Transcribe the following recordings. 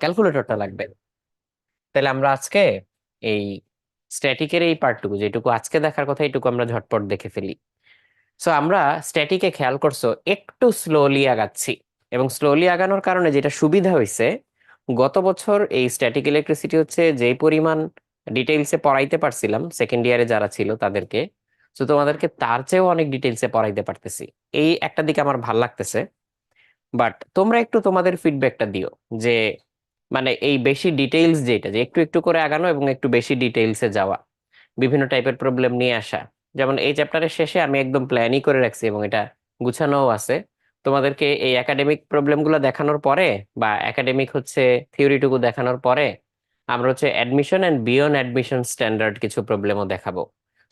ক্যালকুলেটরটা লাগবে। তাহলে আমরা আজকে এই স্ট্যাটিকের এই পার্টটুকু যেটুকু আজকে দেখার কথা এটুকু আমরা ঝটপট দেখে ফেলি। সো আমরা স্ট্যাটিকে খেয়াল করছো একটু স্লোলি আগাচ্ছি, এবং স্লোলি আগানোর কারণে যেটা সুবিধা হয়েছে, গত বছর এই স্ট্যাটিক ইলেকট্রিসিটি হচ্ছে যেই পরিমাণ ডিটেইলসে পড়াইতে পারছিলাম সেকেন্ড ইয়ারে যারা ছিল তাদেরকে, তো তোমাদেরকে তার চেয়েও অনেক ডিটেইলসে পড়াইতে পারতেছি। এই একটা দিকে আমার ভাল লাগতেছে। বাট তোমরা একটু তোমাদের ফিডব্যাকটা দিও যে মানে এই বেশি ডিটেইলস যেটা, যে একটু একটু করে আগানো এবং একটু বেশি ডিটেইলসে যাওয়া, বিভিন্ন টাইপের প্রবলেম নিয়ে আসা। যেমন এই চ্যাপ্টারের শেষে আমি একদম প্ল্যানই করে রাখছি এবং এটা গুছানোও আছে। তোমাদেরকে এই একাডেমিক প্রবলেমগুলো দেখানোর পরে বা একাডেমিক হচ্ছে থিওরিটুকু দেখানোর পরে আমরা হচ্ছে admission and beyond admission standard কিছু প্রবলেমও দেখাবো।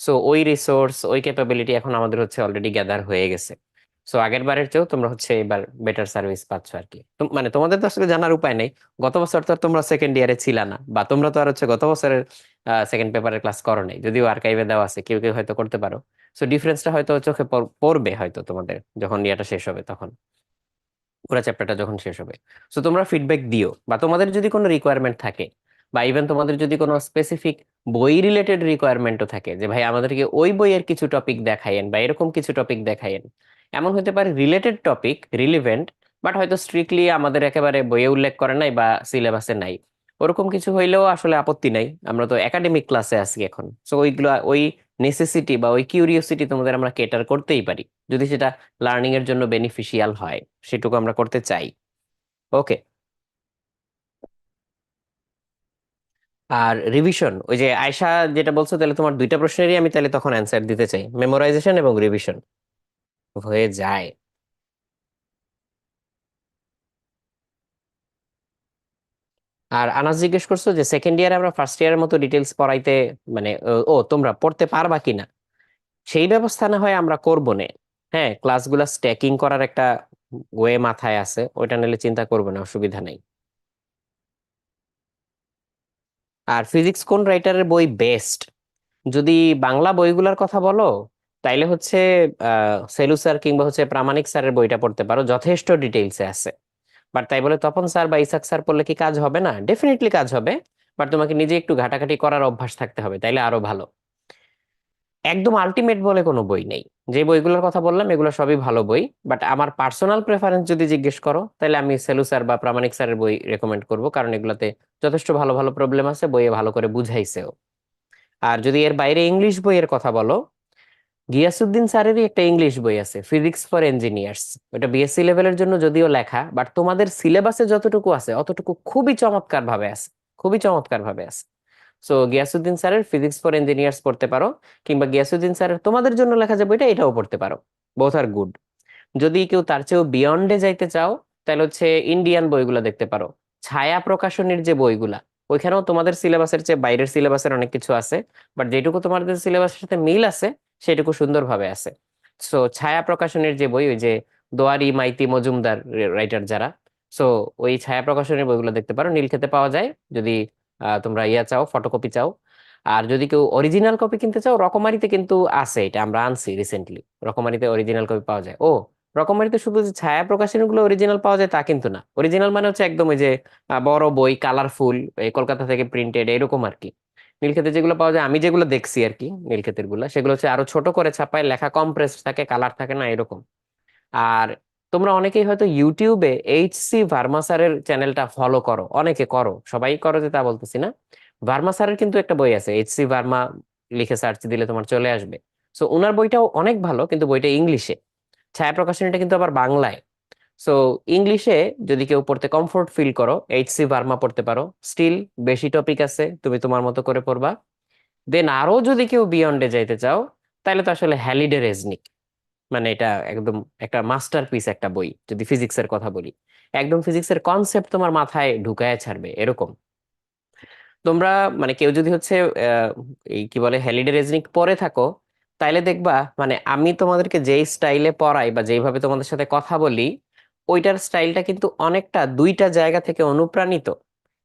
সো ওই রিসোর্স ওই ক্যাপাবিলিটি এখন আমাদের হচ্ছে অলরেডি গ্যাদার হয়ে গেছে। সো আগের বারের চেয়েও তোমরা হচ্ছে এবার বেটার সার্ভিস পাচ্ছ আর কি। মানে তোমাদের তো আসলে জানার উপায় নেই, গত বছর তো আর তোমরা সেকেন্ড ইয়ারে ছিলা না, বা তোমরা তো আর হচ্ছে গত বছরের সেকেন্ড পেপারের ক্লাস করো নাই, যদিও আর্কাইভে দেওয়া আছে, কেউ কেউ হয়তো করতে পারো। সো ডিফারেন্সটা হয়তো চোখে পড়বে হয়তো তোমাদের যখন ইয়াটা শেষ হবে, তখন পুরো চ্যাপ্টারটা যখন শেষ হবে। সো তোমরা ফিডব্যাক দিও, বা তোমাদের যদি কোনো রিকোয়ারমেন্ট থাকে, বা ইভেন তোমাদের যদি কোনো স্পেসিফিক বই রিলেটেড রিকোয়ারমেন্টও থাকে যে ভাই আমাদেরকে ওই বইয়ের কিছু টপিক দেখাইয়েন বা এরকম কিছু টপিক দেখাইয়েন, এমন হতে পারে রিলেটেড টপিক, রিলিভেন্ট, বাট হয়তো স্ট্রিক্টলি আমাদের একেবারে বইয়ে উল্লেখ করে নাই বা সিলেবাসে নাই, ওরকম কিছু হইলেও আসলে আপত্তি নাই। আমরা তো একাডেমিক ক্লাসে আছি এখন, সো ওইগুলো ওই নেসেসিটি বা ওই কিউরিওসিটি তোমাদের আমরা কেটার করতেই পারি, যদি সেটা লার্নিং এর জন্য বেনিফিশিয়াল হয়, সেটুকু আমরা করতে চাই। ওকে। আর রিভিশন, ওই যে আয়শা যেটা বলছো, তাহলে তোমার দুইটা প্রশ্নেরই আমি তাহলে তখন অ্যান্সার দিতে চাই, মেমোরাইজেশন এবং রিভিশন হয়ে যায়। আর আনাস জিজ্ঞেস করছো যে সেকেন্ড ইয়ারে আমরা ফার্স্ট ইয়ারের মতো ডিটেলস পড়াইতে, মানে ও তোমরা পড়তে পারবা কিনা, সেই ব্যবস্থা না হয় আমরা করবো নে। হ্যাঁ, ক্লাসগুলা স্ট্যাকিং করার একটা ওয়ে মাথায় আছে, ওইটা নিলে চিন্তা করবো না, অসুবিধা নাই। আর ফিজিক্স কোন রাইটারের বই বেস্ট, যদি বাংলা বইগুলোর কথা বলো, তাইলে হচ্ছে সেলু স্যার কিংবা হচ্ছে প্রামাণিক স্যারের বইটা পড়তে পারো, যথেষ্ট ডিটেইলসে আছে। বাট তাই বলে তপন স্যার বা ইসাক স্যার পড়লে কি কাজ হবে না? ডেফিনেটলি কাজ হবে। বাট তোমাকে নিজে একটু ঘাটাঘাটি করার অভ্যাস থাকতে হবে, তাইলে আরো ভালো। একদম আলটিমেট বলে কোনো বই নেই। যে বইগুলোর কথা বললাম এগুলো সবই ভালো বই, বাট আমার পার্সোনাল প্রেফারেন্স যদি জিজ্ঞেস করো, তাহলে আমি সেলু স্যার বা প্রামাণিক স্যারের বই রেকমেন্ড করবো, কারণ এগুলোতে যথেষ্ট ভালো ভালো প্রবলেম আছে, বইয়ে ভালো করে বুঝাইছেও। আর যদি এর বাইরে ইংলিশ বইয়ের কথা বলো, গিয়াসুদ্দিন স্যারেরই একটা ইংলিশ বই আছে, ফিজিক্স ফর ইঞ্জিনিয়ার্স। ওটা বিএসসি লেভেলের জন্য যদিও লেখা, বাট তোমাদের সিলেবাসে যতটুকু আছে অতটুকু খুবই চমৎকার ভাবে আছে, খুবই চমৎকার ভাবে আছে। সো গিয়াসুদ্দিন স্যারের ফিজিক্স ফর ইঞ্জিনিয়ার্স পড়তে পারো, কিংবা গিয়াসুদ্দিন স্যারের তোমাদের জন্য লেখা যে বইটা এটাও পড়তে পারো। বোথ আর গুড। যদি কেউ তার চেয়েও বিয়ন্ডে যাইতে চাও, তাহলে হচ্ছে ইন্ডিয়ান বইগুলো দেখতে পারো, ছায়া প্রকাশনীর যে বইগুলা, ওইখানেও তোমাদের সিলেবাসের চেয়ে বাইরের সিলেবাসের অনেক কিছু আছে, বাট যেটুকু তোমাদের সিলেবাসের সাথে মিল আছে সেটুকু সুন্দরভাবে আছে। সো ছায়া প্রকাশনীর যে বই, ওই যে দোয়ারি মাইতি মজুমদার রাইটার যারা, সো ওই ছায়া প্রকাশনীর বইগুলো দেখতে পারো, নীলক্ষেতে পাওয়া যায়। যদি তোমরা ইয়া চাও, ফটোকপি চাও। আর যদি কেউ অরিজিনাল কপি কিনতে চাও, রকমারিতে কিন্তু আছে, এটা আমরা আনছি রিসেন্টলি, রকমারিতে অরিজিনাল কপি পাওয়া যায়। ও, রকমারিতে শুধু যে ছায়া প্রকাশনী গুলো অরিজিনাল পাওয়া যায় তা কিন্তু না, অরিজিনাল মানে হচ্ছে একদম ওই যে বড় বই, কালারফুল, এই কলকাতা থেকে প্রিন্টেড এরকম আর কি। নীলক্ষেতে যেগুলো পাওয়া যায়, আমি যেগুলো দেখছি আর কি নীলক্ষেতের গুলা, সেগুলো হচ্ছে আরো ছোট করে ছাপায়, লেখা কম্প্রেস থাকে, কালার থাকে না, এরকম। আর তোমরা অনেকেই হয়তো ইউটিউবে এইচসি ভার্মা স্যারের চ্যানেলটা ফলো করো, অনেকে করো, সবাই করো যে তা বলতেছি না। ভার্মা স্যারের কিন্তু একটা বই আছে, এইচসি ভার্মা, লিখে সার্চ দিলে তোমার চলে আসবে। সো ওনার বইটাও অনেক ভালো, কিন্তু বইটা ইংলিশে, ছায়া প্রকাশনীটা কিন্তু আবার বাংলায়। সো ইংলিশে যদি কেউ পড়তে কমফোর্ট ফিল করো, এইচসি ভার্মা পড়তে পারো, স্টিল বেশি টপিক আছে, তুমি তোমার মতো করে পড়বা। দেন আরো যদি কেউ বিয়ন্ডে যাইতে চাও, তাহলে তো আসলে হ্যালিডে রেজনিক, মানে এটা একদম একটা মাস্টারপিস একটা বই, যদি ফিজিক্সের কথা বলি, একদম ফিজিক্সের কনসেপ্ট তোমার মাথায় ঢুকায় ছাড়বে এরকম। তোমরা মানে কেউ যদি হচ্ছে আহ, এই কি বলে হ্যালিডে রেজনিক পড়ে থাকো, তাইলে দেখবা মানে আমি তোমাদেরকে যেই স্টাইলে পড়াই বা যেইভাবে তোমাদের সাথে কথা বলি, ওইটার স্টাইলটা কিন্তু অনেকটা দুইটা জায়গা থেকে অনুপ্রাণিত।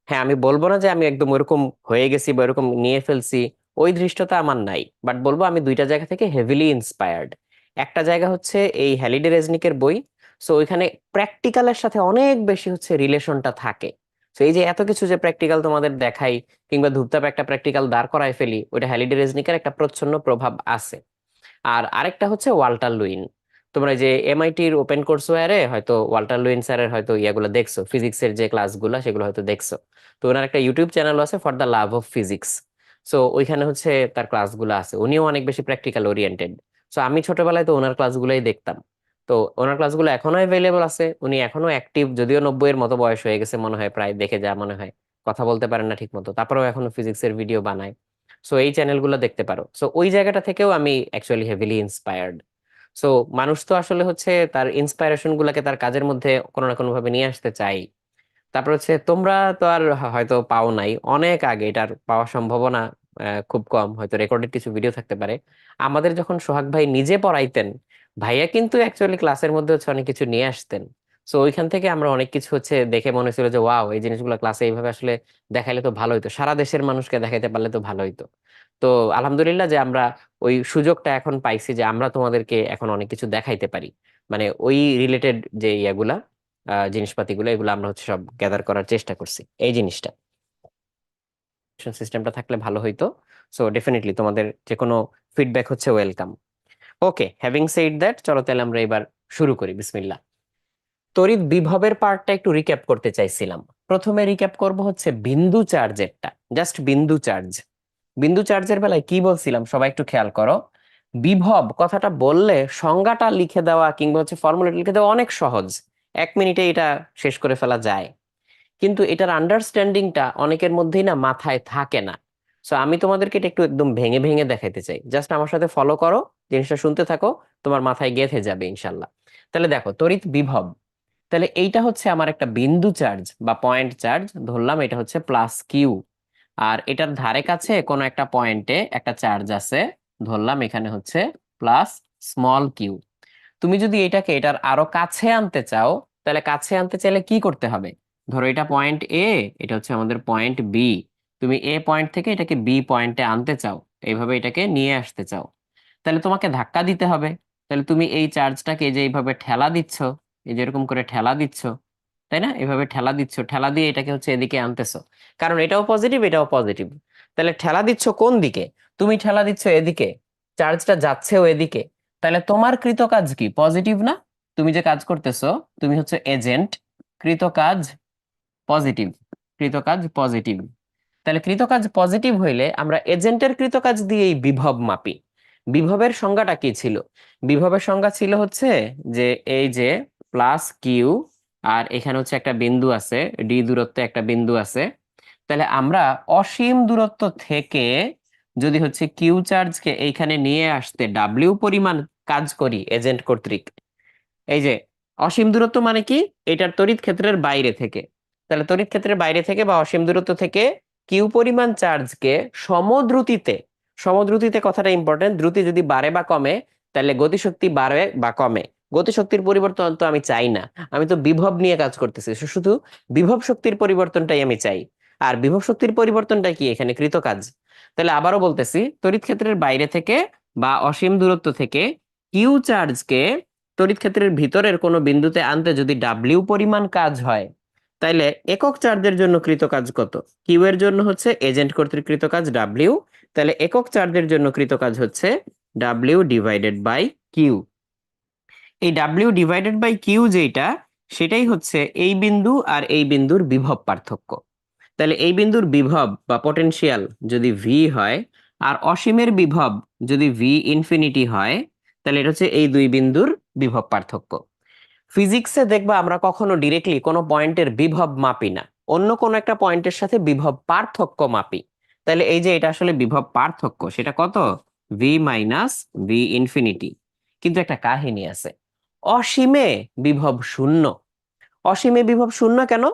হ্যাঁ, আমি বলবো না যে আমি একদম ওইরকম হয়ে গেছি বা ওইরকম নিয়ে ফেলছি, ওই দৃষ্টতা আমার নাই, বাট বলবো আমি দুইটা জায়গা থেকে হেভিলি ইন্সপায়ার্ড। একটা জায়গা হচ্ছে এই হ্যালিডে রেজনিকের বই, সো ওইখানে প্র্যাকটিক্যালের সাথে অনেক বেশি হচ্ছে রিলেশনটা থাকে। তো এই যে এত কিছু যে প্র্যাকটিক্যাল তোমাদের দেখাই, কিংবা ধূপধাপ একটা প্র্যাকটিক্যাল দাঁড় করায় ফেলি, ওইটা হ্যালিডে রেজনিকের একটা প্রচ্ছন্ন প্রভাব আছে। আর আরেকটা হচ্ছে ওয়াল্টার লুইন। তোমরা এই যে এমআইটির ওপেন কোর্সওয়্যারে হয়তো ওয়াল্টার লুইন স্যারের হয়তো ইয়াগুলো দেখছো, ফিজিক্সের যে ক্লাসগুলো সেগুলো হয়তো দেখছো। তো ওনার একটা ইউটিউব চ্যানেল আছে, for the love of physics. So ওইখানে হচ্ছে তার ক্লাসগুলো আছে, উনিও অনেক বেশি প্র্যাকটিক্যাল ওরিয়েন্টেড। সো আমি ছোটবেলায় তো ওনার ক্লাসগুলোই দেখতাম। তো ওনার ক্লাসগুলো এখনো অ্যাভেলেবল আছে, উনি এখনো অ্যাক্টিভ, যদিও 90-এর মতো বয়স হয়ে গেছে মনে হয়, প্রায় দেখে যা মনে হয়। কথা বলতে পারেন না ঠিক মতো, তারপরেও এখনো ফিজিক্সের ভিডিও বানায়। সো এই চ্যানেলগুলো দেখতে পারো। সো ওই জায়গাটা থেকেও আমি অ্যাকচুয়ালি হেভিলি ইন্সপায়ার্ড। সো মানুষ তো আসলে হচ্ছে তার ইন্সপায়ারেশন গুলাকে তার কাজের মধ্যে কোনো না কোনো ভাবে নিয়ে আসতে চাই। তারপর হচ্ছে তোমরা তো আর হয়তো পাও নাই, অনেক আগে এটার পাওয়ার সম্ভাবনা খুব কম, হয়তো রেকর্ডেড কিছু ভিডিও থাকতে পারে। আমাদের যখন সোহাগ ভাই নিজে পড়াইতেন, ভাইয়া কিন্তু অ্যাকচুয়ালি ক্লাসের মধ্যে হচ্ছে অনেক কিছু নিয়ে আসতেন। সো ওইখান থেকে আমরা অনেক কিছু হচ্ছে দেখে মনে হচ্ছিল যে ওয়াও, এই জিনিসগুলো ক্লাসে এইভাবে আসলে দেখাইলে তো ভালো হতো, সারা দেশের মানুষকে দেখাইতে পারলে তো ভালো হতো। তো আলহামদুলিল্লাহ যে আমরা ওই সুযোগটা এখন পাইছি, যে আমরা তোমাদেরকে এখন অনেক কিছু দেখাইতে পারি। মানে ওই রিলেটেড যে ইয়াগুলা, জিনিসপাতিগুলো, এগুলো আমরা হচ্ছে সব গ্যাদার করার চেষ্টা করছি। এই জিনিসটা সিস্টেমটা থাকলে ভালো হইতো। সো ডেফিনেটলি তোমাদের যে কোনো ফিডব্যাক হচ্ছে welcome. Okay, having said that, চলো তাহলে আমরা এবার শুরু করি, বিসমিল্লাহ। তড়িৎ বিভবের পার্টটা একটু রিক্যাপ করতে চাইছিলাম। প্রথমে রিক্যাপ করব হচ্ছে বিন্দু চার্জেরটা, জাস্ট বিন্দু চার্জ। বিন্দু চার্জের বেলায় কি বলছিলাম সবাই একটু খেয়াল করো। বিভব কথাটা বললে সংজ্ঞাটা লিখে দেওয়া কিংবা হচ্ছে ফর্মুলাটা লিখে দেওয়া অনেক সহজ, 1 মিনিটে এটা শেষ করে ফেলা যায়। কিন্তু এটার আন্ডারস্ট্যান্ডিংটা অনেকের মধ্যেই না মাথায় থাকে না। সো আমি তোমাদেরকে এটা একটু একদম ভেঙে ভেঙে দেখাইতে চাই, জাস্ট আমার সাথে ফলো করো, জিনিসটা শুনতে থাকো, তোমার মাথায় গেঁথে যাবে ইনশাল্লাহ। তাহলে দেখো, তড়িৎ বিভব, তাহলে এইটা হচ্ছে আমার একটা বিন্দু চার্জ বা পয়েন্ট চার্জ, ধরলাম এটা হচ্ছে প্লাস কিউ। আর এটার ধারে কাছে কোনো একটা পয়েন্টে একটা চার্জ আছে, ধরলাম এখানে হচ্ছে প্লাস স্মল কিউ। তুমি যদি এটাকে এটার আরো কাছে আনতে চাও, তাহলে কাছে আনতে চাইলে কি করতে হবে? ধরো এটা পয়েন্ট এ, এটা হচ্ছে আমাদের পয়েন্ট বি। তুমি এ পয়েন্ট থেকে এটাকে বি পয়েন্টে আনতে চাও, এইভাবে এটাকে নিয়ে আসতে চাও, তাহলে তোমাকে ধাক্কা দিতে হবে। তাহলে তুমি এই চার্জটাকে যে এইভাবে ঠেলা দিচ্ছ, এই যে এরকম করে ঠেলা দিচ্ছ, তাই না? এভাবে ঠেলা দিচ্ছ, ঠেলা দিয়ে এটাকে হচ্ছে এদিকে আনতেছো, কারণ এটাও পজিটিভ এটাও পজিটিভ। তাহলে ঠেলা দিচ্ছ কোন দিকে? তুমি ঠেলা দিচ্ছ এদিকে, চার্জটা যাচ্ছেও এদিকে। তাহলে তোমার কৃতকাজ কি? পজিটিভ না? তুমি যে কাজ করতেছো, তুমি হচ্ছে এজেন্ট, কৃতকাজ পজিটিভ, কৃতকাজ পজিটিভ। তাহলে কৃতকাজ পজিটিভ হইলে আমরা এজেন্টের কৃতকাজ দিয়েই বিভব মাপি। বিভবের সংজ্ঞাটা কি ছিল? বিভবের সংজ্ঞা ছিল হচ্ছে যে এই যে প্লাস কিউ, আর এখানে হচ্ছে একটা বিন্দু আছে, ডি দূরত্বে একটা বিন্দু আছে। তাহলে আমরা অসীম দূরত্ব থেকে যদি হচ্ছে কিউ চার্জকে এইখানে নিয়ে আসতে ডাব্লিউ পরিমাণ কাজ করি এজেন্ট কর্তৃক, এই যে অসীম দূরত্ব মানে কি? এটার তড়িৎ ক্ষেত্রের বাইরে থেকে। তাহলে তড়িৎ ক্ষেত্রের বাইরে থেকে বা অসীম দূরত্ব থেকে কিউ পরিমাণ চার্জকে সমদ্রুতিতে, সমদ্রুতিতে কথাটা ইম্পর্টেন্ট, দ্রুতি যদি বাড়ে বা কমে তাহলে গতিশক্তি বাড়ে বা কমে। গতিশক্তির পরিবর্তন তো আমি চাই না, আমি তো বিভব নিয়ে কাজ করতেছি, শুধু বিভব শক্তির পরিবর্তনটাই আমি চাই। আর বিভব শক্তির পরিবর্তনটা কি এখানে? কৃতকাজ। তাহলে আবারও বলতেছি, তড়িৎ ক্ষেত্রের বাইরে থেকে বা অসীম দূরত্ব থেকে কিউ চার্জকে তড়িৎ ক্ষেত্রের ভিতরের কোনো বিন্দুতে আনতে যদি ডাব্লিউ পরিমাণ কাজ হয়, তাইলে একক চার্জের জন্য কৃত কাজ কত? কিউ এর জন্য হচ্ছে এজেন্ট কর্তৃক কৃত কাজ ডাব্লিউ, তাহলে একক চার্জের জন্য কৃত কাজ হচ্ছে ডাব্লিউ ডিভাইডেড বাই কিউ। এই ডাব্লিউ ডিভাইডেড বাই কিউ যেটা, সেটাই হচ্ছে এই বিন্দু আর এই বিন্দুর বিভব পার্থক্য। তাহলে এই বিন্দুর বিভব বা পটেনশিয়াল যদি ভি হয়, আর অসীমের বিভব যদি ভি ইনফিনিটি হয়, তাহলে এটা হচ্ছে এই দুই বিন্দুর বিভব পার্থক্য। ফিজিক্সে দেখবা আমরা কখনো ডিরেক্টলি কোনো পয়েন্টের বিভব মাপি না, অন্য কোনো একটা পয়েন্টের সাথে বিভব পার্থক্য মাপি। তাহলে এই যে এটা আসলে বিভব পার্থক্য, সেটা কত? V minus V infinity. কিন্তু একটা কাহিনী আছে, অসীমে বিভব শূন্য। অসীমে বিভব শূন্য কেন?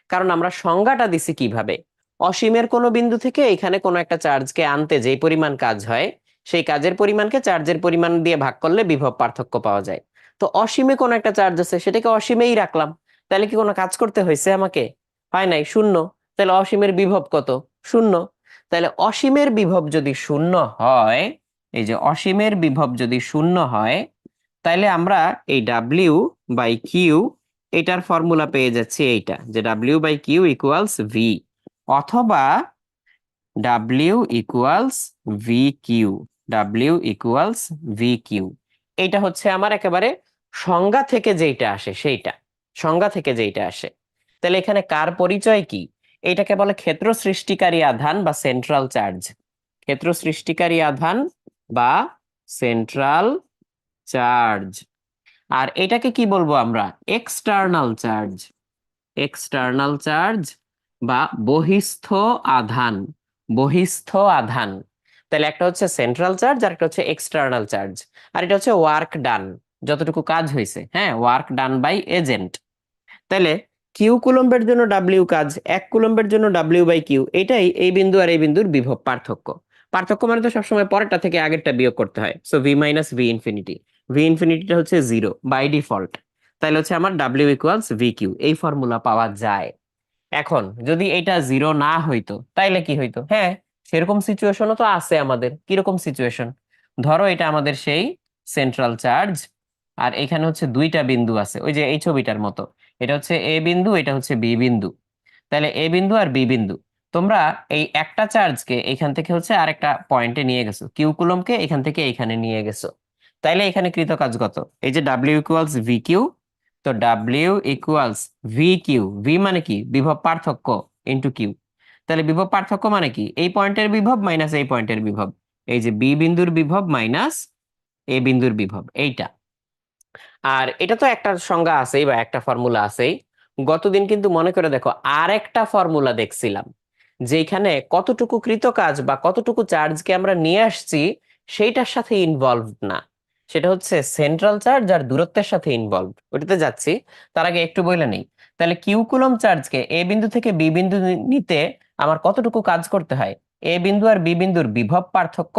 কারণ আমরা সংজ্ঞাটা দিছি কিভাবে? অসীমের কোনো বিন্দু থেকে এখানে কোনো একটা চার্জকে আনতে যেই পরিমাণ কাজ হয়, সেই কাজের পরিমাণকে চার্জের পরিমাণ দিয়ে ভাগ করলে বিভব পার্থক্য পাওয়া যায়। তো অসীমে কোনো একটা চার্জ আছে, সেটাকে অসীমেই রাখলাম, তাহলে কি কোনো কাজ করতে হয়েছে আমাকে? হয় নাই, শূন্য। তাহলে অসীমের বিভব কত? শূন্য। তাহলে অসীমের বিভব যদি শূন্য হয়, এই যে অসীমের বিভব যদি শূন্য হয়, তাইলে আমরা এই ডাব্লিউ বাই কিউ এটার ফর্মুলা পেয়ে যাচ্ছি এইটা, যে W by Q equals V, অথবা W equals V Q, W equals V Q. এইটা হচ্ছে আমার একেবারে সংজ্ঞা থেকে যেইটা আসে সেইটা, সংজ্ঞা থেকে যেইটা আসে। তাহলে এখানে কার পরিচয় কি? এটাকে বলে ক্ষেত্র সৃষ্টিকারী আধান বা সেন্ট্রাল চার্জ, ক্ষেত্র সৃষ্টিকারী আধান বা সেন্ট্রাল চার্জ। আর এটাকে কি বলবো আমরা? এক্সটার্নাল চার্জ, এক্সটার্নাল চার্জ বা বহিস্থ আধান, বহিস্থ আধান। তাহলে একটা হচ্ছে সেন্ট্রাল চার্জ আর একটা হচ্ছে এক্সটার্নাল চার্জ। আর এটা হচ্ছে ওয়ার্ক ডান, যতটুকু কাজ হয়েছে, হ্যাঁ, ওয়ার্ক ডান বাই এজেন্ট। তাহলে কিউ কুলম্বের জন্য ডাব্লিউ কাজ, 1 কুলম্বের জন্য ডাব্লিউ বাই কিউ, এটাই এই বিন্দু আর এই বিন্দুর বিভব পার্থক্য। পার্থক্য মানে তো সবসময় পরেরটা থেকে আগেরটা বিয়োগ করতে হয়, so V minus V infinity, V ইনফিনিটিটা হচ্ছে 0 বাই ডিফল্ট। তাহলে হচ্ছে আমার ডাব্লিউ ইকুয়ালস ভি কিউ, এই ফর্মুলা পাওয়া যায়। এখন যদি এটা 0 না হইতো তাইলে কি হইতো? হ্যাঁ, সেরকম সিচুয়েশনও তো আছে আমাদের। কিরকম সিচুয়েশন? ধরো এটা আমাদের সেই সেন্ট্রাল চার্জ, আর এখানে হচ্ছে দুইটা বিন্দু আছে, ওই যে এই ছবিটার মতো। এটা হচ্ছে এ বিন্দু, এটা হচ্ছে বি বিন্দু। তাহলে এ বিন্দু আর বি বিন্দু, তোমরা এই একটা চার্জকে এখান থেকে হচ্ছে আরেকটা পয়েন্টে নিয়ে গেছো, কিউ কুলম্বকে এখান থেকে এখানে নিয়ে গেছো। তাইলে এখানে কৃত কাজ কত? এই যে ডাব্লিউ ইকুয়ালস ভি কিউ, তো W equals V Q, V মানে কি? বিভব পার্থক্য ইন্টু কিউ। তাহলে বিভব পার্থক্য মানে কি? এই পয়েন্টের বিভব মাইনাস এই পয়েন্টের বিভব, এই যে বি বিন্দুর বিভব মাইনাস এ বিন্দুর বিভব, এইটা। আর এটা তো একটা সংজ্ঞা আছেই বা একটা ফর্মুলা আছেই। গতদিন কিন্তু মনে করে দেখো আর একটা ফর্মুলা দেখছিলাম, যেখানে কতটুকু কৃতকাজ বা কতটুকু চার্জকে আমরা নিয়ে আসছি সেইটার সাথে ইনভলভড না, সেটা হচ্ছে সেন্ট্রাল চার্জ আর দূরত্বের সাথে ইনভলভড, ওটাতে যাচ্ছি। তার আগে একটু বলে নেই, তাহলে কিউ কুলম চার্জকে এ বিন্দু থেকে বি বিন্দু নিতে আমার কতটুকু কাজ করতে হয়? এ বিন্দু আর বি বিন্দুর বিভব পার্থক্য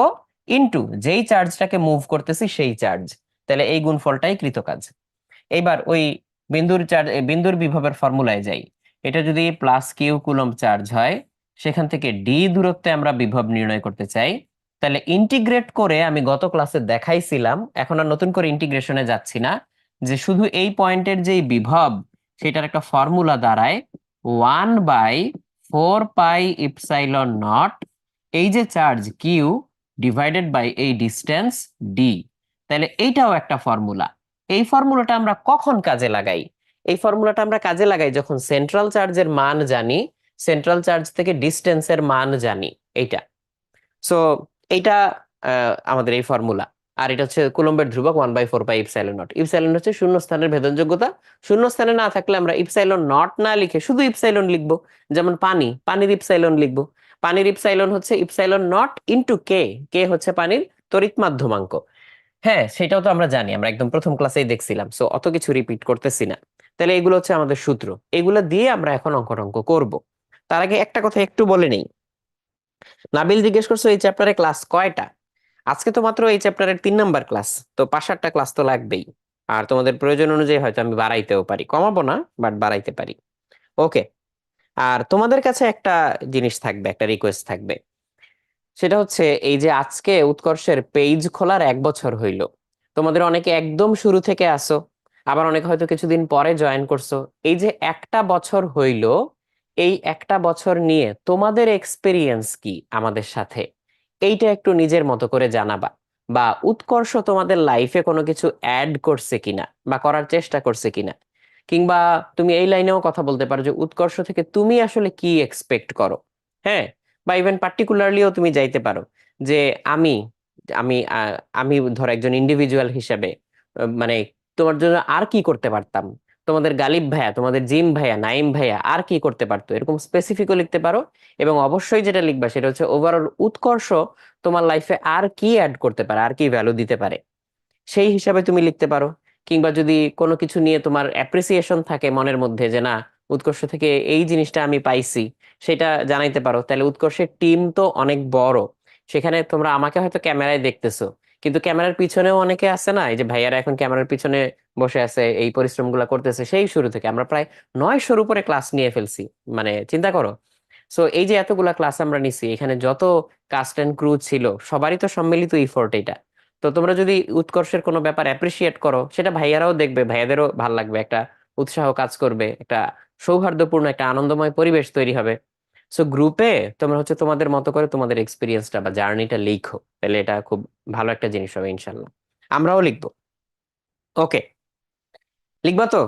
ইনটু যেই চার্জটাকে মুভ করতেছি সেই চার্জ। তাহলে এই গুণফলটাই কৃতকাজ। এইবার ওই বিন্দুর চার্জ, বিন্দুর বিভবের ফর্মুলায় যাই। এটা যদি প্লাস কিউ কুলম্ব চার্জ হয়, সেখান থেকে ডি দূরত্বে আমরা বিভব নির্ণয় করতে চাই, তাহলে ইন্টিগ্রেট করে আমি গত ক্লাসে দেখাইছিলাম, এখন আর নতুন করে ইন্টিগ্রেশনে যাচ্ছি না, যে শুধু এই পয়েন্টের যেই বিভব সেটার একটা ফর্মুলা দাঁড়ায় 1/4 পাই ইপসাইলন নট, এই যে চার্জ কিউ ডিভাইডেড বাই এই ডিস্টেন্স ডি। তাহলে এইটাও একটা ফর্মুলা। এই ফর্মুলাটা আমরা কখন কাজে লাগাই? এই ফর্মুলাটা আমরা কাজে লাগাই যখন সেন্ট্রাল চার্জের মান জানি, সেন্ট্রাল চার্জ থেকে ডিস্টেন্সের মান জানি, এইটা। সো এইটা আমাদের এই ফর্মুলা। আর এটা হচ্ছে কুলম্বের ধ্রুবক 1/4 পাই ইপসাইলন নট। ইপসাইলন হচ্ছে শূন্য স্থানের ভেদনযোগ্যতা। শূন্য স্থানে না থাকলে আমরা ইপসাইলন নট না লিখে শুধু ইপসাইলন লিখবো। যেমন পানি, পানির ইপসাইলন লিখবো। পানির ইপসাইলন হচ্ছে ইপসাইলন নট ইন্টু কে, কে হচ্ছে পানির তড়িৎ মাধ্যমাঙ্ক। হ্যাঁ, সেটাও তো আমরা জানি, আমরা একদম প্রথম ক্লাসেই দেখছিলাম, সো অত কিছু রিপিট করতেছি না। তাহলে এগুলো হচ্ছে আমাদের সূত্র, এগুলো দিয়ে আমরা এখন অঙ্ক টঙ্ক করব। তার আগে একটা কথা একটু বলে নেই। নাবিল জিজ্ঞেস করছো এই চ্যাপ্টারে ক্লাস কয়টা? আজকে তো মাত্র এই চ্যাপ্টারের 3 নাম্বার ক্লাস, তো 5-8টা ক্লাস তো লাগবেই। আর তোমাদের প্রয়োজন অনুযায়ী হয়তো আমি বাড়াইতেও পারি, কমাবো না, বাট বাড়াইতে পারি। ওকে। আর তোমাদের কাছে একটা জিনিস থাকবে, একটা রিকোয়েস্ট থাকবে। সেটা হচ্ছে এই যে আজকে উৎকর্ষের পেজ খোলার 1 বছর হইল। তোমাদের অনেকে একদম শুরু থেকে আসো, আবার অনেকে হয়তো কিছুদিন পরে জয়েন করছো। এই যে একটা বছর হইল, এই একটা বছর নিয়ে তোমাদের এক্সপিরিয়েন্স কি আমাদের সাথে, এইটা একটু নিজের মতো করে জানাবা। বা উৎকর্ষ তোমাদের লাইফে কোনো কিছু অ্যাড করছে কিনা বা করার চেষ্টা করছে কিনা। কিংবা তুমি এই লাইনেও কথা বলতে পারো যে উৎকর্ষ থেকে তুমি আসলে কি এক্সপেক্ট করো। হ্যাঁ, বা ইভেন পার্টিকুলারলিও তুমি যাইতে পারো যে আমি আমি আমি ধর একজন ইন্ডিভিজুয়াল হিসেবে মানে তোমার জন্য আর কি করতে পারতাম, তোমাদের গালিব ভাইয়া, তোমাদের জিম ভাইয়া, নাইম ভাইয়া আর কি করতে পারতো, এরকম স্পেসিফিকও লিখতে পারো। এবং অবশ্যই যেটা লিখবা সেটা হচ্ছে ওভারঅল উৎকর্ষ তোমার লাইফে আর কি অ্যাড করতে পারে, আর কি ভ্যালু দিতে পারে, সেই হিসাবে তুমি লিখতে পারো। কিংবা যদি কোনো কিছু নিয়ে তোমার অ্যাপ্রিসিয়েশন থাকে মনের মধ্যে যে না, উৎকর্ষ থেকে এই জিনিসটা আমি পাইছি, সেটা জানাইতে পারো। তাহলে উৎকর্ষের টিম তো অনেক বড়, সেখানে তোমরা আমাকে হয়তো ক্যামেরায় দেখতেছো, কিন্তু ক্যামেরার পিছনেও অনেকে আছে না, এই যে ভাইয়ারা এখন ক্যামেরার পিছনে বসে আছে, এই পরিশ্রম গুলা করতেছে সেই শুরু থেকে। আমরা প্রায় 900-র উপরে ক্লাস নিয়ে ফেলছি, মানে চিন্তা করো। সো এই যে এতগুলা ক্লাস আমরা নিছি, এখানে যত কাস্ট এন্ড ক্রু ছিল সবারই তো সম্মিলিত ইফোর্ট এটা। তো তোমরা যদি উৎকর্ষের কোনো ব্যাপার অ্যাপ্রিসিয়েট করো, সেটা ভাইয়ারাও দেখবে, ভাইয়াদেরও ভাল লাগবে, একটা উৎসাহ কাজ করবে, একটা সৌহার্দ্যপূর্ণ একটা আনন্দময় পরিবেশ তৈরি হবে। সো গ্রুপে তোমরা হচ্ছে তোমাদের মতো করে তোমাদের এক্সপিরিয়েন্সটা বা জার্নিটা লিখো, তাহলে এটা খুব ভালো একটা জিনিস হবে ইনশাল্লাহ। আমরাও লিখবো। ওকে, লিখবা তো?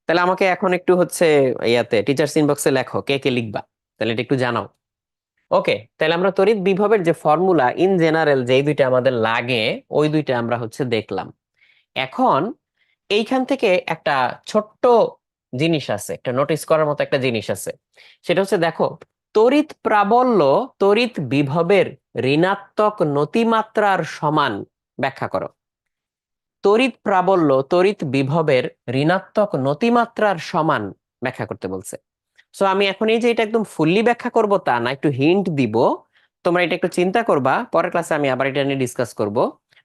তাহলে আমাকে এখন একটু হচ্ছে ইয়াতে টিচার্স ইনবক্সে লেখো কে কে লিখবা, তাহলে এটা একটু জানাও। ওকে, তাহলে আমরা তড়িৎ বিভবের যে ফর্মুলা ইন জেনারেল যেই দুইটা আমাদের লাগে, ওই দুইটা আমরা হচ্ছে দেখলাম। এখন এইখান থেকে একটা ছোট্ট জিনিস আছে, একটা নোটিস করার মতো একটা জিনিস আছে। সেটা হচ্ছে দেখো, তড়িৎ প্রাবল্য তড়িৎ বিভবের ঋণাত্মক নতিমাত্রার সমান ব্যাখ্যা করো। তড়িৎ প্রাবল্য তড়িৎ বিভবের ঋণাত্মক নতিমাত্রার সমান ব্যাখ্যা করতে বলছে। সো আমি এখন এই যে এটা একদম ফুললি ব্যাখ্যা করব তা না, একটু হিন্ট দিব। তোমরা এটা একটু চিন্তা করবা, পরের ক্লাসে আমি আবার এটা নিয়ে ডিসকাস করব।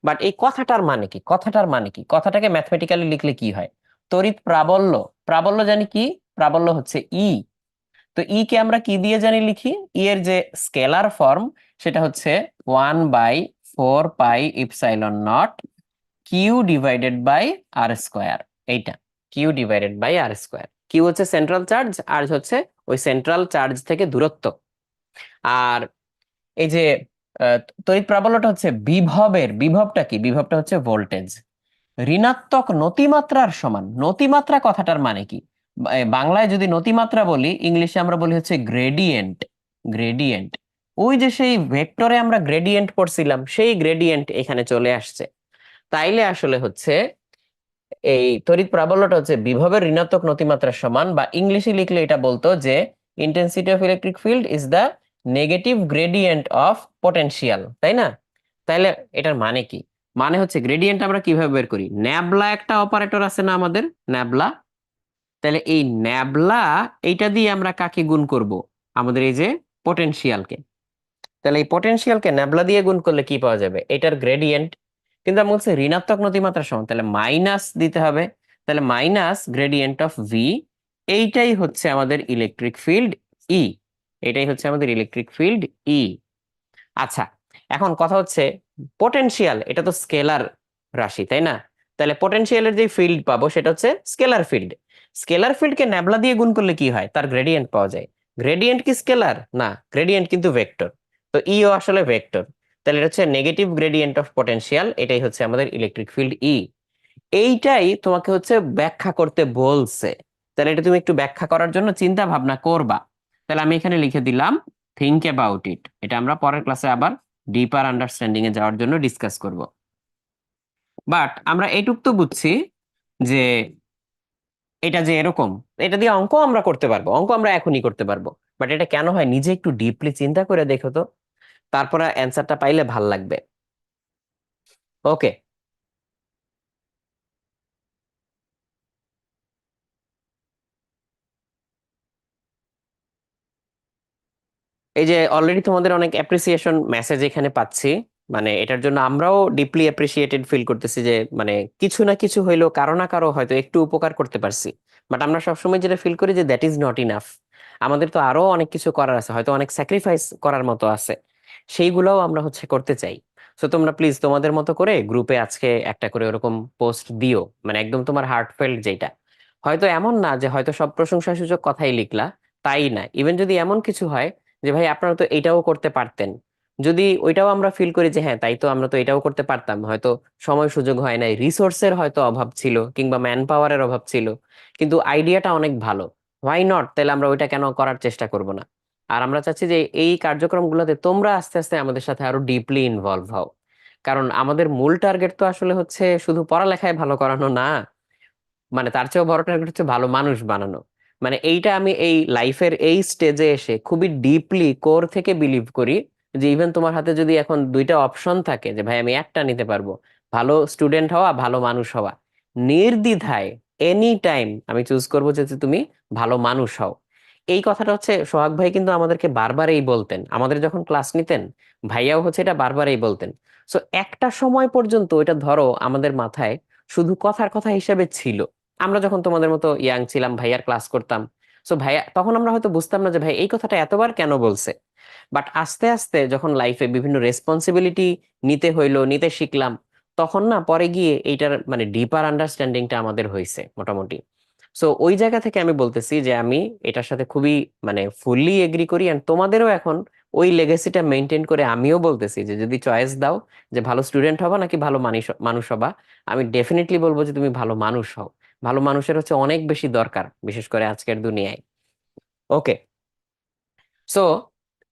বাট এই কথাটার মানে কি, কথাটার মানে কি, কথাটাকে ম্যাথমেটিক্যালি লিখলে কি হয়? তড়িৎ প্রাবল্য, প্রাবল্য জানি কি? প্রাবল্য হচ্ছে ই। তো ই কে আমরা কি দিয়ে জানি লিখি? ই এর যে স্কেলার ফর্ম সেটা হচ্ছে 1/4 pi epsilon naught Q divided by R square. এইটা Q divided by R square. Q হচ্ছে সেন্ট্রাল চার্জ, আর হচ্ছে ওই সেন্ট্রাল চার্জ থেকে দূরত্ব। আর এই যে আহ, তড়িৎ প্রাবল্যটা হচ্ছে বিভবের, বিভবটা কি? বিভবটা হচ্ছে ভোল্টেজ ঋণাত্মক নতিমাত্রার সমান। নতিমাত্রা কথাটার মানে কি? বাংলায় যদি নতিমাত্রা বলি, ইংলিশে আমরা বলি হচ্ছে গ্রেডিয়েন্ট। গ্রেডিয়েন্ট, ওই যে সেই ভেক্টরে আমরা গ্রেডিয়েন্ট পড়ছিলাম, সেই গ্রেডিয়েন্ট এখানে চলে আসছে। তাইলে আসলে হচ্ছে এই তড়িৎ প্রাবল্যটা হচ্ছে বিভবের ঋণাত্মক নতিমাত্রার সমান, বা ইংলিশে লিখলে এটা বলতো যে intensity of electric field is the negative gradient of potential, তাই না? তাইলে এটার মানে কি? মানে হচ্ছে গ্রেডিয়েন্ট আমরা কিভাবে বের করি? ন্যাবলা একটা অপারেটর আছে না আমাদের, ন্যাবলা। তাহলে এই ন্যাবলা, এইটা দিয়ে আমরা কাকে গুণ করব? আমাদের এই যে পটেনশিয়ালকে। তাহলে এই পটেনশিয়ালকে ন্যাবলা দিয়ে গুণ করলে কি পাওয়া যাবে? এটার গ্রেডিয়েন্ট। কিন্তু আমি বলছি ঋণাত্মক নতিমাত্রা সমান, তাহলে মাইনাস দিতে হবে। তাহলে মাইনাস গ্রেডিয়েন্ট অফ ভি, এইটাই হচ্ছে আমাদের ইলেকট্রিক ফিল্ড ই। এটাই হচ্ছে আমাদের ইলেকট্রিক ফিল্ড ই। আচ্ছা, এখন কথা হচ্ছে পটেনশিয়াল এটা তো স্কেলার রাশি, তাই না? তাহলে পটেনশিয়ালের যে ফিল্ড পাবো সেটা হচ্ছে স্কেলার ফিল্ড। স্কেলার ফিল্ডকে ন্যাবলা দিয়ে গুণ করলে কি হয়? তার গ্রেডিয়েন্ট পাওয়া যায়। গ্রেডিয়েন্ট কি স্কেলার? না, গ্রেডিয়েন্ট কিন্তু ভেক্টর। তো ইও আসলে ভেক্টর। তাহলে এটা হচ্ছে নেগেটিভ গ্রেডিয়েন্ট অফ পটেনশিয়াল, এটাই হচ্ছে আমাদের ইলেকট্রিক ফিল্ড ই। এইটাই তোমাকে হচ্ছে ব্যাখ্যা করতে বলছে। তাহলে এটা তুমি একটু ব্যাখ্যা করার জন্য চিন্তা ভাবনা করবা। তাহলে আমি এখানে লিখে দিলাম থিঙ্ক অ্যাবাউট ইট। এটা আমরা পরের ক্লাসে আবার ডিপার আন্ডারস্ট্যান্ডিং এ যাওয়ার জন্য ডিসকাস করব। বাট আমরা এইটুক তো বুঝছি যে এটা যে এরকম, এটা দিয়ে অঙ্ক আমরা করতে পারবো, অঙ্ক আমরা এখনই করতে পারবো। বাট এটা কেন হয় নিজে একটু ডিপলি চিন্তা করে দেখো তো, তারপরে অ্যান্সারটা পাইলে ভাল লাগবে। ওকে, এই যে অলরেডি তোমাদের অনেক অ্যাপ্রিসিয়েশন মেসেজ এখানে পাচ্ছি। মানে এটার জন্য আমরাও ডিপলি অ্যাপ্রিসিয়েটেড ফিল করতেছি যে মানে কিছু না কিছু হইলেও কারো না কারো হয়তো একটু উপকার করতে পারছি। বাট আমরা সবসময় যেটা ফিল করি যে দ্যাট ইজ নট ইনাফ। আমাদের তো আরো অনেক কিছু করার আছে, হয়তো অনেক স্যাক্রিফাইস করার মতো আছে, সেইগুলোও আমরা হচ্ছে করতে চাই। সো তোমরা প্লিজ তোমাদের মতো করে গ্রুপে আজকে একটা করে ওরকম পোস্ট দিও, মানে একদম তোমার হার্টফেল্ট যেটা। হয়তো এমন না যে হয়তো সব প্রশংসাসূচক কথাই লিখলা, তাই না, ইভেন যদি এমন কিছু হয় যে ভাই আপনারা তো এটাও করতে পারতেন, যদি ওইটাও আমরা ফিল করি যে হ্যাঁ তাই তো, আমরা তো এটাও করতে পারতাম, হয়তো সময় সুযোগ হয় নাই, রিসোর্সের হয়তো অভাব ছিল কিংবা ম্যান পাওয়ারের অভাব ছিল, কিন্তু আইডিয়াটা অনেক ভালো, হোয়াই নট, তাহলে আমরা ওইটা কেন করার চেষ্টা করব না? আর আমরা চাচ্ছি যে এই কার্যক্রমগুলোতে তোমরা আস্তে আস্তে আমাদের সাথে আরো ডিপলি ইনভলভ হও। কারণ আমাদের মূল টার্গেট তো আসলে হচ্ছে শুধু পড়ালেখায় ভালো করানো না, মানে তার চেয়েও বড় টার্গেট হচ্ছে ভালো মানুষ বানানো। মানে এইটা আমি এই লাইফের এই স্টেজে এসে খুবই ডিপলি কোর থেকে বিলিভ করি যে ইভেন তোমার হাতে যদি এখন দুইটা অপশন থাকে যে ভাই আমি একটা নিতে পারবো, ভালো স্টুডেন্ট হওয়া, ভালো মানুষ হওয়া, নির্দ্বিধায় এনি টাইম আমি চুজ করবো যে তুমি ভালো মানুষ হও। এই কথাটা হচ্ছে সোহাগ ভাই কিন্তু আমাদেরকে বারবার এই বলতেন, আমাদের যখন ক্লাস নিতেন ভাইয়াও হচ্ছে এটা বারবার এই বলতেন। সো একটা সময় পর্যন্ত এটা ধরো আমাদের মাথায় শুধু কথার কথা হিসেবে ছিল। আমরা যখন তোমাদের মতো ইয়াং ছিলাম, ভাইয়ার ক্লাস করতাম, সো ভাইয়া তখন আমরা হয়তো বুঝতাম না যে ভাই এই কথাটা এতবার কেন বলছে। বাট আস্তে আস্তে যখন লাইফে বিভিন্ন রেসপন্সিবিলিটি নিতে হইলো, নিতে শিখলাম, তখন না পরে গিয়ে এইটার মানে ডিপার আন্ডারস্ট্যান্ডিংটা আমাদের হয়েছে মোটামুটি। সো ওই জায়গা থেকে আমি বলতেছি যে আমি এটার সাথে খুবই মানে ফুললি এগ্রি করি, এন্ড তোমাদেরও এখন ওই লেগেসিটা মেনটেন করে আমিও বলতেছি যে যদি চয়েস দাও যে ভালো স্টুডেন্ট হবা নাকি ভালো মানুষ মানুষ হবা, আমি ডেফিনেটলি বলবো যে তুমি ভালো মানুষ হও। ভালো মানুষের হচ্ছে অনেক বেশি দরকার, বিশেষ করে আজকের দুনিয়ায়। ওকে, সো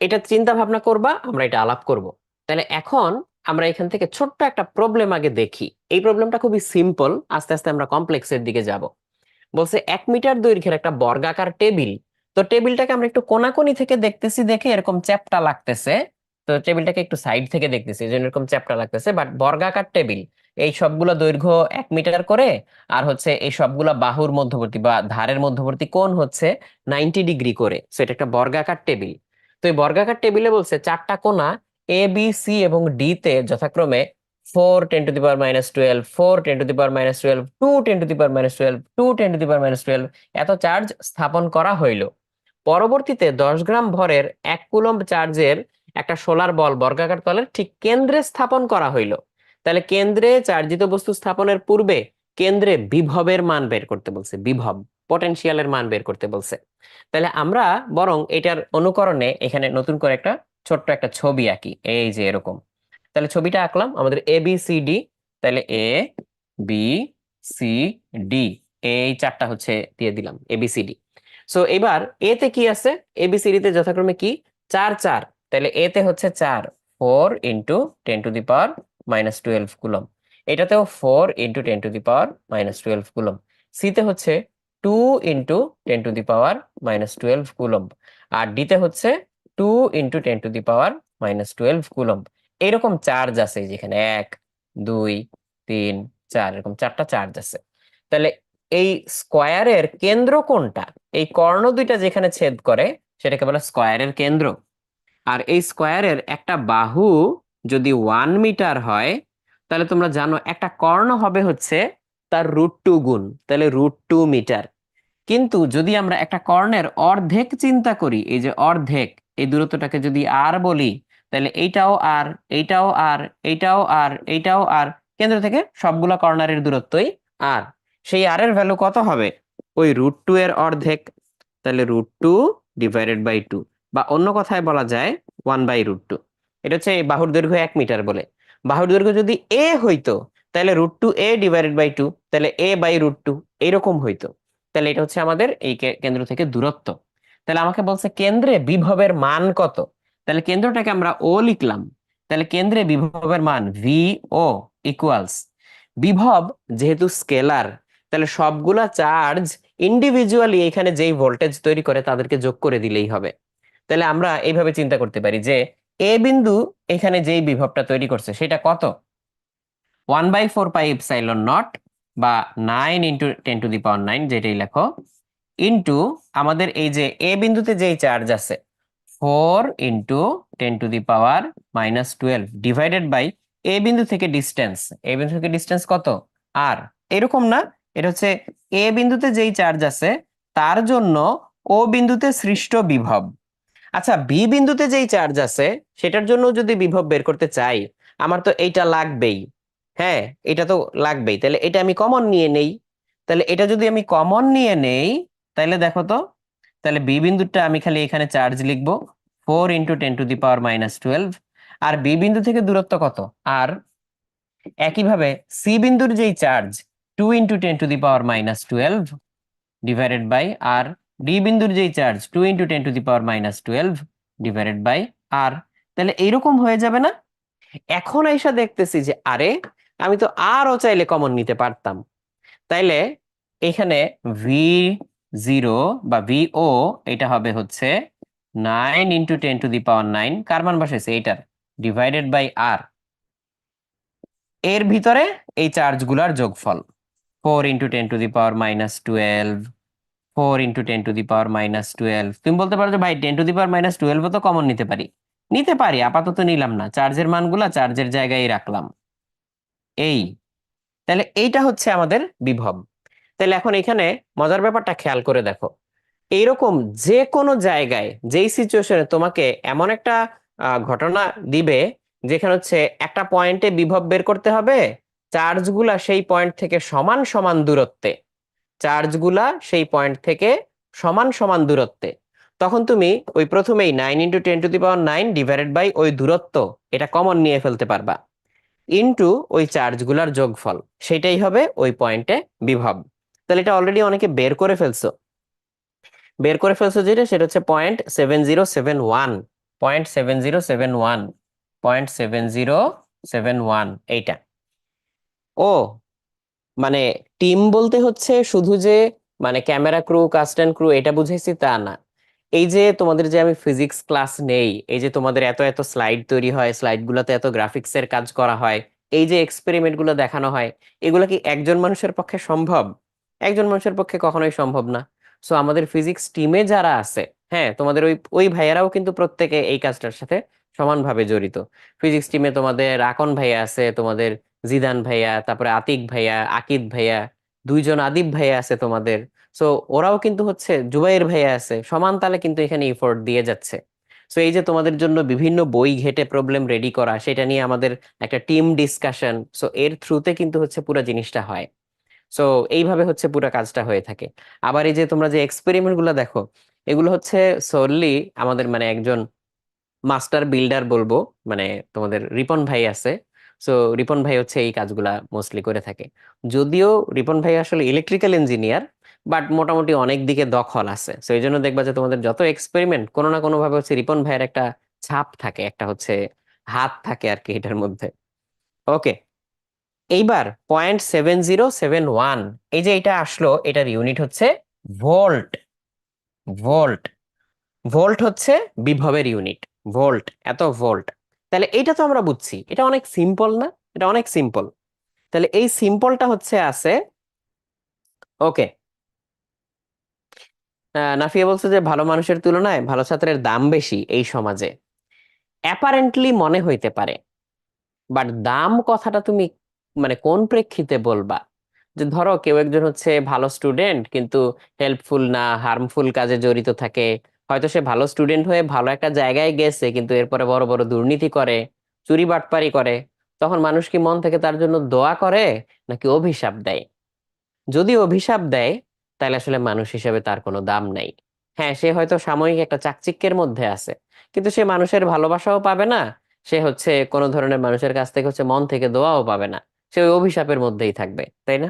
এটা চিন্তা ভাবনা করবা, আমরা এটা আলাপ করব। তাহলে এখন আমরা এখান থেকে ছোট্ট একটা প্রবলেম আগে দেখি। এই প্রবলেমটা খুবই সিম্পল, আস্তে আস্তে আমরা কমপ্লেক্সের দিকে যাব। বলছে 1 মিটার দৈর্ঘ্যের একটা বর্গাকার টেবিল। তো টেবিলটাকে আমরা একটু কোনাকুনি থেকে দেখতেছি দেখে এরকম চ্যাপ্টা লাগতেছে। তো টেবিলটাকে একটু সাইড থেকে দেখতেছি এই জন্য এরকম চ্যাপ্টা লাগতেছে, বাট বর্গাকার টেবিল। এই সবগুলা দৈর্ঘ্য 1 মিটার করে, আর হচ্ছে এই সবগুলা বাহুর মধ্যবর্তী বা ধারের মধ্যবর্তী কোণ হচ্ছে 90 ডিগ্রি করে। তো এটা একটা বর্গাকার টেবিল। তো এই বর্গাকার টেবিলে বলছে চারটা কোণা এ বি সি এবং ডি তে যথাক্রমে 4 × 10⁻¹২, 4 × 10⁻¹২, 2 × 10⁻¹২, 2 × 10⁻¹২ এত চার্জ স্থাপন করা হইল। পরবর্তীতে 10 গ্রাম ভরের 1 কুলম্ব চার্জের একটা সোলার বল বর্গাকার তলের ঠিক কেন্দ্রে স্থাপন করা হইল। তাহলে কেন্দ্রে চার্জিত বস্তু স্থাপনের পূর্বে কেন্দ্রে বিভবের মান বের করতে বলছে, বিভব পটেনশিয়ালের মান বের করতে বলছে। তাহলে আমরা বরং এটার অনুকরণে এখানে নতুন করে একটা ছোট্ট একটা ছবি আঁকি, এই যে এরকম। তাহলে ছবিটা আঁকলাম আমাদের এ বি সি ডি। তাহলে এ বি সি ডি, এই চারটা হচ্ছে দিয়ে দিলাম A B C D. So এবার এ তে কি আছে, এ বি সি ডি তে যথাক্রমে কি 4 4। তাহলে এ তে হচ্ছে 4, 4 × 10⁻¹২ কুলম। এটাতেও 4 × 10⁻¹২ কুলম। সি তে হচ্ছে 2 × 10⁻¹২ কুলম। আর ডি তে হচ্ছে 2 × 10⁻²২ কুলম। এইরকম চার্জ আছে যেখানে 1 2 3 4, এরকম চারটা চার্জ আছে। তাহলে এই স্কোয়ারের কেন্দ্র কোনটা? এই কর্ণ দুইটা যেখানে ছেদ করে সেটাকে বলে স্কোয়ারের কেন্দ্র। আর এই স্কোয়ারের একটা বাহু যদি 1 মিটার হয়, তাহলে তোমরা জানো একটা কর্ণ হবে হচ্ছে তার √2 গুণ, তাহলে √2 মিটার। কিন্তু যদি আমরা একটা কর্ণের অর্ধেক চিন্তা করি, এই যে অর্ধেক, এই দূরত্বটাকে যদি আর বলি, তাহলে এইটাও আর, এইটাও আর, এইটাও আর, এইটাও আর, কেন্দ্র থেকে সবগুলা কর্নারের দূরত্বই আর। সেই আর এর ভ্যালু কত হবে? ওই √2 এর অর্ধেক। তাহলে √2/2, বা অন্য কথায় বলা যায় 1/√2। এটা হচ্ছে এই বাহুর দৈর্ঘ্য 1 মিটার বলে। বাহুর দৈর্ঘ্য যদি এ হইতো তাহলে √2a/2, তাহলে a/√2 এইরকম হইতো। তাহলে এটা হচ্ছে আমাদের এই কেন্দ্র থেকে দূরত্ব। তাহলে আমাকে বলছে কেন্দ্রে বিভবের মান কত। তাহলে কেন্দ্রটাকে আমরা ও লিখলাম। তাহলে কেন্দ্রে বিভবের মান ভি ও ইকুয়ালস, বিভব যেহেতু স্কেলার, তাহলে সবগুলা চার্জ ইন্ডিভিজুয়ালি এখানে যেই ভোল্টেজ তৈরি করে তাদেরকে যোগ করে দিলেই হবে। তাহলে আমরা এইভাবে চিন্তা করতে পারি যে এ বিন্দু এখানে যেই বিভবটা তৈরি করছে সেটা কত, 1/4πε0, বা 9 × 10⁻৯, যেটাই লেখো, ইন্টু আমাদের এই যে এ বিন্দুতে যেই চার্জ আছে 4 × 10⁻⁻12 ডিভাইডেড বাই এ বিন্দু থেকে ডিস্টেন্স, এ বিন্দু থেকে ডিস্টেন্স কত আর, এরকম না, এটা হচ্ছে এ বিন্দুতে যেই চার্জ আছে তার জন্য ও বিন্দুতে সৃষ্ট বিভব। আচ্ছা, বি বিন্দুতে যেই চার্জ আছে সেটার জন্য যদি বিভব বের করতে চাই, আমার তো এইটা লাগবেই। হ্যাঁ, এটা তো লাগবেই, তাহলে এটা আমি কমন নিয়ে নেই। তাহলে এটা যদি আমি কমন নিয়ে নেই, তাহলে দেখো তো, তাহলে বি বিন্দুটা আমি খালি এখানে চার্জ লিখবো 4 × 10⁻12। আর বি বিন্দু থেকে দূরত্ব কত আর, একইভাবে সি বিন্দুর যেই charge 2 × 10⁻12 divided by R, D বিন্দুর যেই চার্জ 2 × 10⁻12 ডিভাইডেড বাই আর। তাহলে এইরকম হয়ে যাবে না? এখন আইসা দেখতেছি যে আরে আমি তো আরও চাইলে কমন নিতে পারতাম। তাইলে এখানে ভি0 বা ভিও এটা হবে হচ্ছে 9 × 10⁻৯, কার মান বসাইছে এইটার, ডিভাইডেড বাই আর, এর ভিতরে এই চার্জগুলার যোগফল 4 × 10⁻12, 4 × 10⁻12। তুমি বলতে পারো যে ভাই 10⁻12 তো কমন নিতে পারি। নিতে পারি, আপাতত নিলাম না, চার্জের মানগুলা চার্জের জায়গায় রাখলাম। এই, তাহলে এইটা হচ্ছে আমাদের বিভব। তাহলে এখন এখানে মজার ব্যাপারটা খেয়াল করে দেখো, এইরকম যে কোনো জায়গায় যেই সিচুয়েশনে তোমাকে এমন একটা ঘটনা দিবে যেখানে হচ্ছে একটা পয়েন্টে বিভব বের করতে হবে, চার্জগুলা সেই পয়েন্ট থেকে সমান সমান দূরত্বে, চার্জগুলা সেই পয়েন্ট থেকে সমান সমান দূরত্বে, তখন তুমি ওই প্রথমেই 9 × 10⁻৯ ডিভাইডেড বাই ওই দূরত্ব, এটা কমন নিয়ে ফেলতে পারবা, ইনটু ওই চার্জগুলার যোগফল, সেটাই হবে ওই পয়েন্টে বিভব। তাহলে এটা অলরেডি অনেকে বের করে ফেলছো যেটা, সেটা হচ্ছে 0.7071, 0.7071, 0.7071 এইটা। ও মানে টিম বলতে হচ্ছে শুধু যে মানে camera crew, cast and crew এটা বুঝাইছি তা না। এই যে তোমাদের যে আমি ফিজিক্স ক্লাস নেই, এই যে তোমাদের এত এত স্লাইড তৈরি হয়, স্লাইড গুলোতে এত গ্রাফিক্স এর কাজ করা হয়, এই যে এক্সপেরিমেন্ট গুলো দেখানো হয়, এগুলো কি একজন মানুষের পক্ষে সম্ভব? একজন মানুষের পক্ষে কখনোই সম্ভব না। সো আমাদের ফিজিক্স টিমে যারা আছে, হ্যাঁ তোমাদের ওই ওই ভাইয়ারাও কিন্তু প্রত্যেকে এই কাজটার সাথে সমানভাবে জড়িত। ফিজিক্স টিমে তোমাদের আকন ভাইয়া আছে, তোমাদের জিদান ভাইয়া, তারপরে আতিক ভাইয়া, আকিদ ভাইয়া, দুইজন আদিব ভাইয়া আছে তোমাদের। সো ওরাও কিন্তু হচ্ছে, জুবাইর ভাইয়া আছে, সমান তালে কিন্তু এখানে এফোর্ট দিয়ে যাচ্ছে। সো এই যে তোমাদের জন্য বিভিন্ন বই ঘেটে প্রবলেম রেডি করা, সেটা নিয়ে আমাদের একটা টিম ডিসকাশন, সো এর থ্রুতে কিন্তু হচ্ছে পুরো জিনিসটা হয়। সো এইভাবে হচ্ছে পুরো কাজটা হয়ে থাকে। আবার এই যে তোমরা যে এক্সপেরিমেন্ট গুলো দেখো, এগুলো হচ্ছে সোললি আমাদের মানে একজন মাস্টার বিল্ডার বলবো, মানে তোমাদের রিপন ভাই আছে। সো রিপন ভাই হচ্ছে এই কাজগুলা মোস্টলি করে থাকে। যদিও রিপন ভাই আসলে ইলেকট্রিক্যাল ইঞ্জিনিয়ার, বাট মোটামুটি অনেক দিকে দখল আছে। সো এই জন্য দেখবা যে তোমাদের যত এক্সপেরিমেন্ট কোনো না কোনো ভাবে হচ্ছে রিপন ভাইয়ের একটা ছাপ থাকে, একটা হচ্ছে হাত থাকে আর কি এটার মধ্যে। ওকে, এইবার 0.7071, এই যে এটা আসলো, এটার ইউনিট হচ্ছে ভোল্ট। ভোল্ট, ভোল্ট হচ্ছে বিভবের ইউনিট, ভোল্ট, এত ভোল্ট। তাহলে এইটা তো আমরা বুঝছি, এটা অনেক সিম্পল না? এটা অনেক সিম্পল। তাহলে এই সিম্পলটা হচ্ছে আছে। ওকে, নাফিয়া বলছে যে ভালো মানুষের তুলনায় ভালো ছাত্রের দাম বেশি এই সমাজে। অ্যাপারেন্টলি মনে হইতে পারে, বাট দাম কথাটা তুমি মানে কোন প্রেক্ষিতে বলবা? যে ধরো কেউ একজন হচ্ছে ভালো স্টুডেন্ট কিন্তু হেল্পফুল না, হার্মফুল কাজে জড়িত থাকে। হয়তো সে ভালো স্টুডেন্ট হয়ে ভালো একটা জায়গায় গেছে, কিন্তু এরপরে বড় বড় দুর্নীতি করে, চুরি বাটপারি করে। তখন মানুষ কি মন থেকে তার জন্য দোয়া করে, নাকি অভিশাপ দেয়? যদি অভিশাপ দেয়, তাহলে আসলে মানুষ হিসেবে তার কোনো দাম নাই। হ্যাঁ, সে হয়তো সাময়িক একটা চাকচিক্যের মধ্যে আছে, কিন্তু সে মানুষের ভালোবাসাও পাবে না, সে হচ্ছে কোনো ধরনের মানুষের কাছ থেকে হচ্ছে মন থেকে দোয়াও পাবে না, সে ওই অভিশাপের মধ্যেই থাকবে, তাই না?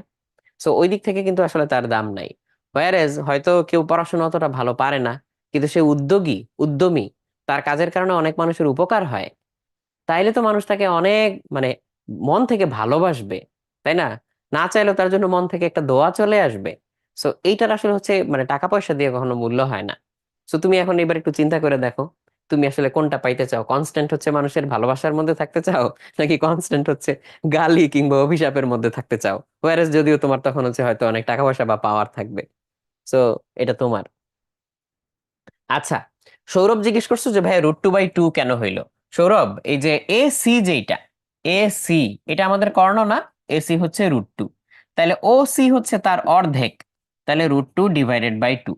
সো ওই দিক থেকে কিন্তু আসলে তার দাম নাই। হোয়ারেজ হয়তো কেউ পড়াশোনা অতটা ভালো পারে না, কিন্তু সে উদ্যমী, তার কাজের কারণে অনেক মানুষের উপকার হয়, তাইলে তো মানুষ তাকে অনেক মানে মন থেকে ভালোবাসবে, তাই না? না চাইলেও তার জন্য মন থেকে একটা দোয়া চলে আসবে। সো এইটার আসলে হচ্ছে মানে টাকা পয়সা দিয়ে কখনো মূল্য হয় না। সো তুমি এখন এবার একটু চিন্তা করে দেখো, তুমি আসলে কোনটা পাইতে চাও? কনস্ট্যান্ট হচ্ছে মানুষের ভালোবাসার মধ্যে থাকতে চাও, নাকি কনস্ট্যান্ট হচ্ছে গালি কিংবা অভিশাপের মধ্যে থাকতে চাও? ওয়ারেস যদিও তোমার তখন হচ্ছে হয়তো অনেক টাকা পয়সা বা পাওয়ার থাকবে। সো এটা তোমার। আচ্ছা, সৌরভ জিজ্ঞেস করছো যে ভাই √2/2 কেন হইলো? সৌরভ, এই যে এ সি, যেটা এ সি, এটা আমাদের কর্ণ না? এ সি হচ্ছে √2, তাহলে ও সি হচ্ছে তার অর্ধেক, তাহলে √2/2।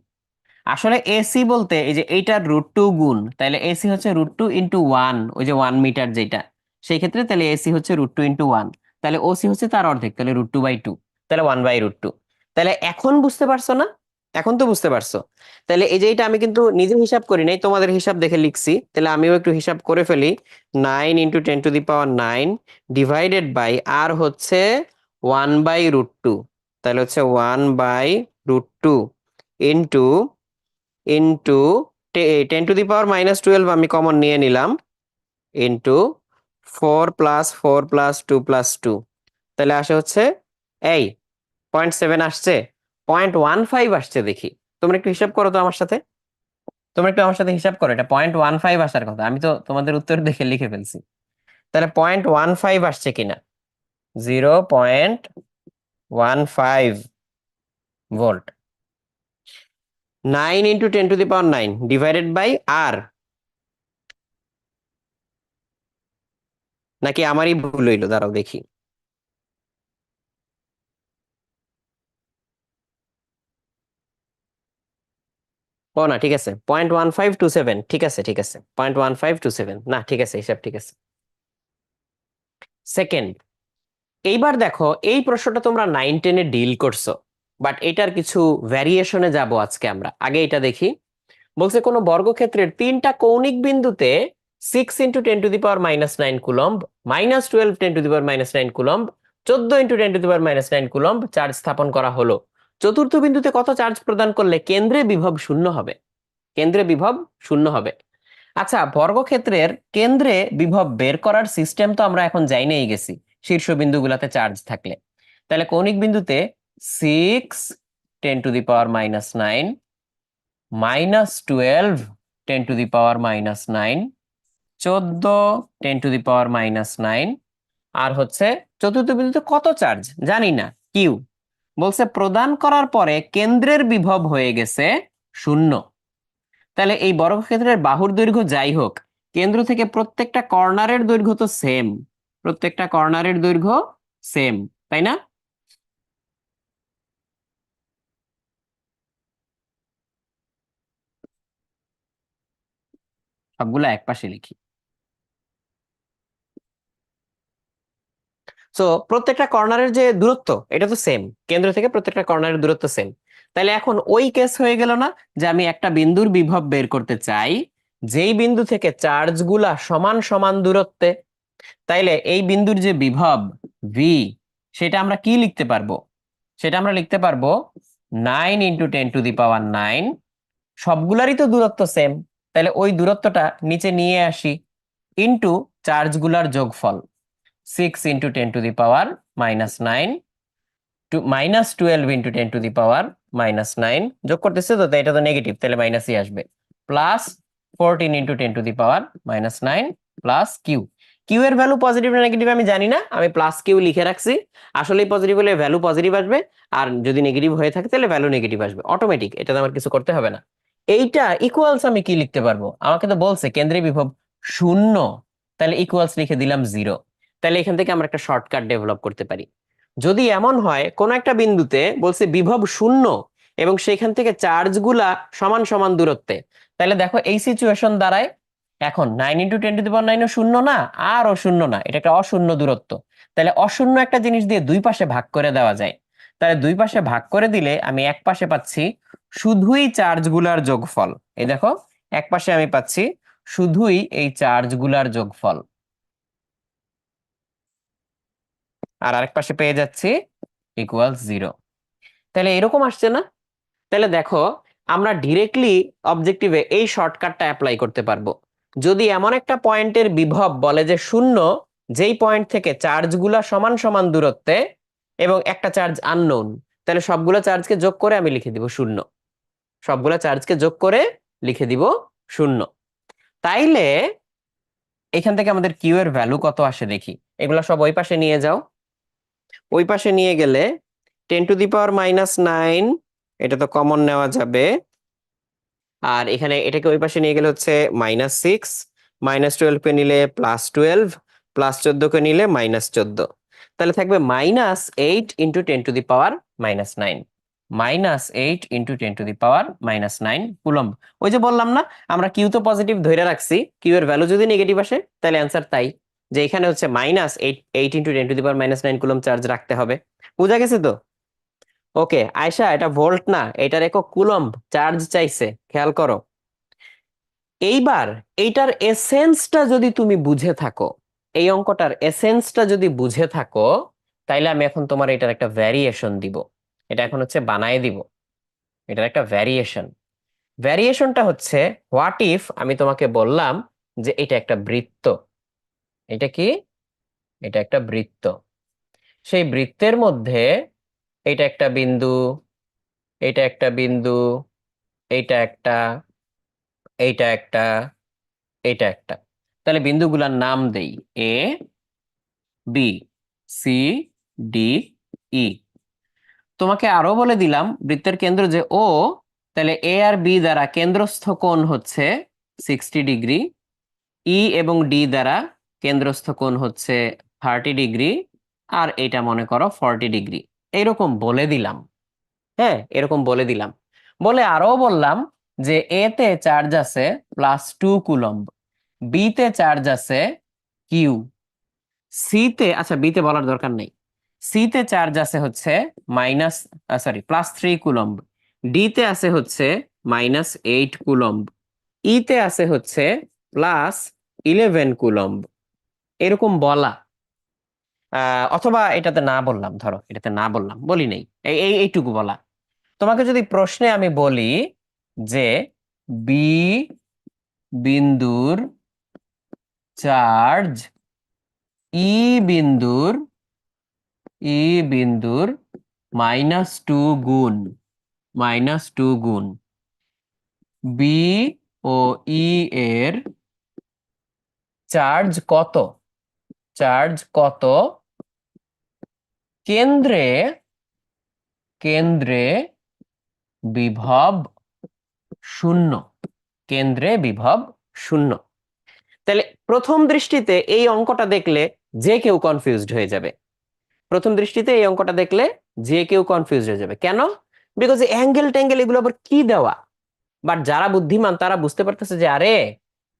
আসলে এসি বলতে এই যে এইটার √2 গুণ, তাহলে এসি হচ্ছে √2 × 1, ওই যে 1 মিটার যেটা, সেই ক্ষেত্রে তাহলে এসি হচ্ছে √2 × 1, তাহলে ওসি হচ্ছে তার অর্ধেক, তাহলে √2/2, তাহলে 1/√2। তাহলে এখন বুঝতে পারছো না? এখন তো বুঝতে পারছো। তাহলে এই যে এটা আমি কিন্তু নিজে হিসাব করি নাই, তোমাদের হিসাব দেখে লিখছি, তাহলে আমিও একটু হিসাব করে ফেলি। 9 × 10⁻৯ ডিভাইডেড বাই আর হচ্ছে 1/√2, তাহলে হচ্ছে 1/√2 ইন্টু ইন্টু 10⁻−12 আমি কমন নিয়ে নিলাম, ইন্টু 4+4+2+2, তাহলে আসে হচ্ছে এই 0.7 আসছে, 0.15 আসছে দেখি। তোমরা একটু হিসাব করো তো আমার সাথে, তোমরা একটু আমার সাথে হিসাব করো, এটা 0.15 আসার কথা, আমি তো তোমাদের উত্তর দেখে লিখে ফেলছি। তাহলে 0.15 আসছে কিনা? 0.15 ভোল্ট। 9 × 10⁻9 ডিভাইডেড বাই আর, নাকি আমারই ভুল হইলো? দাঁড়াও দেখি। ও না, ঠিক আছে, 0.1527, ঠিক আছে ঠিক আছে, 0.1527, না ঠিক আছে, হিসাব ঠিক আছে। সেকেন্ড, এইবার দেখো এই প্রশ্নটা তোমরা 9-10-এ ডিল করছো। বাট এটার কিছু ভ্যারিয়েশনে যাব আজকে আমরা। আগে এটা দেখি। বলছে কোনো বর্গক্ষেত্রের 3টা কৌণিক বিন্দুতে 6 × 10⁻⁹ কুলম্ব, -12 × 10⁻⁹ কুলম্ব, 14 × 10⁻⁹ কুলম্ব চার্জ স্থাপন করা হলো। চতুর্থ বিন্দুতে কত চার্জ প্রদান করলে কেন্দ্রে বিভব শূন্য হবে? কেন্দ্রে বিভব শূন্য হবে। আচ্ছা, বর্গক্ষেত্রের কেন্দ্রে বিভব বের করার সিস্টেম তো আমরা এখন জানিয়েই গেছি শীর্ষবিন্দুগুলোতে চার্জ থাকলে। তাহলে কৌণিক বিন্দুতে 6 × 10⁻⁹, -12 × 10⁻⁹, 14 × 10⁻⁹, আর হচ্ছে চতুর্থ বিন্দুতে কত চার্জ জানি না, কিউ। বলছে প্রদান করার পরে কেন্দ্রের বিভব হয়ে গেছে শূন্য। তাহলে এই বর্গক্ষেত্রের বাহুর দৈর্ঘ্য যাই হোক, কেন্দ্র থেকে প্রত্যেকটা কর্নারের দৈর্ঘ্য তো সেম, প্রত্যেকটা কর্নারের দৈর্ঘ্য সেম, তাই না? সবগুলো একপাশে লিখি। সো প্রত্যেকটা কর্নারের যে দূরত্ব এটা তো সেম, কেন্দ্র থেকে প্রত্যেকটা কর্নারের দূরত্ব সেম। তাহলে এখন ওই কেস হয়ে গেল না, যে আমি একটা বিন্দুর বিভব বের করতে চাই যেই বিন্দু থেকে চার্জগুলা সমান সমান দূরত্বে। তাইলে এই বিন্দুর যে বিভব ভি, সেটা আমরা কি লিখতে পারবো? সেটা আমরা লিখতে পারবো 9 × 10⁹, সবগুলারই তো দূরত্ব সেম। তাহলে ওই দূরত্বটা নিচে নিয়ে আসি, ইন্টু চার্জগুলার যোগফল 6 × 10⁻⁹, টু -12 × 10⁻⁹ যোগ করতেছে তো, তাই এটা তো নেগেটিভ, তাহলে মাইনাসই আসবে, প্লাস 14 × 10⁻⁹ প্লাস কিউ। কিউ এর ভ্যালু পজিটিভ না নেগেটিভ আমি জানি না, আমি প্লাস কিউ লিখে রাখছি। আসলেই পজিটিভ হলে ভ্যালু পজিটিভ আসবে, আর যদি নেগেটিভ হয়ে থাকে তাহলে ভ্যালু নেগেটিভ আসবে অটোমেটিক, এটাতে আমার কিছু করতে হবে না। এইটা ইকুয়ালস আমি কি লিখতে পারবো? আমাকে তো বলছে কেন্দ্রীয় বিভব শূন্য, তাহলে ইকুয়ালস লিখে দিলাম 0। তাহলে এখান থেকে আমরা একটা শর্টকাট ডেভেলপ করতে পারি। যদি এমন হয় কোন একটা বিন্দুতে বলছে বিভব শূন্য এবং সেখান থেকে চার্জগুলা সমান সমান দূরত্বে, তাহলে দেখো এই সিচুয়েশন দ্বারায় এখন 9 × 10⁹ শূন্য না, আর শূন্য না, এটা একটা অশূন্য দূরত্ব। তাহলে অশূন্য একটা জিনিস দিয়ে দুই পাশে ভাগ করে দেওয়া যায়। তাহলে দুই পাশে ভাগ করে দিলে আমি এক পাশে পাচ্ছি শুধুই চার্জগুলার যোগফল। এই দেখো, এক পাশে আমি পাচ্ছি শুধুই এই চার্জগুলার যোগফল, আর আরেক পাশে পেয়ে যাচ্ছি ইকুয়াল 0। তাহলে এরকম আসছে না? তাহলে দেখো, আমরা ডিরেক্টলি অবজেক্টিভে এই শর্টকাটটা অ্যাপ্লাই করতে পারবো। যদি এমন একটা পয়েন্টের বিভব বলে যে শূন্য, যেই পয়েন্ট থেকে চার্জগুলা সমান সমান দূরত্বে এবং একটা চার্জ আননোন, তাহলে সবগুলো চার্জকে যোগ করে আমি লিখে দিব শূন্য, সবগুলো চার্জকে যোগ করে লিখে দিব শূন্য। তাইলে এখান থেকে আমাদের কিউ এর ভ্যালু কত আসে দেখি। এগুলো সব ওই পাশে নিয়ে যাও। ওই পাশে নিয়ে গেলে 10⁻⁹, এটা তো কমন নেওয়া যাবে, আর এখানে এটাকে ওই পাশে নিয়ে গেলে হচ্ছে -6, -12 কে নিলে +12, +14 কে নিলে -14, তাহলে থাকবে -8 × 10⁻⁹, -8 × 10⁻⁹ কুলম্ব। ওই যে বললাম না, আমরা কিউ তো পজিটিভ ধরে রাখছি, কিউ এর ভ্যালু যদি নেগেটিভ আসে তাহলে অ্যান্সার তাই, যে এখানে হচ্ছে -8 × 10⁻⁹ কুলম্ব চার্জ রাখতে হবে। বুঝা গেছে তো? ওকে আয়শা, এটা ভোল্ট না, এটার একক কুলম্ব, চার্জ চাইছে, খেয়াল করো। এইবার এইটার এসেন্সটা যদি তুমি বুঝে থাকো, এই অঙ্কটার এসেন্সটা যদি বুঝে থাকো, তাইলে আমি এখন তোমার এটার একটা ভ্যারিয়েশন দিব। এটা এখন হচ্ছে বানায় দিব, এটার একটা ভ্যারিয়েশন। ভ্যারিয়েশনটা হচ্ছে, হোয়াট ইফ আমি তোমাকে বললাম যে এটা একটা বৃত্ত। এটা কি? এটা একটা বৃত্ত। সেই বৃত্তের মধ্যে এটা একটা বিন্দু, এটা একটা বিন্দু, এইটা একটা, এইটা একটা, এইটা একটা। তাহলে বিন্দুগুলার নাম দেই এ, বি, সি, ডি, ই। তোমাকে আরো বলে দিলাম বৃত্তের কেন্দ্র যে ও, তাহলে এ আর বি দ্বারা কেন্দ্রস্থ কোণ হচ্ছে 60°, ই এবং ডি দ্বারা কেন্দ্রস্থ কোণ হচ্ছে 30°, আর এটা মনে করো 40°। এইরকম বলে দিলাম। হ্যাঁ, এরকম বলে দিলাম। বলে আরো বললাম যে এ তে চার্জ আছে +2 কুলম্ব, বি তে চার্জ আছে কিউ, সি তে, আচ্ছা বি তে বলার দরকার নেই, সি তে চার্জ আছে হচ্ছে মাইনাস +3 কুলম্ব, ডি তে আছে হচ্ছে -8 কুলম্ব, ই তে আছে হচ্ছে +11 কুলম্ব। এরকম বলা, অথবা এটাতে না বললাম, ধরো এটাতে না বললাম, বলি নেই, এইটুকু বলা। তোমাকে যদি প্রশ্নে আমি বলি যে বি বিন্দুর চার্জ ই বিন্দুর -2 গুণ, -2 গুণ, বি ও ই এর চার্জ কত, চার্জ কত কেন্দ্রে, কেন্দ্রে বিভব 0, কেন্দ্রে বিভব 0। তাহলে প্রথম দৃষ্টিতে এই অঙ্কটা দেখলে যে কেউ কনফিউজড হয়ে যাবে। প্রথম দৃষ্টিতে এই অঙ্কটা দেখলে যে কেউ কনফিউজ হয়ে যাবে। কেন? বিকজ অ্যাঙ্গেল ট্যাঙ্গেল এগুলো আবার কি দেওয়া। বাট যারা বুদ্ধিমান তারা বুঝতে পারতেছে যে আরে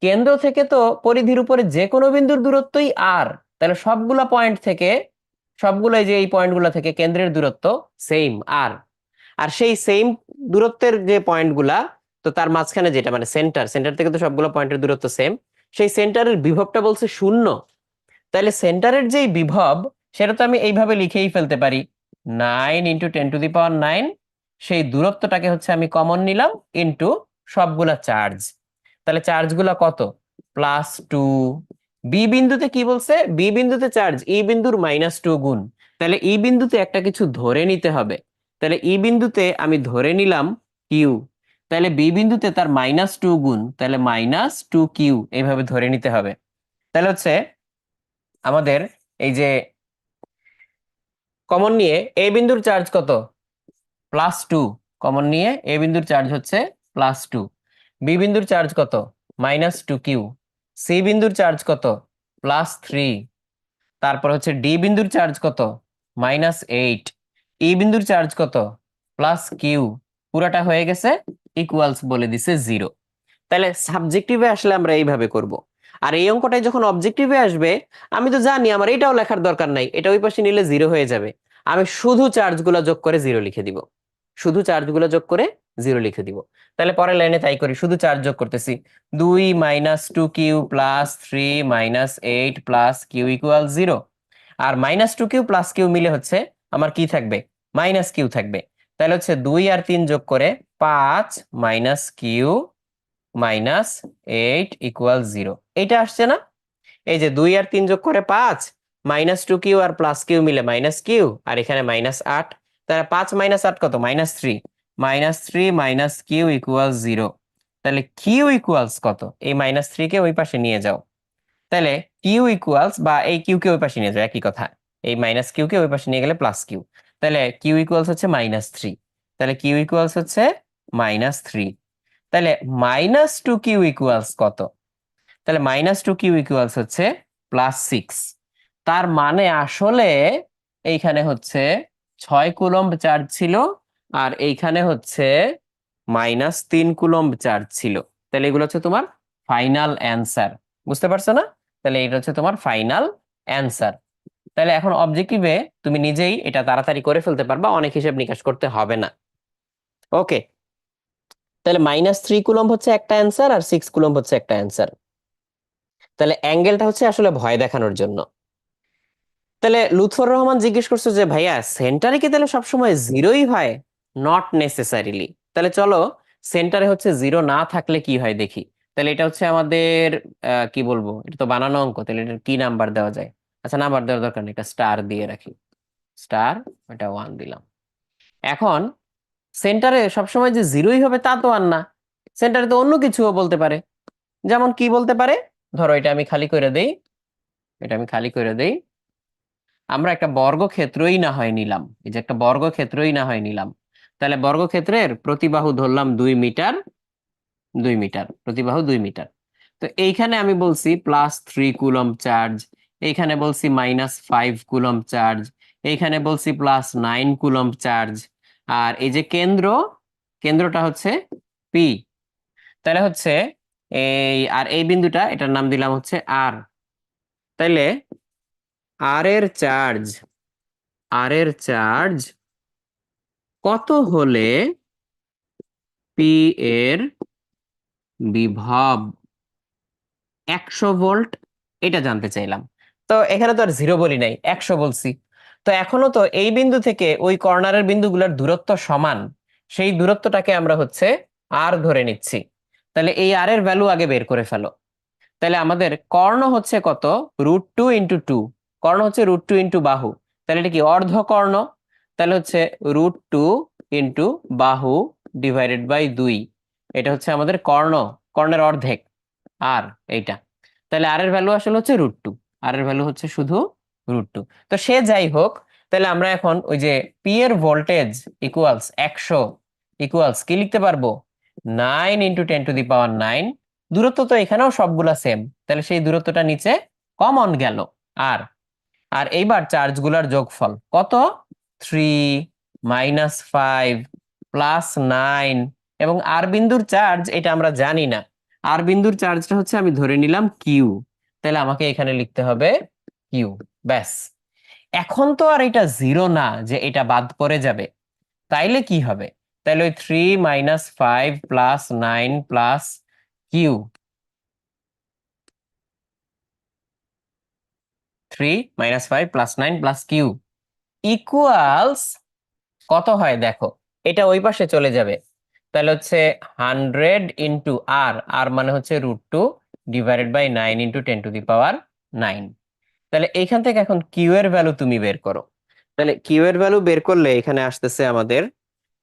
কেন্দ্র থেকে তো পরিধির উপরে যে কোনো বিন্দুর দূরত্বই আর, তাহলে সবগুলা পয়েন্ট থেকে, সবগুলো যে এই পয়েন্টগুলো থেকে কেন্দ্রের দূরত্ব সেম আর, আর সেই সেম দূরত্বের যে পয়েন্টগুলা, তো তার মাঝখানে যেটা মানে সেন্টার, সেন্টার থেকে তো সবগুলো পয়েন্টের দূরত্ব সেম, সেই সেন্টারের বিভবটা বলছে 0। তাহলে সেন্টারের যেই বিভব সেটা তো আমি এইভাবে লিখেই ফেলতে পারি, 9 × 10⁹, সেই দূরত্বটাকে হচ্ছে আমি কমন নিলাম ইন্টু সবগুলা চার্জ। তাহলে চার্জগুলা কত, +2। বি বিন্দুতে কি বলছে, বি বিন্দুতে চার্জ ই বিন্দুর -2 গুণ, তাহলে ই বিন্দুতে একটা কিছু ধরে নিতে হবে। তাহলে ই বিন্দুতে আমি ধরে নিলাম কিউ, তাহলে বি বিন্দুতে তার -2 গুণ, তাহলে -2Q এইভাবে ধরে নিতে হবে। তাহলে হচ্ছে আমাদের এই যে কমন নিয়ে এ বিন্দুর চার্জ কত, +2, কমন নিয়ে এ বিন্দুর চার্জ হচ্ছে +2, বি বিন্দুর চার্জ কত, -2Q, সি বিন্দুর চার্জ কত, +3, তারপর হচ্ছে ডি বিন্দুর চার্জ কত, -8, ই বিন্দুর চার্জ কত, +Q, পুরাটা হয়ে গেছে ইকুয়ালস বলে দিছে 0। তাহলে সাবজেক্টিভে আসলে আমরা এইভাবে করব। আর এই অঙ্কটাই যখন অবজেক্টিভে আসবে, আমি তো জানি আমার এটাও লেখার দরকার নাই, এটা ওই পাশে নিলে 0 হয়ে যাবে, আমি শুধু চার্জগুলো যোগ করে 0 লিখে দিব, শুধু চার্জগুলো যোগ করে 0 লিখে দিব। তাহলে পরের লাইনে তাই করি, শুধু চার্জ যোগ করতেছি, 2 -2Q +3 -8 +Q = 0। আর -2Q +Q মিলে হচ্ছে আমার কি থাকবে, -Q থাকবে। তাহলে হচ্ছে 2 আর 3 যোগ করে 5 -Q -8 = 0, এইটা আসছে না? এই যে 2 আর 3 যোগ করে 5, -2Q আর +Q মিলে -Q, আর এখানে -8, তাহলে 5 - 8 কত, -3, -3 - Q = 0। তাহলে Q ইকুয়ালস কত, এই -3 কে ওই পাশে নিয়ে যাও, তাহলে Q ইকুয়ালস, বা এই Q কে ওই পাশে নিয়ে যাও, একই কথা, এই -Q কে ওই পাশে নিয়ে গেলে +Q, তাহলে Q ইকুয়ালস হচ্ছে -3, তাহলে Q ইকুয়ালস হচ্ছে -3। তাহলে -2Q ইকুয়ালস কত, তাহলে -2Q ইকুয়ালস হচ্ছে +6। তার মানে আসলে এইখানে হচ্ছে 6 কুলম্ব চার্জ ছিল, আর এইখানে হচ্ছে -3 কুলম্ব চার্জ ছিল। তাহলে এগুলো হচ্ছে তোমার ফাইনাল অ্যান্সার। বুঝতে পারছো না? তাহলে এটা হচ্ছে তোমার ফাইনাল অ্যান্সার। তাহলে এখন অবজেক্টিভে তুমি নিজেই এটা তাড়াতাড়ি করে ফেলতে পারবা, অনেক হিসাব নিকাশ করতে হবে না। ওকে, তাহলে -3 কুলম্ব হচ্ছে একটা অ্যান্সার, আর 6 কুলম্ব হচ্ছে একটা অ্যান্সার। তাহলে অ্যাঙ্গেলটা হচ্ছে আসলে ভয় দেখানোর জন্য। তাহলে লুৎফর রহমান জিজ্ঞেস করছো যে ভাইয়া সেন্টারে কি তাহলে সবসময় 0ই হয়? Not necessarily. তাহলে চলো সেন্টারে হচ্ছে 0 না থাকলে কি হয় দেখি। তাহলে এটা হচ্ছে আমাদের কি বলবো, এটা তো বানানো অঙ্ক, তাহলে এটা কি নাম্বার দেওয়া যায়? আচ্ছা, নাম্বার দেওয়ার দরকার নেই, একটা স্টার দিয়ে রাখি, স্টার, এটা 1 দিলাম। এখন সেন্টারে সবসময় যে 0ই হবে তা তো আর না, সেন্টারে তো অন্য কিছুও বলতে পারে। যেমন কি বলতে পারে, ধরো এটা আমি খালি করে দেই, এটা আমি খালি করে দেই, আমরা একটা বর্গক্ষেত্রই না হয় নিলাম, এই যে একটা বর্গক্ষেত্রই না হয় নিলাম। তাহলে বর্গক্ষেত্রের প্রতিবাহু ধরলাম 2 মিটার, 2 মিটার প্রতিবাহু 2 মিটার। তো এইখানে আমি বলছি +3 কুলম্ব চার্জ, এইখানে বলছি -5 কুলম্ব চার্জ, এইখানে বলছি +9 কুলম্ব চার্জ, আর এই যে কেন্দ্র, কেন্দ্রটা হচ্ছে পি। তাহলে হচ্ছে এই, আর এই বিন্দুটা এটার নাম দিলাম হচ্ছে আর। তাইলে আর এর চার্জ, আর এর চার্জ কত হলে পি এর বিভব 100 ভোল্ট, এটা জানতে চাইলাম। তো এখানে তো আর 0 বলি নাই, 100 বলছি। তো এখনো তো এই বিন্দু থেকে ওই কর্নারের বিন্দুগুলোর দূরত্ব সমান, সেই দূরত্বটাকে আমরা হচ্ছে আর ধরে নিচ্ছি। তাহলে এই আর এর ভ্যালু আগে বের করে ফেলো। তাহলে আমাদের কর্ণ হচ্ছে কত, √2 × 2। কর্ণ হচ্ছে √2 ইন্টু বাহু, তাহলে এটা কি অর্ধ কর্ণ। তাহলে হচ্ছে √2 ইন্টু বাহু ডিভাইডেড বাই 2। এটা হচ্ছে আমাদের কর্ণ, কর্ণের অর্ধেক আর এইটা। তাহলে আর এর ভ্যালু আসলে হচ্ছে √2, আর এর ভ্যালু হচ্ছে শুধু √2। তো সে যাই হোক, তাহলে আমরা এখন ওই যে পি এর ভোল্টেজ ইকুয়ালস 100 ইকুয়ালস কি লিখতে পারবো, 9 × 10⁹। দূরত্ব তো এখানেও সবগুলা সেম, তাহলে সেই দূরত্বটা নিচে কমন গেল। আর আর এইবার চার্জ গুলার যোগফল কত, 3 - 5 + 9। এবং আর বিন্দুর চার্জ এটা আমরা জানি না, আর বিন্দুর চার্জটা হচ্ছে আমি ধরে নিলাম কিউ, তাহলে আমাকে এখানে লিখতে হবে কিউ। ব্যাস। এখন তো আর এটা 0 না যে এটা বাদ পড়ে যাবে, তাইলে কি হবে, তাইলে ওই 3 - 5 + 9 plus Q, 3 - 5 + 9 plus Q equals কত হয় দেখো, এটা ওই পাশে চলে যাবে। তাহলে হচ্ছে 100 × আর, আর মানে হচ্ছে √2 ডিভাইডেড বাই 9 × 10⁹। তাহলে এইখান থেকে এখন কিউ এর ভ্যালু তুমি বের করো। তাহলে কিউ এর ভ্যালু বের করলে এখানে আসতেছে আমাদের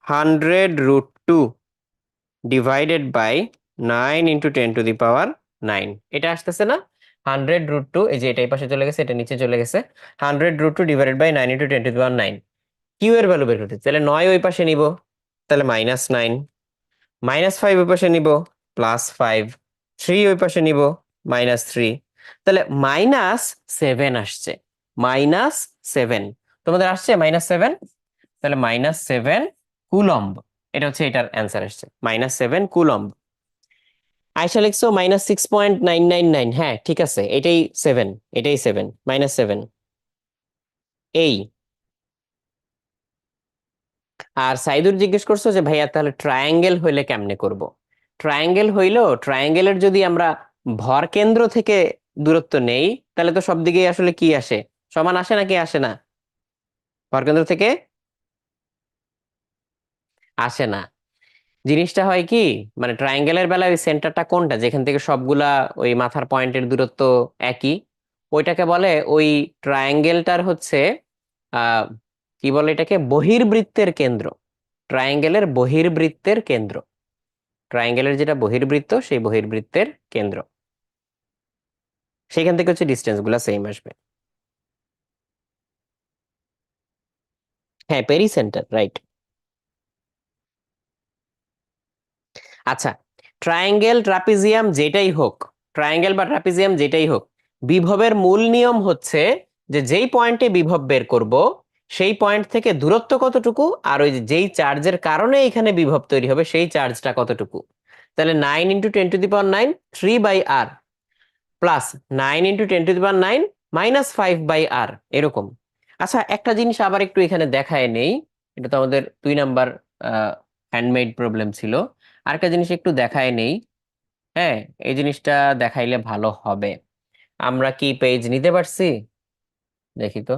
100 √2 ডিভাইডেড বাই 9 × 10⁹। এটা আসতেছে না, 100 √2, এই যে এটা এই পাশে চলে গেছে, এটা নিচে চলে গেছে। 100 √2 ডিভাইডেড বাই 9 × 10⁹। কিউ এর ভ্যালু বের করতে, তাহলে 9 ওই পাশে নিব, তাহলে -9, -5 ওই পাশে নিব, +5, 3 ওই পাশে নিব, -3, তাহলে -7 আসছে। -7 তোমাদের আসছে -7, তাহলে -7 কুলম্ব। এটা হচ্ছে এটার অ্যান্সার আসছে, -7 কুলম্ব। আয়শা লিখছো -6.999, হ্যাঁ ঠিক আছে, এটাই 7, এটাই 7, -7 এই। আর সাইদুর জিজ্ঞেস করছো যে ভাইয়া তাহলে ট্রায়াঙ্গেল হইলে কেমনে করব। ট্রায়াঙ্গেল হইলো, ট্রায়াঙ্গেলের যদি আমরা ভর কেন্দ্র থেকে দূরত্ব নেই, তাহলে তো সব দিকেই আসলে কি আসে, সমান আসে নাকি আসে না, ভর কেন্দ্র থেকে আসে না। জিনিসটা হয় কি, মানে ট্রায়াঙ্গেলের বেলায় ওই সেন্টারটা কোনটা, যেখান থেকে সবগুলা ওই মাথার পয়েন্টের দূরত্ব একই, ওইটাকে বলে ওই ট্রায়াঙ্গেলটার হচ্ছে আহ কি বলে এটাকে, বহির্বৃত্তের কেন্দ্র। ট্রায়াঙ্গেলের বহির্বৃত্তের কেন্দ্র, ট্রায়াঙ্গেলের যেটা বহির্বৃত্ত সেই বহির্বৃত্তের কেন্দ্র, সেখান থেকে হচ্ছে ডিস্টেন্স গুলা সেম আসবে। হ্যাঁ পেরিসেন্টার, রাইট। আচ্ছা, ট্রায়াঙ্গেল ট্রাপিজিয়াম যেটাই হোক, ট্রায়াঙ্গেল বা ট্রাপিজিয়াম যেটাই হোক, বিভবের মূল নিয়ম হচ্ছে যে যেই পয়েন্টে বিভব বের করব সেই পয়েন্ট থেকে দূরত্ব কতটুকু, আর ওই যেই চার্জের কারণে এখানে বিভব তৈরি হবে সেই চার্জটা কতটুকু। তাহলে 9 × 10⁹ 3/r প্লাস 9 × 10⁹ -5/r এরকম। আচ্ছা একটা জিনিস আবার একটু এখানে দেখায় নেই, এটা তো আমাদের 2 নাম্বার হ্যান্ডমেড প্রবলেম ছিল। আরেকটা জিনিস একটু দেখায় নেই, হ্যাঁ এই জিনিসটা দেখাইলে ভালো হবে। আমরা কি পেজ নিতে পারছি, দেখি তো।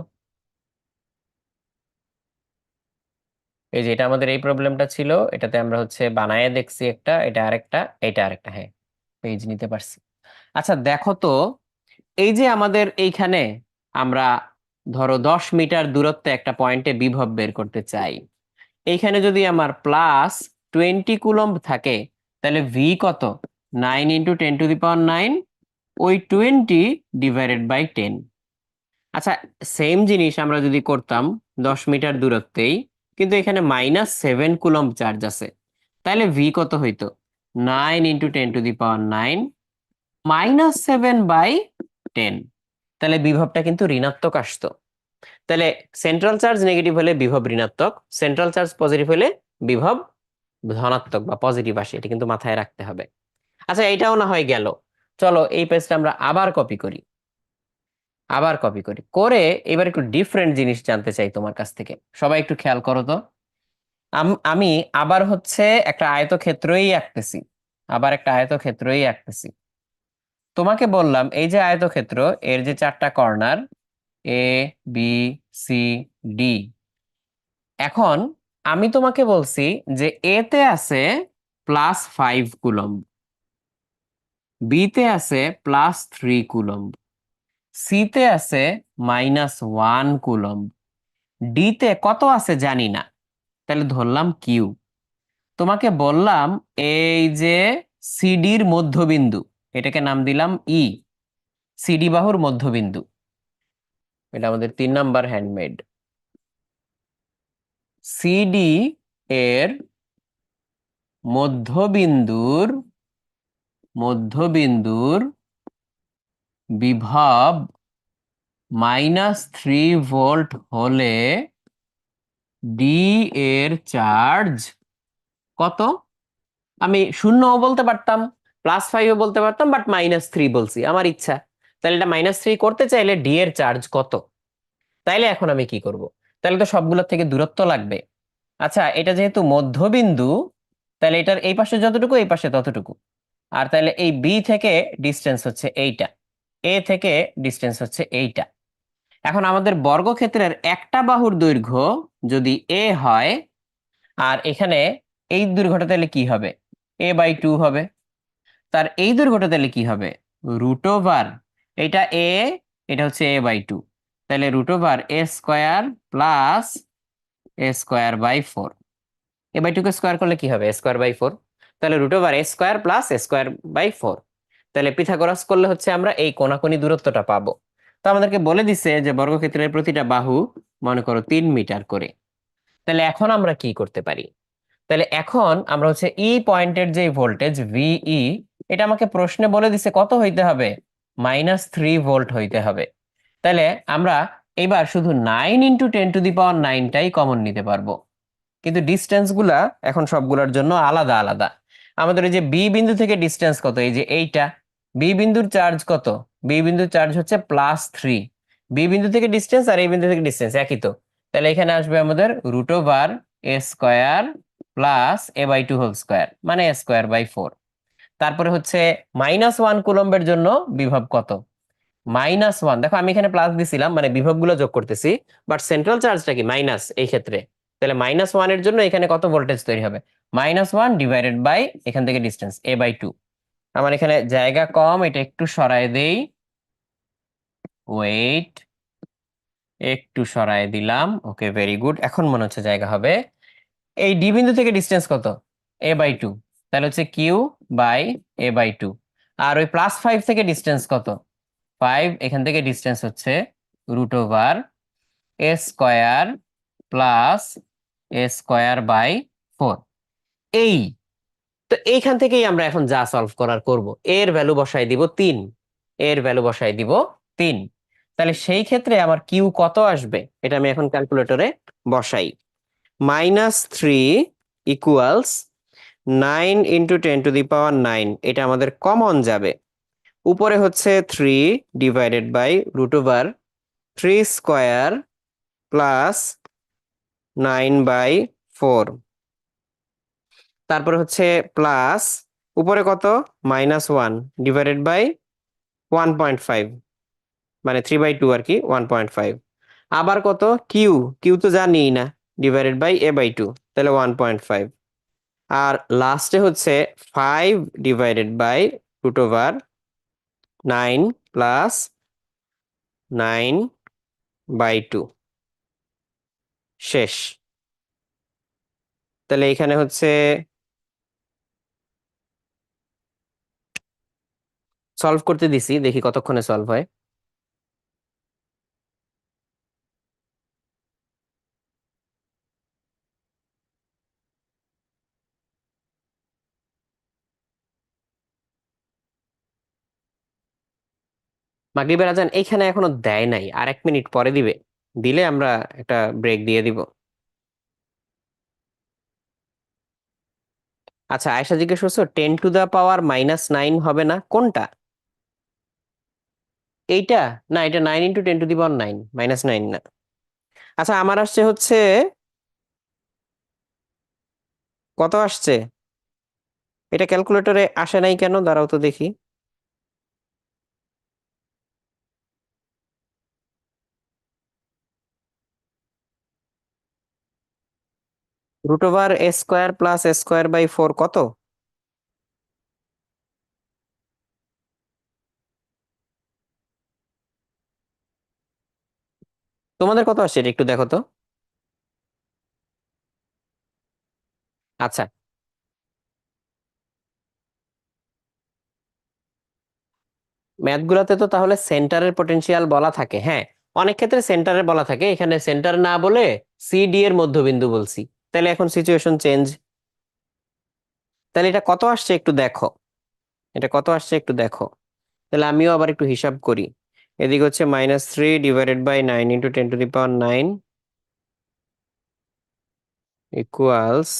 এই যে এটা আমাদের এই প্রবলেমটা ছিল, এটাতে আমরা হচ্ছে বানায় দেখছি একটা, এটা আরেকটা, এটা আরেকটা, হ্যাঁ পেজ নিতে পারছি। আচ্ছা দেখো তো, এই যে আমাদের এইখানে আমরা ধরো 10 মিটার দূরত্বে একটা পয়েন্টে বিভব বের করতে চাই, এইখানে যদি আমার +20 কুলম্ব থাকে, তাহলে ভি কত, 9 × 10⁹, ওই 20 ডিভাইডেড বাই 10। আচ্ছা সেম জিনিস আমরা যদি করতাম 10 মিটার দূরত্বেই, কিন্তু এখানে -7 কুলম্ব চার্জ আছে, তাহলে ভি কত হইতো, 9 × 10⁹ -7/10। তাহলে বিভবটা কিন্তু ঋণাত্মক আসতো। তাহলে সেন্ট্রাল চার্জ নেগেটিভ হলে বিভব ঋণাত্মক, সেন্ট্রাল চার্জ পজিটিভ হলে বিভব ধনাত্মক বা পজিটিভ আসে, এটা কিন্তু মাথায় রাখতে হবে। আচ্ছা এটাও না হয় গেল, চলো এই পেজটা আমরা আবার কপি করি। আবার কপি করি, করে এবার একটু ডিফারেন্ট জিনিস জানতে চাই তোমার কাছ থেকে। সবাই একটু খেয়াল করো তো। আমি আবার হচ্ছে একটা আয়তক্ষেত্রই আঁকতেছি, আবার একটা আয়তক্ষেত্রই আঁকতেছি। তোমাকে বললাম এই যে আয়তক্ষেত্র, এর যে চারটা কর্নার এ, বি, সি, ডি। এখন আমি তোমাকে বলছি যে এ তে আছে +5 কুলম্ব, বি তে আছে +3 কুলম্ব, সি তে আছে -1 কুলম্ব, ডি তে কত আছে জানি না, তাহলে ধরলাম কিউ। তোমাকে বললাম এই যে সিডির মধ্যবিন্দু, এটাকে নাম দিলাম ই, সিডি বাহুর মধ্যবিন্দু, এটা আমাদের 3 নাম্বার হ্যান্ডমেড। সিডি এর মধ্যবিন্দুর মধ্যবিন্দুর বিভব -3 ভোল্ট হলে ডি এর চার্জ কত? আমি শূন্যও বলতে পারতাম, +5ও বলতে পারতাম, বাট -3 বলছি, আমার ইচ্ছা। তাহলে এটা -3 করতে চাইলে ডি এর চার্জ কত? তাইলে এখন আমি কি করব? তাহলে তো সবগুলোর থেকে দূরত্ব লাগবে। আচ্ছা, এটা যেহেতু মধ্যবিন্দু, তাহলে এটার এই পাশে যতটুকু এই পাশে ততটুকু। আর তাহলে এই বি থেকে ডিস্টেন্স হচ্ছে এইটা, এ থেকে ডিস্টেন্স হচ্ছে এইটা। এখন আমাদের বর্গক্ষেত্রের একটা বাহুর দৈর্ঘ্য যদি এ হয়, আর এখানে এই দৈর্ঘ্যটা তাহলে কি হবে? a/2 হবে। তার এই দৈর্ঘ্যটা তাহলে কি হবে? √, এটা এ, এটা হচ্ছে a/2, তাহলে √a² প্লাস a²/4। a/2 কে স্কোয়ার করলে কি হবে? a²/4। তাহলে √a² প্লাস a²/4। তাহলে পিথাগোরাস করলে হচ্ছে আমরা এই কোণাকুনি দূরত্বটা পাবো। তো আমাদেরকে বলে দিছে যে বর্গক্ষেত্রের প্রতিটা বাহু মনে করো 3 মিটার করে। তাহলে এখন আমরা কি করতে পারি? তাহলে এখন আমরা হচ্ছে ই পয়েন্টের যে ভোল্টেজ ভিই, এটা আমাকে প্রশ্নে বলে দিছে কত হইতে হবে? -3 ভোল্ট হইতে হবে। তাহলে আমরা এবার শুধু 9 × 10⁹ টাই কমন নিতে পারবো, কিন্তু ডিস্টেন্স গুলা এখন সবগুলোর জন্য আলাদা আলাদা। আমাদের এই যে বি বিন্দু থেকে ডিস্টেন্স কত, এই যে এইটা, বি বিন্দুর চার্জ কত? বি বিন্দুর চার্জ হচ্ছে +3। বি বিন্দু থেকে ডিস্টেন্স আর এই বিন্দু থেকে ডিস্টেন্স একই তো। তাহলে এখানে আসবে আমাদের √a² প্লাস a/2² মানে a²/4। তারপরে হচ্ছে -1 কুলম্বের জন্য বিভব কত? -1, দেখো আমি এখানে প্লাস দিছিলাম মানে বিভব গুলো যোগ করতেছি, বাট সেন্ট্রাল চার্জটা কি মাইনাস এই ক্ষেত্রে। তাহলে -1 এর জন্য এখানে কত ভোল্টেজ তৈরি হবে? -1 এখান থেকে ডিস্টেন্স a/2। আমার এখানে জায়গা কম, এটা একটু সরায় দেই, ওয়েট, একটু সরায় দিলাম, ওকে ভেরি গুড, এখন মনে হচ্ছে জায়গা হবে। এই ডি বিন্দু থেকে ডিস্টেন্স কত? a/2, তাহলে হচ্ছে q/a/2। আর ওই +5 থেকে ডিস্টেন্স কত? 5, এখান থেকে ডিস্টেন্স হচ্ছে √a² প্লাস a²/4। এই, তো এইখান থেকেই আমরা এখন যা সলভ করার করব, এর ভ্যালু বসাই দিব 3, এর ভ্যালু বসাই দিব 3। তাহলে সেই ক্ষেত্রে আমার কিউ কত আসবে এটা আমি এখন ক্যালকুলেটরে বসাই। -3 ইকুয়ালস 9 × 10⁹ এটা আমাদের কমন যাবে। উপরে হচ্ছে 3/√3² প্লাস 9/4। তারপরে হচ্ছে প্লাস, উপরে কত? -1 / 1.5, মানে 3/2 আর কি, 1.5। আবার কত? কিউ, কিউ তো জানিই না, /a/2, তাহলে 1.5। আর লাস্টে হচ্ছে 5/√9 প্লাস 9/2। শেষ। তাহলে এখানে হচ্ছে সলভ করতে দিছি, দেখি কতক্ষণে সলভ হয়। মাগরিবের আজান এইখানে এখনো দেয় নাই, আর 1 মিনিট পরে দিবে। দিলে আমরা একটা ব্রেক দিয়ে দিব। আচ্ছা, আয়েশা জিজ্ঞেস করছো 10⁻⁻⁹ হবে না কোনটা? এইটা, না এটা 9 × 10⁹ -9 না। আচ্ছা আমার আসছে হচ্ছে, কত আসছে? এটা ক্যালকুলেটরে আসে নাই কেন, দাঁড়াও তো দেখি। √(a²+a²/4) কত? তোমাদের কত আসছে এটা একটু দেখো তো। আচ্ছা, ম্যাথ গুলাতে তো তাহলে সেন্টারের পটেনশিয়াল বলা থাকে, হ্যাঁ। অনেক ক্ষেত্রে সেন্টারে বলা থাকে, এখানে সেন্টার না বলে সিডি এর মধ্যবিন্দু বলছি। তাহলে এখন সিচুয়েশন চেঞ্জ। তাহলে এটা কত আসছে একটু দেখো, এটা কত আসছে একটু দেখো। তাহলে আমিও আবার একটু হিসাব করি। এদিকে হচ্ছে -3 / 9 × 10⁹ ইকুয়ালস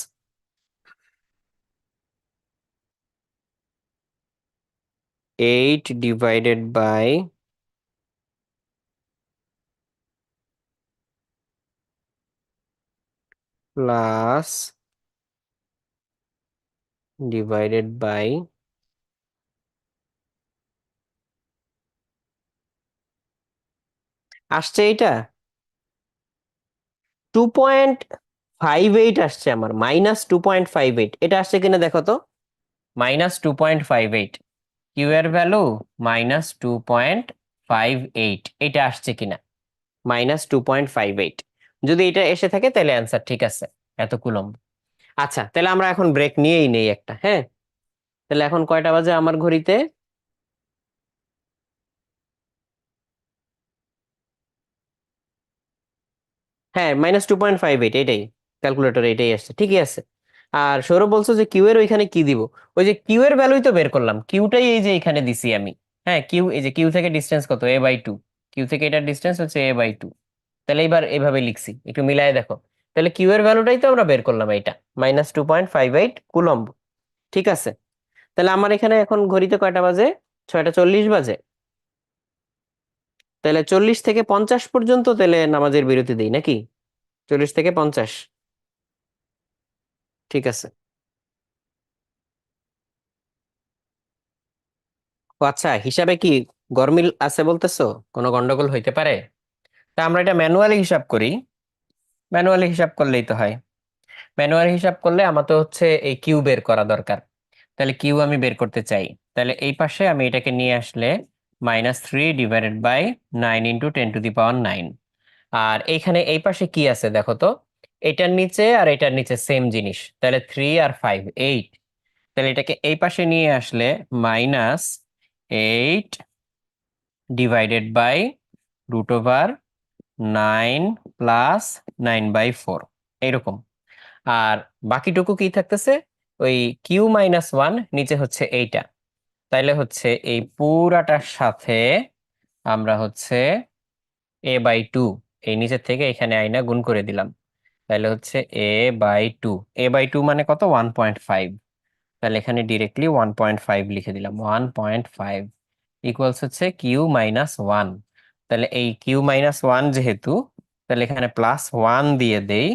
8 + আসছে এইটা 2.58 আসছে আমার, -2.58। এটা আসছে কিনা দেখো তো। -2.58, কিউ এর ভ্যালু -2.58, এটা আসছে কিনা। -2.58, যদি এটা এসে থাকে তাহলে অ্যান্সার ঠিক আছে, এত কুলম্ব। আচ্ছা তাহলে আমরা এখন ব্রেক নিয়েই নেই একটা, হ্যাঁ। তাহলে এখন কয়টা বাজে আমার ঘড়িতে? হ্যাঁ, -2.58, এটাই ক্যালকুলেটর, এটাই আসছে, ঠিকই আছে। আর সৌরভ বলছো যে কিউ এর ওইখানে কি দিব? ওই যে কিউ এর ভ্যালুই তো বের করলাম, কিউটাই এই যে এখানে দিছি আমি। হ্যাঁ, কিউ, এই যে কিউ থেকে ডিস্টেন্স কত, a/2। কিউ থেকে এটার ডিস্টেন্স হচ্ছে a/2। তাহলে এইবার এইভাবে লিখছি, একটু মিলাই দেখো। তাহলে কিউ এর ভ্যালুটাই তো আমরা বের করলাম, এইটা -2.58 কুলম্ব। ঠিক আছে। তাহলে আমার এখানে এখন ঘড়িতে কয়টা বাজে? 6টা 40 বাজে। তাহলে 40 থেকে 50 পর্যন্ত তাহলে নামাজের বিরতি দিই নাকি? 40 থেকে 50। ঠিক আছে। ও আচ্ছা, হিসাবে কি গরমিল আছে বলতেছো? কোনো গন্ডগোল হইতে পারে? তা আমরা এটা ম্যানুয়ালি হিসাব করি। ম্যানুয়ালি হিসাব করলেই তো হয়। ম্যানুয়ালি হিসাব করলে আমার তো হচ্ছে এই কিউ বের করা দরকার। তাহলে কিউ আমি বের করতে চাই। তাহলে এই পাশে আমি এটাকে নিয়ে আসলে -3 / 9 × 10⁹ আর এইখানে এই পাশে কি আছে দেখো তো। এটার নিচে আর এটার নিচে সেম জিনিস, তাহলে 3 আর 5 8। তাহলে এটাকে এই পাশে নিয়ে আসলে -8 / √9 + 9/4, এইরকম। আর বাকিটুকু কি থাকতেছে? ওই Q - 1 নিচে হচ্ছে এইটা। তাইলে হচ্ছে এই পুরাটার সাথে আমরা হচ্ছে a/2, এই নিচের থেকে এখানে আইনা গুণ করে দিলাম। তাহলে হচ্ছে a/2। a/2 মানে কত? 1.5। তাহলে এখানে ডিরেক্টলি 1.5 লিখে দিলাম। 1.5 ইকুয়ালস হচ্ছে Q - 1। তাহলে এই Q - 1 যেহেতু, তাহলে এখানে +1 দিয়ে দেই,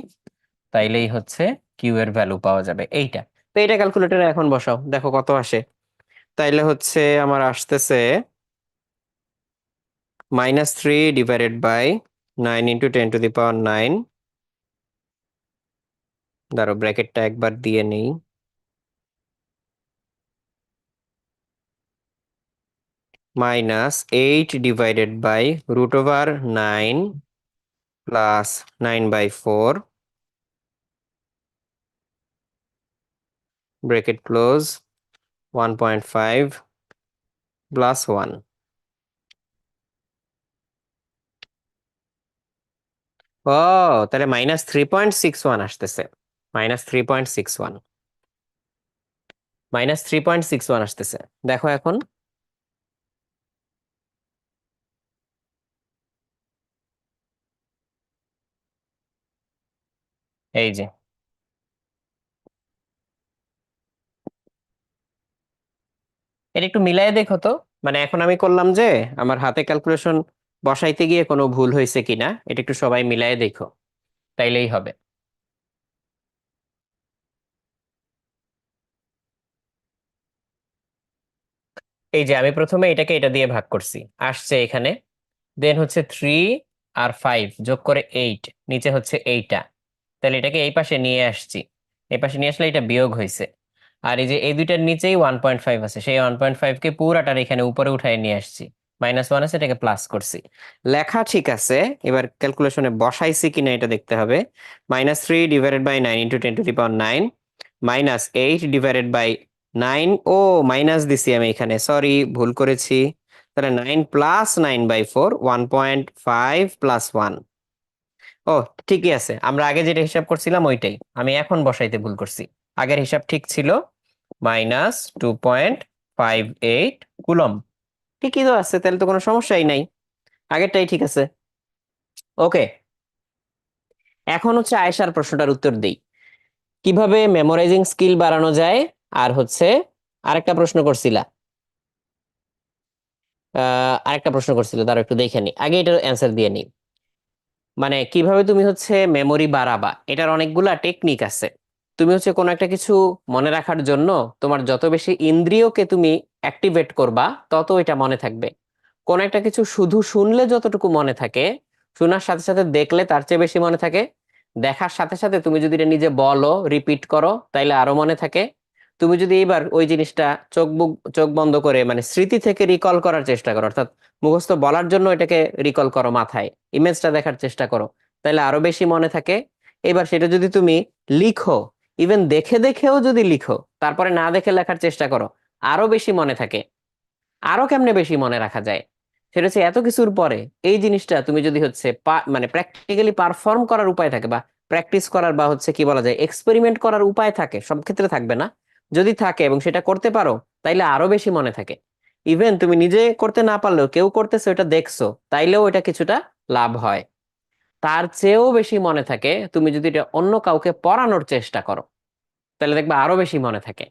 তাইলেই হচ্ছে কিউ এর ভ্যালু পাওয়া যাবে এইটা। তো এটা ক্যালকুলেটরে এখন বসাও, দেখো কত আসে। তাইলে হচ্ছে আমার আসতেছে -3 / 9 × 10⁹ ধরো ব্র্যাকেটটা একবার দিয়ে নেই। -8 / √9 +9/4, ব্র্যাকেট ক্লোজ, 1.5 +1। ও, তাহলে -3.61 আসতেছে। -3.61, -3.61 আসতেছে। দেখো এখন। এই যে, এটা একটু মিলাই দেখো তো। মানে এখন আমি করলাম যে আমার হাতে ক্যালকুলেশন বসাইতে গিয়ে কোনো ভুল হয়েছে কিনা এটা একটু সবাই মিলাই দেখো, তাইলেই হবে। এই যে আমি প্রথমে এটাকে এটা দিয়ে ভাগ করছি, আসছে এখানে, দেন হচ্ছে 3 আর 5 যোগ করে 8, নিচে হচ্ছে এইটা। তাহলে এটাকে এই পাশে নিয়ে আসছি, এই পাশে নিয়ে আসলে এটা বিয়োগ হয়েছে। আর এই যে এই দুইটার নিচেই 1.5 আছে, সেই 1.5 কে পুরাটার এখানে উপরে উঠায় নিয়ে আসছি, -1 আছে এটাকে প্লাস করছি। লেখা ঠিক আছে, এবার ক্যালকুলেশনে বসাইছি কিনা এটা দেখতে হবে। -3/9 × 10⁻৯ -8/9। ও, মাইনাস দিছি আমি এখানে, সরি ভুল করেছি। তাহলে 9 + 9/4, 1.5 + 1। ও, ঠিকই আছে, আমরা আগে যেটা হিসাব করছিলাম ওইটাই, আমি এখন বসাইতে ভুল করছি। আগের হিসাব ঠিক ছিল, -2.58 কুলম। ঠিকই তো আছে, তাহলে তো কোনো সমস্যাই নাই, আগেরটাই ঠিক আছে। ওকে, এখন হচ্ছে আয়েশার প্রশ্নটার উত্তর দেই, কিভাবে মেমোরাইজিং স্কিল বাড়ানো যায়। আর হচ্ছে আরেকটা প্রশ্ন করছিলা, আরেকটা প্রশ্ন করছিল, তার একটু দেখে নি, আগে এটার অ্যান্সার দিয়ে নি। মানে কিভাবে তুমি হচ্ছে মেমোরি বাড়াবা, এটার অনেকগুলা টেকনিক আছে। তুমি হচ্ছে কোনো একটা কিছু মনে রাখার জন্য তোমার যত বেশি ইন্দ্রিয়কে তুমি অ্যাক্টিভেট করবা, তত এটা মনে থাকবে। কোন একটা কিছু শুধু শুনলে যতটুকু মনে থাকে, শোনার সাথে সাথে দেখলে তার চেয়ে বেশি মনে থাকে। দেখার সাথে সাথে তুমি যদি এটা নিজে বলো, রিপিট করো, তাইলে আরো মনে থাকে। তুমি যদি এবার ওই জিনিসটা চোখ বন্ধ করে মানে স্মৃতি থেকে রিকল করার চেষ্টা করো, অর্থাৎ মুখস্থ বলার জন্য এটাকে রিকল করো মাথায়, ইমেজটা দেখার চেষ্টা করো, তাহলে আরো বেশি মনে থাকে। এবার সেটা যদি তুমি লিখো, ইভেন দেখে দেখেও যদি লিখো, তারপরে না দেখে লেখার চেষ্টা করো, আরো বেশি মনে থাকে। আরো কেমনে বেশি মনে রাখা যায়, সেটা হচ্ছে এত কিছুর পরে এই জিনিসটা তুমি যদি হচ্ছে মানে প্র্যাকটিক্যালি পারফর্ম করার উপায় থাকে, বা প্র্যাকটিস করার, বা হচ্ছে কি বলা যায়, এক্সপেরিমেন্ট করার উপায় থাকে, সব ক্ষেত্রে থাকবে না, যদি থাকে এবং সেটা করতে পারো, তাইলে আরো বেশি মনে থাকে। ইভেন তুমি নিজে করতে না পারলেও কেউ করতেছে ওটা দেখছো, তাইলেও এটা কিছুটা লাভ হয়। তার চেয়েও বেশি মনে থাকে তুমি যদি এটা অন্য কাউকে পড়ানোর চেষ্টা করো, তাহলে দেখবে আরো বেশি মনে থাকে।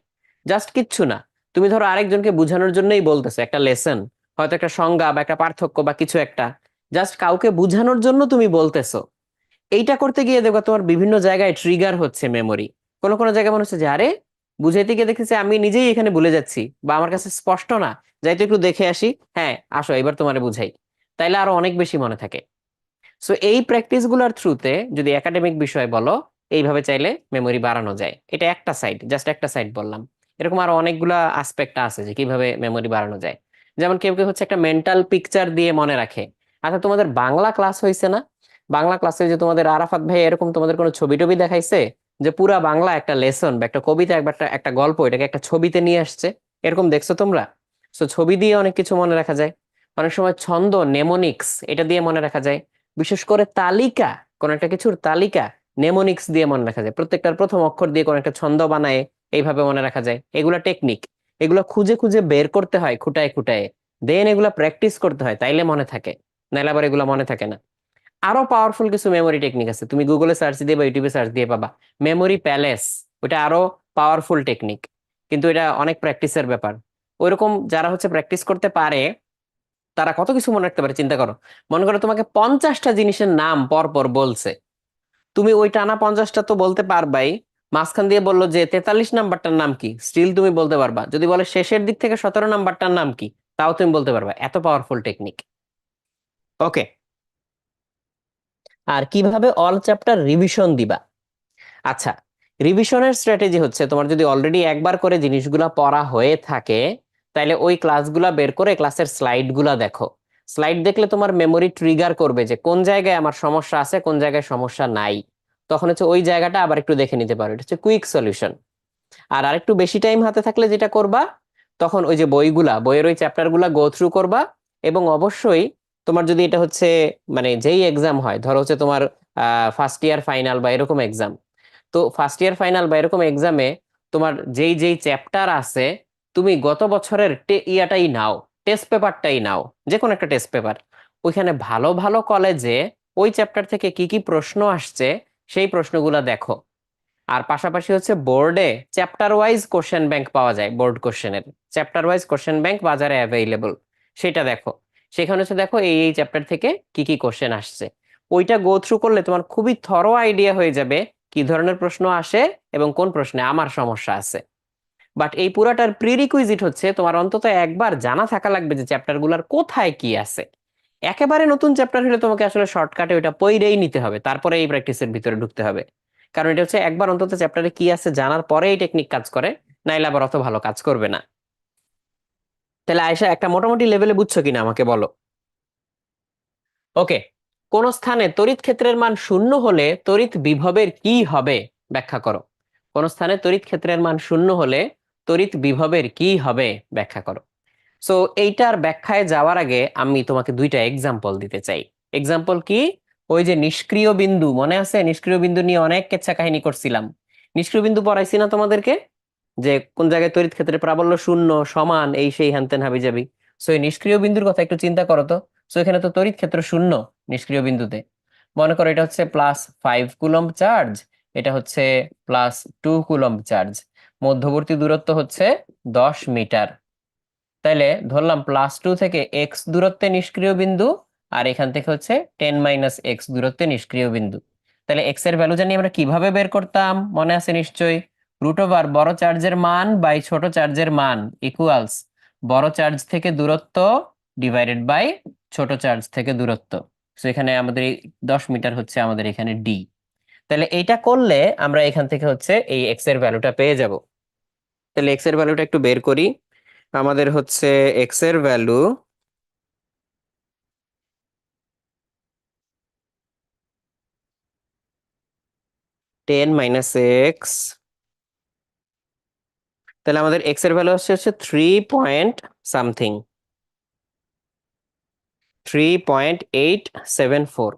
জাস্ট কিচ্ছু না, তুমি ধরো আরেকজনকে বোঝানোর জন্যই বলতেছো একটা লেসন, হয়তো একটা সংজ্ঞা বা একটা পার্থক্য বা কিছু একটা, জাস্ট কাউকে বোঝানোর জন্য তুমি বলতেছো। এইটা করতে গিয়ে দেখো তোমার বিভিন্ন জায়গায় ট্রিগার হচ্ছে মেমোরি। কোনো কোনো জায়গায় মনে হচ্ছে যে আরে, বুঝাইতে গিয়ে দেখতেছি আমি নিজেই এখানে ভুলে যাচ্ছি, বা আমার কাছে স্পষ্ট না, যাই তো একটু দেখে আসি, হ্যাঁ আসো এবার তোমারে বুঝাই, তাইলে আরো অনেক বেশি মনে থাকে। সো এই প্র্যাকটিস গুলার থ্রুতে যদি একাডেমিক বিষয় বলো, এইভাবে চাইলে মেমোরি বাড়ানো যায়। এটা একটা সাইড, জাস্ট একটা সাইড বললাম। এরকম আরো অনেকগুলা আসপেক্ট আছে যে কিভাবে মেমোরি বাড়ানো যায়। যেমন কেউ কেউ হচ্ছে একটা মেন্টাল পিকচার দিয়ে মনে রাখে। আচ্ছা, তোমাদের বাংলা ক্লাস হয়েছে না? বাংলা ক্লাসে যে তোমাদের আরাফাত ভাই এরকম তোমাদের কোনো ছবি টবি দেখাইছে, যে পুরা বাংলা একটা লেসন বা একটা কবিতা, একবার একটা গল্প, এটাকে একটা ছবিতে নিয়ে আসছে, এরকম দেখছো তোমরা? তো ছবি দিয়ে অনেক কিছু মনে রাখা যায়। অনেক সময় ছন্দ, নেমোনিক্স, এটা দিয়ে মনে রাখা যায়। বিশেষ করে তালিকা, কোন একটা কিছুর তালিকা নেমোনিক্স দিয়ে মনে রাখা যায়, প্রত্যেকটার প্রথম অক্ষর দিয়ে কোন একটা ছন্দ বানায়, এইভাবে মনে রাখা যায়। এগুলা টেকনিক, এগুলো খুঁজে খুঁজে বের করতে হয় খুঁটায় খুঁটায়, দেন এগুলা প্র্যাকটিস করতে হয়, তাইলে মনে থাকে, নাহলে আবার এগুলো মনে থাকে না। আরো পাওয়ারফুল কিছু মেমোরি টেকনিক আছে, তুমি গুগলে সার্চ দিয়ে বা ইউটিউবে সার্চ দিয়ে পাবা। মেমোরি প্যালেস, ওটা আরো পাওয়ারফুল টেকনিক, কিন্তু এটা অনেক প্র্যাকটিসের ব্যাপার। ওইরকম যারা হচ্ছে প্র্যাকটিস করতে পারে, তারা কত কিছু মনে রাখতে পারে চিন্তা করো। মনে করো তোমাকে 50টা জিনিসের নাম পর পর বলছে, তুমি ওই টানা 50টা তো বলতে পারবাই, মাঝখান দিয়ে বললো যে 43 নাম্বারটার নাম কি, স্টিল তুমি বলতে পারবা। যদি বলে শেষের দিক থেকে 17 নাম্বারটার নাম কি, তাও তুমি বলতে পারবা, এত পাওয়ারফুল টেকনিক। ওকে, আর কিভাবে অল চ্যাপ্টার রিভিশন দিবা। আচ্ছা, রিভিশনের স্ট্র্যাটেজি হচ্ছে, তোমার যদি অলরেডি একবার করে জিনিসগুলা পড়া হয়ে থাকে, তাহলে ওই ক্লাসগুলা বের করে ক্লাসের স্লাইড গুলা দেখো। স্লাইড দেখলে তোমার মেমোরি ট্রিগার করবে যে কোন জায়গায় আমার সমস্যা আছে, কোন জায়গায় সমস্যা নাই। তখন হচ্ছে ওই জায়গাটা আবার একটু দেখে নিতে পারো, এটা হচ্ছে কুইক সলিউশন। আর আরেকটু বেশি টাইম হাতে থাকলে যেটা করবা, তখন ওই যে বইয়ের ওই চ্যাপ্টার গুলা গো থ্রু করবা। এবং অবশ্যই তোমার যদি এটা হচ্ছে মানে যেই এক্সাম হয়, ধরো হচ্ছে তোমার ফার্স্ট ইয়ার ফাইনাল বা এরকম এক্সাম, তো ফার্স্ট ইয়ার ফাইনাল বা এরকম এক্সামে তোমার যেই যেই চ্যাপ্টার আছে, তুমি গত বছরের ইয়াটাই নাও, টেস্ট পেপারটাই নাও, যে কোনো একটা টেস্ট পেপার। ওইখানে ভালো ভালো কলেজে ওই চ্যাপ্টার থেকে কি কি প্রশ্ন আসছে, সেই প্রশ্নগুলো দেখো। আর পাশাপাশি হচ্ছে বোর্ডে চ্যাপ্টার ওয়াইজ কোশ্চেন ব্যাংক পাওয়া যায়, বোর্ড কোশ্চেনের চ্যাপ্টার ওয়াইজ কোশ্চেন ব্যাংক বাজারে অ্যাভেইলেবল, সেটা দেখো। সেখানে হচ্ছে দেখো এই এই চ্যাপ্টার থেকে কি কি কোশ্চেন আসছে, ওইটা গো থ্রু করলে তোমার খুবই থরো আইডিয়া হয়ে যাবে কি ধরনের প্রশ্ন আসে এবং কোন প্রশ্নে আমার সমস্যা আছে। বাট এই পুরাটার প্রিরিকুইজিট হচ্ছে তোমার অন্তত একবার জানা থাকা লাগবে যে চ্যাপ্টার গুলার কোথায় কি আছে। একেবারে নতুন চ্যাপ্টার হলে তোমাকে আসলে শর্টকাটে ওইটা পড়েই নিতে হবে, তারপরে এই প্র্যাকটিসের ভিতরে ঢুকতে হবে। কারণ এটা হচ্ছে একবার অন্তত চ্যাপ্টারে কি আছে জানার পরে এই টেকনিক কাজ করে, নাইলে আবার অত ভালো কাজ করবে না। তাহলে আয়েশা একটা মোটামুটি লেভেলে বুঝছো কিনা আমাকে বলো। ওকে, কোন স্থানে তড়িৎ ক্ষেত্রের মান শূন্য হলে তড়িৎ বিভবের কি হবে ব্যাখ্যা করো। কোন স্থানে তড়িৎ ক্ষেত্রের মান শূন্য হলে তড়িৎ বিভবের কি হবে ব্যাখ্যা করো। সো এইটার ব্যাখ্যায় যাওয়ার আগে আমি তোমাকে দুইটা এক্সাম্পল দিতে চাই। এক্সাম্পল কি? ওই যে নিষ্ক্রিয় বিন্দু, মনে আছে? নিষ্ক্রিয় বিন্দু নিয়ে অনেক কেচ্ছা কাহিনী করছিলাম। নিষ্ক্রিয় বিন্দু পড়াইছি না তোমাদেরকে, যে কোন জায়গায় তড়িৎ ক্ষেত্রে প্রাবল্য শূন্য, সমান, এই সেই হ্যানত্যান হাবি যাবি। সো এই নিষ্ক্রিয় বিন্দুর কথা একটু চিন্তা করো তো। সো এখানে তো তড়িৎ ক্ষেত্র শূন্য নিষ্ক্রিয় বিন্দুতে। মনে করো এটা হচ্ছে +5 কুলম্ব চার্জ, এটা হচ্ছে +2 কুলম্ব চার্জ, মধ্যবর্তী দূরত্ব হচ্ছে 10 মিটার। তাইলে ধরলাম +2 থেকে x দূরত্বে নিষ্ক্রিয় বিন্দু, আর এখান থেকে হচ্ছে 10 - x দূরত্বে নিষ্ক্রিয় বিন্দু। তাহলে x এর ভ্যালু জানি আমরা কিভাবে বের করতাম, মনে আছে নিশ্চয়ই? √ বড় চার্জের মান বাই ছোট চার্জের মান ইকুয়ালস বড় চার্জ থেকে দূরত্ব ডিভাইডেড বাই ছোট চার্জ থেকে দূরত্ব। তো এখানে আমাদের 10 মিটার হচ্ছে আমাদের এখানে ডি। তাহলে এইটা করলে আমরা এখান থেকে হচ্ছে এই x এর ভ্যালুটা পেয়ে যাব। তাহলে x এর ভ্যালুটা একটু বের করি। আমাদের হচ্ছে x এর ভ্যালু 10 - x। তাহলে আমাদের x এর ভ্যালু হচ্ছে 3 পয়েন্ট সামথিং, 3.874।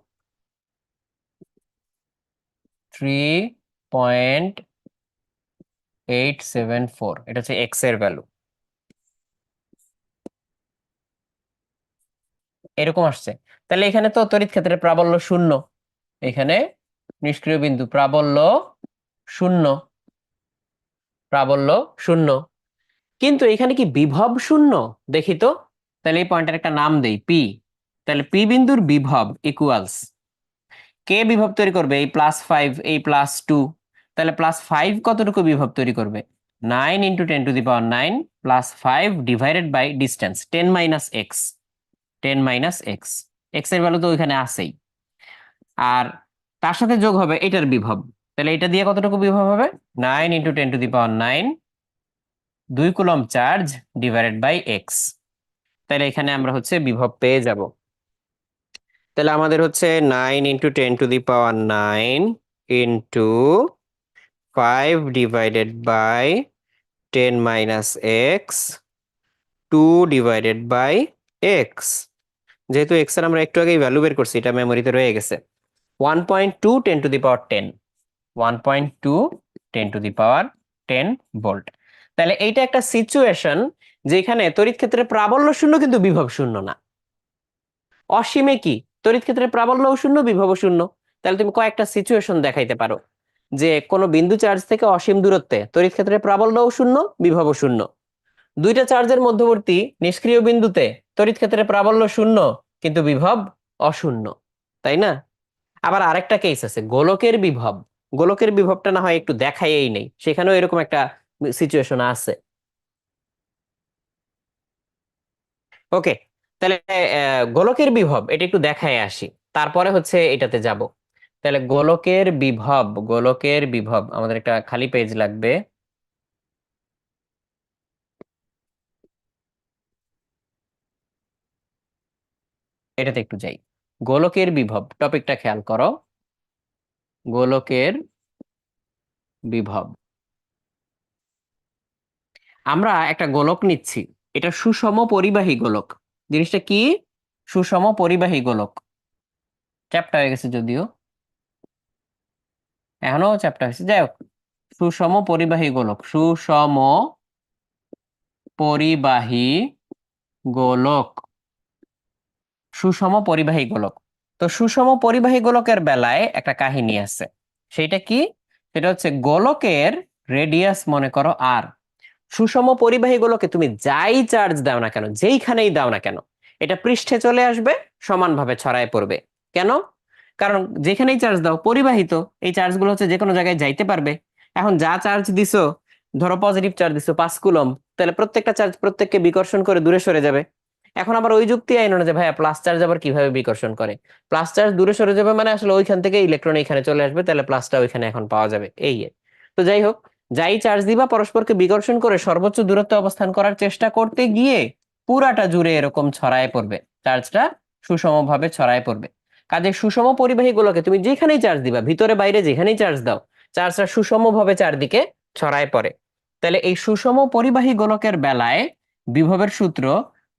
3.874 এটা হচ্ছে x এর ভ্যালু, এরকম আসছে। তাহলে এখানে তো তড়িৎ ক্ষেত্রের প্রাবল্য শূন্য, এখানে নিষ্ক্রিয় বিন্দু প্রাবল্য শূন্য, প্রাবল্য শূন্য। কিন্তু এখানে কি বিভব শূন্য? দেখি তো। তাহলে এই পয়েন্টের একটা নাম দেই পি। তাহলে পি বিন্দুর বিভব ইকুয়ালস, কে বিভব তৈরি করবে? এই +5, এই +2। তাহলে +5 কতটুকু বিভব তৈরি করবে? 9 × 10⁹ +5 divided by distance 10 - x। 10 - x, X এর ভ্যালু তো ওইখানে আছেই, আর তার সাথে যোগ হবে এটার বিভব। তাহলে এটা দিয়ে কতটুকু বিভব হবে? 9 × 10⁹, 2 coulomb charge divided by X. তাহলে এখানে আমরা হচ্ছে বিভব পেয়ে যাব। তাহলে আমাদের হচ্ছে 9 × 10⁹ into 5 divided by 10 - x, 2 divided by X. যেহেতু এক্স এর আমরা একটু আগেই ভ্যালু বের করছি, এটা মেমোরিতে রয়ে গেছে। 1.2 × 10⁻10, 1.2 × 10⁻10 ভোল্ট। তাহলে এইটা একটা সিচুয়েশন যেখানে তড়িৎ ক্ষেত্রে প্রাবল্য শূন্য কিন্তু বিভব শূন্য না। অসীমে কি তড়িৎ ক্ষেত্রে প্রাবল্যও শূন্য বিভবও শূন্য। তাহলে তুমি কয়েকটা সিচুয়েশন দেখাইতে পারো যে কোনো বিন্দু চার্জ থেকে অসীম দূরত্বে তড়িৎ ক্ষেত্রে প্রাবল্যও শূন্য বিভবও শূন্য। দুইটা চার্জের মধ্যবর্তী নিষ্ক্রিয় বিন্দুতে তড়িৎ ক্ষেত্রে প্রাবল্য শূন্য কিন্তু বিভব অশূন্য, তাই না? আবার আরেকটা কেস আছে গোলকের বিভব। গোলকের বিভবটা না হয় একটু দেখাইই নেই, সেখানেও এরকম একটা সিচুয়েশন আছে। ওকে, তাহলে গোলকের বিভব এটা একটু দেখায় আসি, তারপরে হচ্ছে এটাতে যাব। তাহলে গোলকের বিভব, গোলকের বিভব আমাদের একটা খালি পেজ লাগবে। এটাতে একটু যাই। গোলকের বিভব টপিকটা খেয়াল করো। গোলকের বিভব, আমরা একটা গোলক নিচ্ছি, এটা সুষম পরিবাহী গোলক। জিনিসটা কি? সুষম পরিবাহী গোলক। চ্যাপ্টা হয়ে গেছে যদিও, এখনো চ্যাপ্টা হয়েছে, যাই হোক। সুষম পরিবাহী গোলক, সুষম পরিবাহী গোলক, সুষম পরিবাহী গোলক। তো সুষম পরিবাহী গোলকের বেলায় একটা কাহিনী আছে। সেইটা কি? সেটা হচ্ছে গোলকের রেডিয়াস মনে করো আর। সুষম পরিবাহী গোলকে তুমি যাই চার্জ দাও না কেন, যেইখানেই দাও না কেন, এটা পৃষ্ঠে চলে আসবে, সমানভাবে ছড়ায় পড়বে। কেন? কারণ যেখানেই চার্জ দাও পরিবাহিত, এই চার্জগুলো হচ্ছে যে কোনো জায়গায় যাইতে পারবে। এখন যা চার্জ দিছো, ধরো পজিটিভ চার্জ দিছো 5 কুলম্ব, তাহলে প্রত্যেকটা চার্জ প্রত্যেককে বিকর্ষণ করে দূরে সরে যাবে। এখন আবার ওই যুক্তি আইনো না যে ভাইয়া প্লাস চার্জ আবার কিভাবে বিকর্ষণ করে। প্লাস চার্জ দূরে সরে যাবে মানে আসলে ওইখান থেকে ইলেকট্রন এখানে চলে আসবে, তাহলে প্লাসটা ওইখানে এখন পাওয়া যাবে। এই তো যাই হোক, যাই চার্জ দিবা পরস্পরকে বিকর্ষণ করে সর্বোচ্চ দূরত্বে অবস্থান করার চেষ্টা করতে গিয়ে পুরাটা জুড়ে এরকম ছড়ায় পড়বে, চার্জটা সুষমভাবে ছড়ায় পড়বে। কাজে সুষম পরিবাহী গোলকে তুমি যেখানেই চার্জ দিবা, ভিতরে বাইরে যেখানেই চার্জ দাও, চার্জটা সুষমভাবে চারদিকে ছড়ায় পড়ে। তাহলে এই সুষম পরিবাহী গোলকের বেলায় বিভবের সূত্র,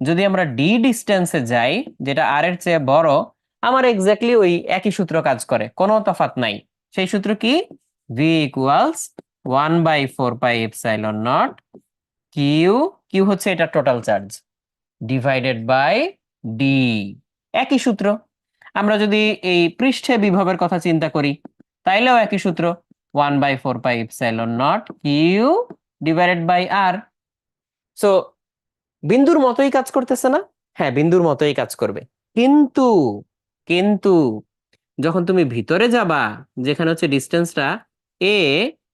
যদি আমরা ডি ডিস্টেন্সে যাই, যেটা আর এর চেয়ে বড়, আমার এক্স্যাক্টলি ওই একই সূত্র কাজ করে, কোনো তফাৎ নাই। সেই সূত্র কি? ভি ইকুয়ালস 1/4πε0 কিউ, কিউ হচ্ছে এটা total charge, divided by D. একই সূত্র। আমরা যদি এই পৃষ্ঠে বিভবের কথা চিন্তা করি, তাইলেও একই সূত্র, 1/4πε0 Q divided by R. So বিন্দুর মতোই কাজ করতেছে না? হ্যাঁ, বিন্দুর মতোই কাজ করবে। কিন্তু কিন্তু যখন তুমি ভিতরে যাবা, যেখানে হচ্ছে ডিস্টেন্সটা এ,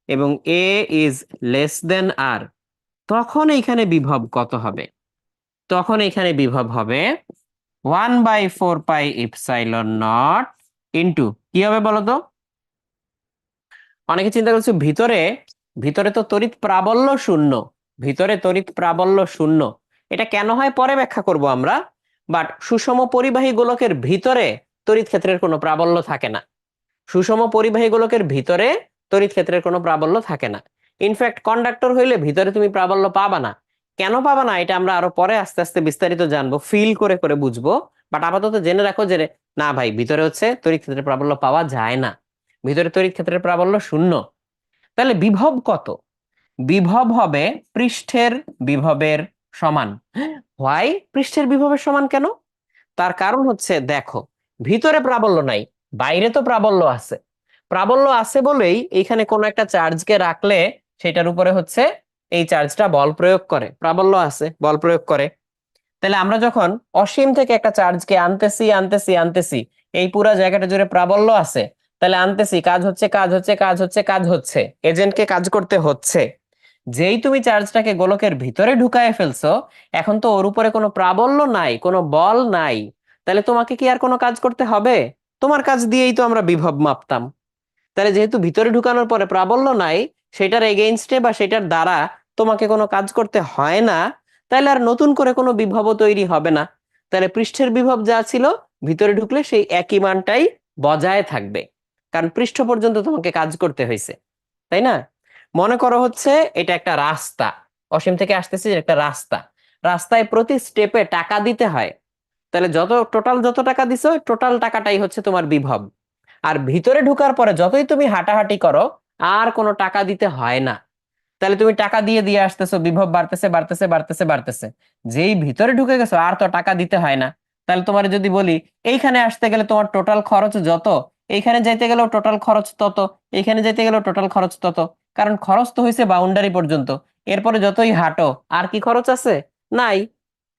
এবং এ ইজ লেস দেন আর, তখন এইখানে বিভব কত হবে? তখন এখানে বিভব হবে 1/4πε0 ইন্টু কি হবে বলো তো? অনেকে চিন্তা করছে ভিতরে, ভিতরে তো তড়িৎ প্রাবল্য শূন্য, ভিতরে তড়িৎ প্রাবল্য শূন্য। এটা কেন হয় পরে ব্যাখ্যা করব আমরা। বাট সুষম পরিবাহী গোলকের ভিতরে তড়িৎ ক্ষেত্রের কোনো প্রাবল্য থাকে না। সুষম পরিবাহী গোলকের ভিতরে তড়িৎ ক্ষেত্রের কোনো প্রাবল্য থাকে না। ইনফ্যাক্ট কন্ডাক্টর হইলে ভিতরে তুমি প্রাবল্য পাবা না। কেন পাবা না এটা আমরা আরো পরে আস্তে আস্তে বিস্তারিত জানবো, ফিল করে করে বুঝবো। বাট আপাতত জেনে রাখো যে না ভাই, ভিতরে হচ্ছে তড়িৎ ক্ষেত্রের প্রাবল্য পাওয়া যায় না, ভিতরে তড়িৎ ক্ষেত্রের প্রাবল্য শূন্য। তাহলে বিভব কত? বিভব হবে পৃষ্ঠের বিভবের সমান। হোয়াই পৃষ্ঠের বিভবের সমান কেন? তার কারণ হচ্ছে দেখো, ভিতরে প্রাবল্য নাই, বাইরে তো প্রাবল্য আছে। প্রাবল্য আছে বলেই এইখানে কোনো একটা চার্জকে রাখলে সেটার উপরে হচ্ছে এই চার্জটা বল প্রয়োগ করে, প্রাবল্য আছে বল প্রয়োগ করে। তাহলে আমরা যখন অসীম থেকে একটা চার্জকে আনতেছি আনতেছি আনতেছি, এই পুরো জায়গাটা জুড়ে প্রাবল্য আছে, তাহলে আনতেছি, কাজ হচ্ছে কাজ হচ্ছে কাজ হচ্ছে কাজ হচ্ছে, এজেন্টকে কাজ করতে হচ্ছে। যেই তুমি চার্জটাকে গোলকের ভিতরে ঢুকায় ফেলছো, এখন তো ওর উপরে কোনো প্রাবল্য নাই, কোনো বল নাই, তাহলে তোমাকে কি আর কোনো কাজ করতে হবে? তোমার কাজ দিয়েই তো আমরা বিভব মাপতাম। তাহলে যেহেতু ভিতরে ঢুকানোর পরে প্রাবল্য নাই, সেটার এগেইনস্টে বা সেটার দ্বারা তোমাকে কোনো কাজ করতে হয় না, তাহলে আর নতুন করে কোনো বিভব তৈরি হবে না। তাহলে পৃষ্ঠের বিভব যা ছিল, ভিতরে ঢুকলে সেই একই মানটাই বজায় থাকবে, কারণ পৃষ্ঠ পর্যন্ত তোমাকে কাজ করতে হয়েছে, তাই না? মনে করো হচ্ছে এটা একটা রাস্তা, অসীম থেকে আসতেছে একটা রাস্তা, রাস্তায় প্রতি স্টেপে টাকা দিতে হয়। তাহলে যত টাকা দিছো, টোটাল টাকাটাই হচ্ছে তোমার বিভব। আর ভিতরে ঢুকার পরে যতই তুমি হাঁটাহাঁটি করো, আর কোনো টাকা দিতে হয় না। তাহলে তুমি টাকা দিয়ে দিয়ে আসতেছো, বিভব বাড়তেছে বাড়তেছে বাড়তেছে বাড়তেছে। যেই ভিতরে ঢুকে গেছো আর তো টাকা দিতে হয় না। তাহলে তোমার যদি বলি এইখানে আসতে গেলে তোমার টোটাল খরচ যত, এইখানে যাইতে গেলেও টোটাল খরচ তত, এইখানে যাইতে গেলেও টোটাল খরচ তত, কারণ খরচ তো হয়েছে বাউন্ডারি পর্যন্ত। এরপরে যতই হাঁটো আর কি খরচ আছে? নাই।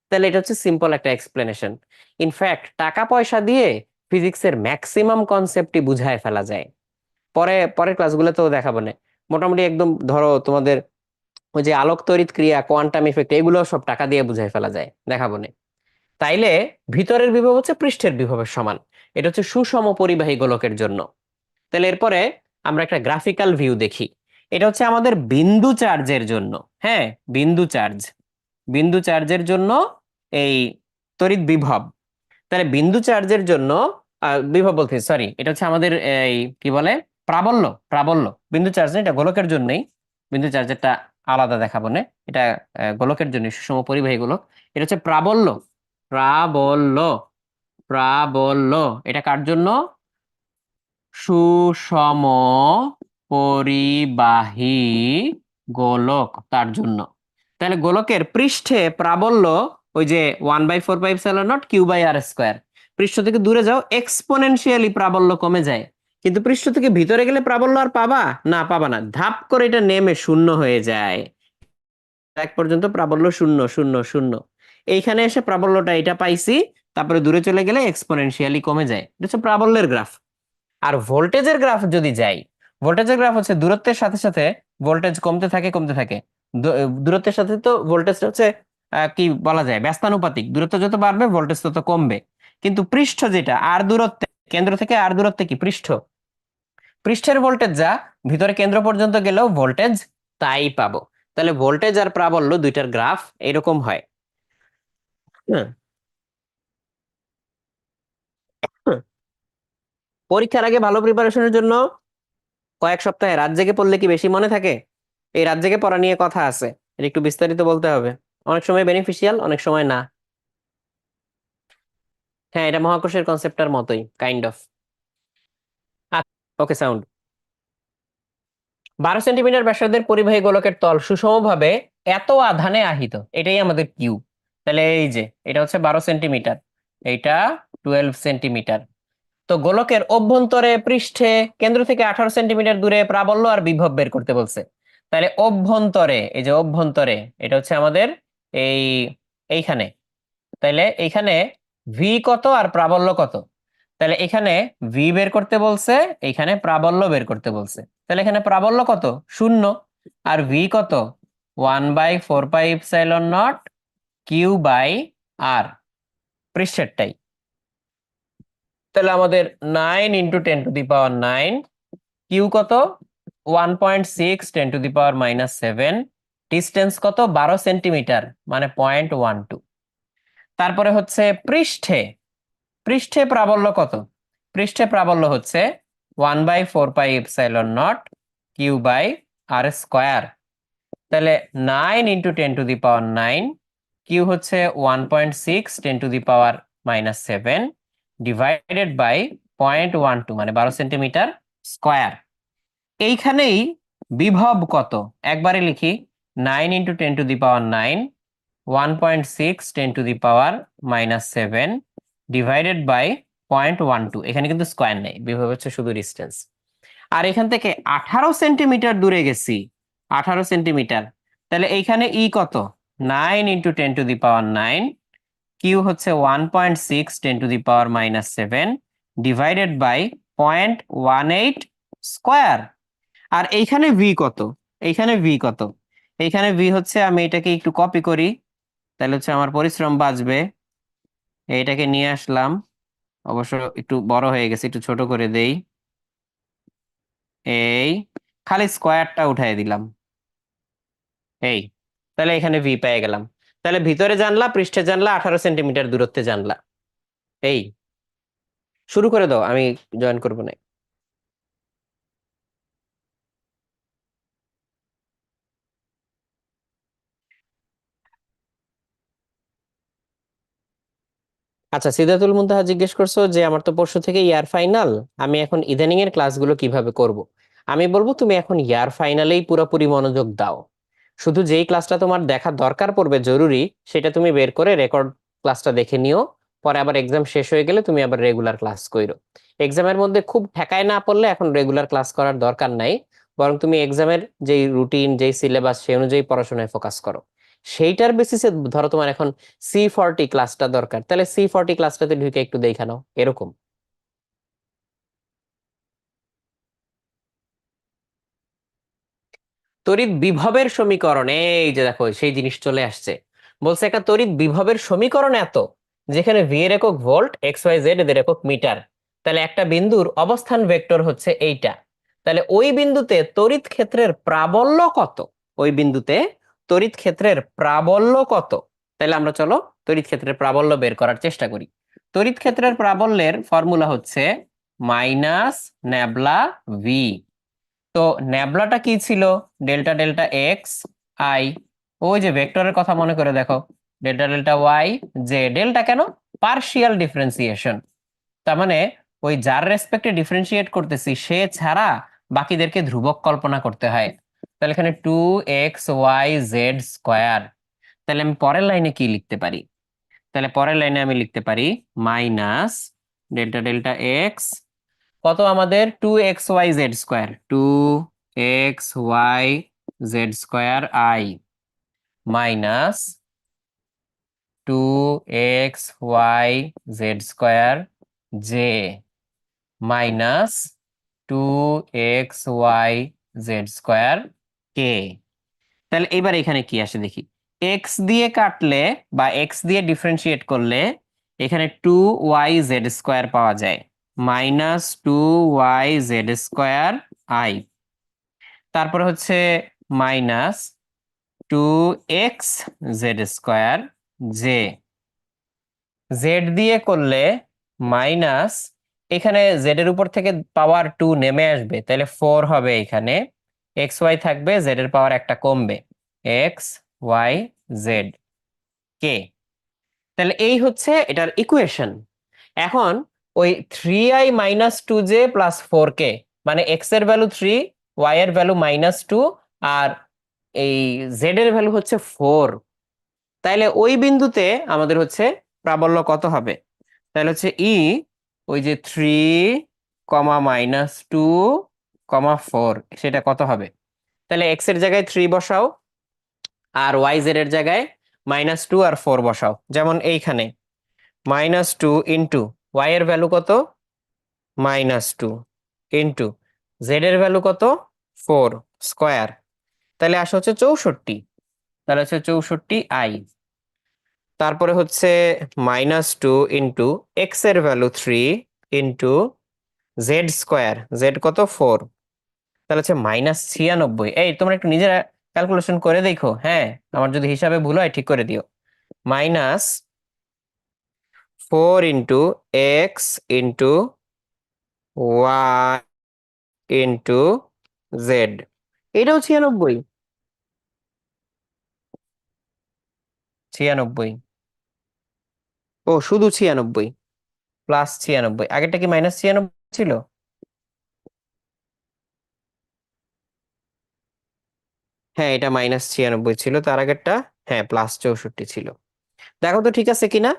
তাহলে এটা হচ্ছে সিম্পল একটা এক্সপ্লেনেশন। ইনফ্যাক্ট টাকা পয়সা দিয়ে ফিজিক্সের ম্যাক্সিমাম কনসেপ্টই বুঝায় ফেলা যায়। পরের ক্লাসগুলোতেও দেখাবো না। মোটামুটি একদম ধরো তোমাদের ওই যে আলোক তড়িৎ ক্রিয়া, কোয়ান্টাম ইফেক্ট, এগুলো সব টাকা দিয়ে বুঝাই ফেলা যায়, দেখাবো না। তাইলে ভিতরের বিভব হচ্ছে পৃষ্ঠের বিভবের সমান। এটা হচ্ছে সুষম পরিবাহী গোলকের জন্য। তাহলে এরপরে আমরা একটা গ্রাফিক্যাল ভিউ দেখি। এটা হচ্ছে আমাদের বিন্দু চার্জের জন্য। হ্যাঁ, বিন্দু চার্জ, বিন্দু চার্জের জন্য এই তড়িৎ বিভব। তাহলে বিন্দু চার্জের জন্য বিভব বলতে সরি, এটা হচ্ছে আমাদের এই কি বলে, প্রাবল্য। প্রাবল্য বিন্দু চার্জ না, এটা গোলকের জন্যই। বিন্দু চার্জেরটা আলাদা দেখাবো না, এটা গোলকের জন্য, সুষম পরিবাহী গোলক। এটা হচ্ছে প্রাবল্য। প্রাবল্য, প্রাবল্য এটা কার জন্য? সুষম পরিবাহী গোলক, তার জন্য। তাহলে গোলকের পৃষ্ঠে প্রাবল্য ওই যে 1/4πε0 কিউ বাই আর স্কোয়ার। পৃষ্ঠ থেকে দূরে যাও, এক্সপোনেনশিয়ালি প্রাবল্য কমে যায়। কিন্তু পৃষ্ঠ থেকে ভিতরে গেলে প্রাবল্য আর পাবা না, পাবা না, ধাপ করে এটা নেমে শূন্য হয়ে যায়। এক পর্যন্ত প্রাবল্য শূন্য শূন্য শূন্য, এইখানে এসে প্রাবল্যটা এটা পাইছি, তারপরে দূরে চলে গেলে এক্সপোনেনশিয়ালি কমে যায়। এটা হচ্ছে প্রাবল্যের গ্রাফ। আর ভোল্টেজের গ্রাফ যদি যাই, ভোল্টেজের গ্রাফ হচ্ছে দূরত্বের সাথে সাথে ভোল্টেজ কমতে থাকে কমতে থাকে। দূরত্বের সাথে তো ভোল্টেজটা হচ্ছে কি বলা যায়, ব্যস্তানুপাতিক, দূরত্ব যত বাড়বে ভোল্টেজ তত কমবে। কিন্তু পৃষ্ঠ যেটা আর দূরত্বে, কেন্দ্র থেকে আর দূরত্বে কি পৃষ্ঠ, পৃষ্ঠের ভোল্টেজ যা, ভিতরে কেন্দ্র পর্যন্ত গেলেও ভোল্টেজ তাই পাবো। তাহলে ভোল্টেজ আর প্রাবল্য দুইটার গ্রাফ এরকম হয়। হুম, হুম। পরীক্ষার আগে ভালো প্রিপারেশনের জন্য কয়েক সপ্তাহে রাত জেগে পড়লে কি বেশি মনে থাকে? এই রাত জেগে পড়া নিয়ে কথা আছে, এটা একটু বিস্তারিত বলতে হবে। অনেক সময় বেনিফিশিয়াল, অনেক সময় না। হ্যাঁ, এটা মহাকর্ষের কনসেপ্টটার মতোই kind of. Okay, sound. 12 centimetre ব্যাসার্ধের পরিবাহী গোলকের তল সুষমভাবে এত আধানে আহিত, এটাই আমাদের কিউ। তাহলে এই যে এটা হচ্ছে 12 সেন্টিমিটার, এইটা 12 সেন্টিমিটার। তো গোলকের অভ্যন্তরে পৃষ্ঠে কেন্দ্র থেকে 18 সেন্টিমিটার দূরে প্রাবল্য আর বিভব বের করতে বলছে। তাহলে অভ্যন্তরে, এই যে অভ্যন্তরে, এটা হচ্ছে আমাদের এই এইখানে। তাইলে এইখানে ভি কত আর প্রাবল্য কত? তাহলে এখানে ভি বের করতে বলছে, এইখানে প্রাবল্য বের করতে বলছে। তাহলে এখানে প্রাবল্য কত? শূন্য। আর ভি কত? 1/4πε0 কিউ বাই আর, পৃষ্ঠেরটাই। তাহলে আমাদের 9 × 10⁻৯, কিউ কত? 1.6 × 10⁻⁻7, ডিস্টেন্স কত? 12 সেন্টিমিটার, মানে 0.12। তারপরে হচ্ছে পৃষ্ঠে, পৃষ্ঠে প্রাবল্য কত? পৃষ্ঠে প্রাবল্য হচ্ছে 1/4πε0 কিউ বাই আর স্কোয়ার। তাহলে 9 × 10⁻৯, কিউ হচ্ছে 1.6 × 10⁻⁻7 ডিভাইডেড বাই 0.12, মানে 12 সেন্টিমিটার স্কোয়ার। এইখানেই বিভব কত একবারে লিখি, 9 × 10⁻৯, 1.6 × 10⁻⁻7 ডিভাইডেড বাই 0.12, এখানে কিন্তু স্কোয়ার নেই, বিভব হচ্ছে শুধু ডিস্টেন্স। আর এখান থেকে 18 সেন্টিমিটার দূরে গেছি, 18 সেন্টিমিটার। তাহলে এইখানে ই কত? 9 × 10⁻৯, কিউ হচ্ছে 1.6 × 10⁻⁻7 ডিভাইডেড বাই 0.18 স্কোয়ার। আর এইখানে ভি কত? এইখানে ভি কত? এইখানে ভি হচ্ছে, আমি এটাকে একটু কপি করি, তাহলে হচ্ছে আমার পরিশ্রম বাঁচবে। এইটাকে নিয়ে আসলাম, অবশ্য একটু বড় হয়ে গেছে, একটু ছোট করে দেই। এই খালি স্কোয়ারটা উঠাই দিলাম, এই। তাহলে এখানে ভি পেয়ে গেলাম। তাহলে ভিতরে জানলা, পৃষ্ঠে জানলা, 18 সেন্টিমিটার দূরত্বে জানলা। এই, শুরু করে দাও, আমি জয়েন করবো না। আচ্ছা, সিদ্ধাতুল মুনতাহা জিজ্ঞেস করছো যে আমার তো পরশু থেকে ইয়ার ফাইনাল, আমি এখন ইদানিং এর ক্লাসগুলো কিভাবে করব। আমি বলবো তুমি এখন ইয়ার ফাইনালেই পুরোপুরি মনোযোগ দাও। শুধু যেই ক্লাসটা তোমার দেখা দরকার পড়বে জরুরি, সেটা তুমি বের করে রেকর্ড ক্লাসটা দেখে নিও। পরে আবার এক্সাম শেষ হয়ে গেলে তুমি আবার রেগুলার ক্লাস করো। এক্সামের মধ্যে খুব ঠেকায় না পড়লে এখন রেগুলার ক্লাস করার দরকার নাই, বরং তুমি এক্সামের যেই রুটিন, যেই সিলেবাস, সেই অনুযায়ী পড়াশোনায় ফোকাস করো। সেইটার বেসিসে ধরো তোমার এখন C40 ক্লাসটা দরকার, তাহলে C40 ক্লাসটাতে ঢুকে একটু দেখে নাও, এরকম। তড়িৎ বিভবের সমীকরণ, এই যে দেখো সেই জিনিস চলে আসছে। বলছে একটা তড়িৎ বিভবের সমীকরণ এত, যেখানে ভি এর একক ভোল্ট, এক্স ওয়াই জেড এদের একক মিটার। তাহলে একটা বিন্দুর অবস্থান ভেক্টর হচ্ছে এইটা। তাহলে ওই বিন্দুতে তড়িৎ ক্ষেত্রের প্রাবল্য কত? ওই বিন্দুতে তড়িৎ ক্ষেত্রের প্রাবল্য কত? তাহলে আমরা চলো তড়িৎ ক্ষেত্রের প্রাবল্য বের করার চেষ্টা করি। তড়িৎ ক্ষেত্রের প্রাবল্যের ফর্মুলা হচ্ছে মাইনাস ন্যাবলা ভি। তো ন্যাবলাটা কি ছিল? Delta delta X I. ওই যে ভেক্টরের কথা মনে করে দেখো, delta delta Y J. Delta কেন? Partial differentiation. তার মানে ওই যার রেসপেক্টে ডিফারেন্সিয়েট করতেছি সে ছাড়া বাকিদেরকে ধ্রুবক কল্পনা করতে হয়। তাহলে এখানে 2xyz²। তাহলে আমি পরের লাইনে কি লিখতে পারি? তাহলে পরের লাইনে আমি লিখতে পারি মাইনাস ডেল্টা ডেল্টা এক্স কত আমাদের 2xyz², 2xyz² minus 2xyz² minus 2xyz² তাহলে এবার এখানে কি আসে দেখি। এক্স দিয়ে কাটলে বা এক্স দিয়ে ডিফারেন্সিয়েট করলে এখানে 2yz² পাওয়া যায়, মাইনাস 2yz²i, তারপরে হচ্ছে মাইনাস 2xz², জেড দিয়ে করলে মাইনাস, এখানে জেড এর উপর থেকে পাওয়ার 2 নেমে আসবে, তাহলে 4 হবে এখানে, এক্স ওয়াই থাকবে, জেড এর পাওয়ার একটা কমবে, এক্স ওয়াই জেড কে। তাহলে এই হচ্ছে এটার ইকুয়েশন। এখন ওই 3i-2j+4k, মানে এক্স এর ভ্যালু 3, ওয়াই এর ভ্যালু -2, আর এই জেড এর ভ্যালু হচ্ছে 4। তাইলে ওই বিন্দুতে আমাদের হচ্ছে প্রাবল্য কত হবে? তাহলে হচ্ছে ওই যে 3, -2, 4 সেটা কত হবে? তাহলে এক্স এর জায়গায় 3 বসাও, আর ওয়াই জেড এর জায়গায় -2 আর 4 বসাও। যেমন এইখানে -2 ইন্টু ওয়াই এর ভ্যালু কত, -2 ইন্টু জেড এর ভ্যালু কত, 4 স্কোয়ার, তাহলে আসে হচ্ছে 64। তাহলে হচ্ছে 64i। তারপরে হচ্ছে -2 ইন্টু এক্স এর ভ্যালু 3 ইন্টু জেড², জেড কত, 4, তাহলে হচ্ছে -96। এই তোমরা একটু নিজেরা ক্যালকুলেশন করে দেখো, হ্যাঁ, আমার যদি হিসাবে ভুল হয় ঠিক করে দিও। -4 into X into Y into Z, এটাও 96। 96, ও শুধু 96, +96, আগেরটা কি -96 ছিল? হ্যাঁ, এটা -96 ছিল, তার আগেরটা হ্যাঁ +64 ছিল। দেখো তো ঠিক আছে কিনা।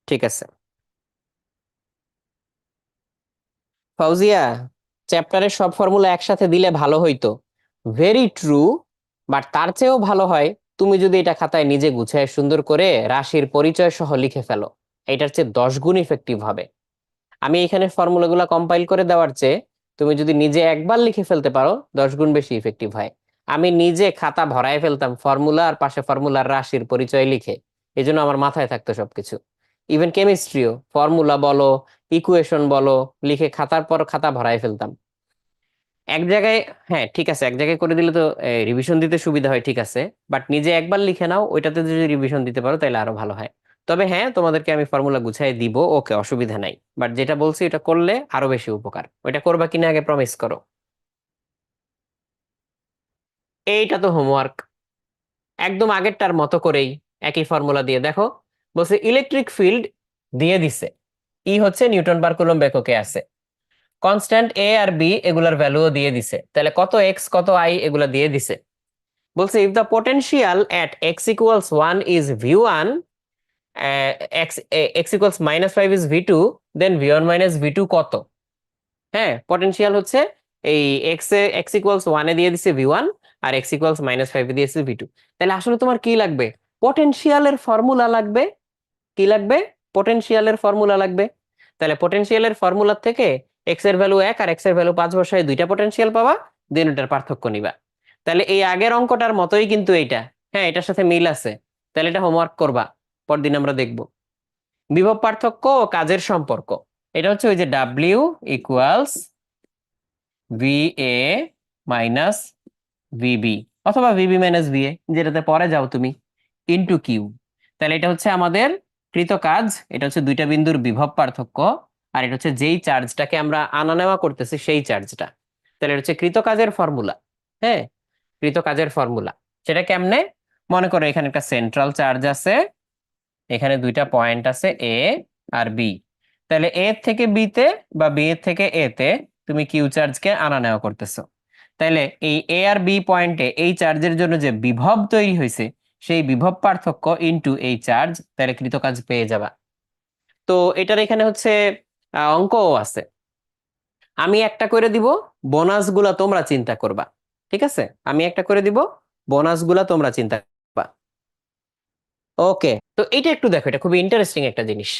ঠিক আছে ফাউজিয়া, চ্যাপ্টারের সব ফর্মুলা একসাথে দিলে ভালো হইতো, ভেরি ট্রু, বাট তার চেয়েও ভালো হয় তুমি যদি এটা খাতায় নিজে গুছায় সুন্দর করে রাশির পরিচয় সহ লিখে ফেলো, এটার চেয়ে 10 গুণ ইফেক্টিভ হবে। আমি এখানে ফর্মুলাগুলো কম্পাইল করে দেওয়ার চেয়ে তুমি যদি নিজে একবার লিখে ফেলতে পারো 10 গুণ বেশি ইফেক্টিভ হয়। আমি নিজে খাতা ভরায় ফেলতাম ফর্মুলা আর পাশে ফর্মুলার রাশির পরিচয় লিখে, এই জন্য আমার মাথায় থাকতো সবকিছু। ইভেন কেমিস্ট্রিও ফর্মুলা বলো, ইকুয়েশন বলো, লিখে খাতার পর খাতা ভরায় ফেলতাম এক জায়গায়। হ্যাঁ ঠিক আছে, এক জায়গায় করে দিলে তো রিভিশন দিতে সুবিধা হয়, ঠিক আছে, বাট নিজে একবার লিখে নাও, ওইটাতে যদি রিভিশন দিতে পারো তাহলে আরো ভালো হয়। তবে হ্যাঁ, তোমাদেরকে আমি ফর্মুলা গুছাই দিব, ওকে, অসুবিধা নাই, বাট যেটা বলছি এটা করলে আরো বেশি উপকার। ওইটা করবা কিনা আগে প্রমিস করো। এইটা তো হোমওয়ার্ক, একদম আগেরটার মতো করেই একই ফর্মুলা দিয়ে দেখো। বলছে ইলেকট্রিক ফিল্ড দিয়ে দিছে, হচ্ছে নিউটন পার কুলম্ব এককে আছে, কনস্ট্যান্ট এ আর বি এগুলার ভ্যালুও দিয়ে দিছে, তাহলে কত এক্স কত আই এগুলা দিয়ে দিছে। বলছে if the potential at x=1 is v1, x=-5 is v2, then v1 minus v2 কত? হ্যাঁ, পটেনশিয়াল হচ্ছে এই x=1 এ দিয়ে দিছে v1, আর x=-5 এ দিয়েছে v2। তাহলে আসলে তোমার কি লাগবে? পটেনশিয়ালের ফর্মুলা লাগবে। কি লাগবে? পটেনশিয়ালের ফর্মুলা লাগবে। তাহলে পটেনশিয়ালের ফর্মুলা থেকে এক্স এর ভ্যালু 1 আর এক্স এর ভ্যালু 5 বসায় দুইটা পটেনশিয়াল পাবা, দেন ওটার পার্থক্য নিবা। তাহলে এই আগের অঙ্কটার মতোই কিন্তু এইটা, হ্যাঁ, এটার সাথে মিল আছে। তাহলে এটা হোমওয়ার্ক করবা, পরদিন আমরা দেখব। বিভব পার্থক্য ও কাজের সম্পর্ক, এটা হচ্ছে ওই যে W equals V A minus VB, অথবা ভিবি মাইনাস ভিএ, যেটাতে পরে যাও তুমি, ইনটু কিউ। তাহলে এটা হচ্ছে আমাদের কৃত কাজ, এটা হচ্ছে দুইটা বিন্দুর বিভব পার্থক্য, আর এটা হচ্ছে যেই চার্জটাকে আমরা আনা নেওয়া করতেছি সেই চার্জটা। তাহলে এটা হচ্ছে কৃত কাজের ফর্মুলা। হ্যাঁ, কৃত কাজের ফর্মুলা সেটা কেমনে? মনে করো এখানে একটা সেন্ট্রাল চার্জ আছে, এখানে দুইটা পয়েন্ট আছে এ আর বি, তাহলে এ থেকে বি তে বা বি এর থেকে এ তে তুমি কিউ চার্জকে আনা নেওয়া করতেছো। তাহলে এই এ আর বি পয়েন্টে এই চার্জের জন্য যে বিভব তৈরি হয়েছে সেই বিভব পার্থক্য ইনটু এই চার্জ, তাহলে কৃত কাজ পেয়ে যাবা। তো এটার এখানে হচ্ছে অঙ্কও আছে। আমি একটা করে দিব, বোনাস গুলা তোমরা চিন্তা করবা। ঠিক আছে, আমি একটা করে দিব, বোনাস গুলা তোমরা চিন্তা করবা। ওকে, তো এটা একটু দেখো, এটা খুবই ইন্টারেস্টিং একটা জিনিস।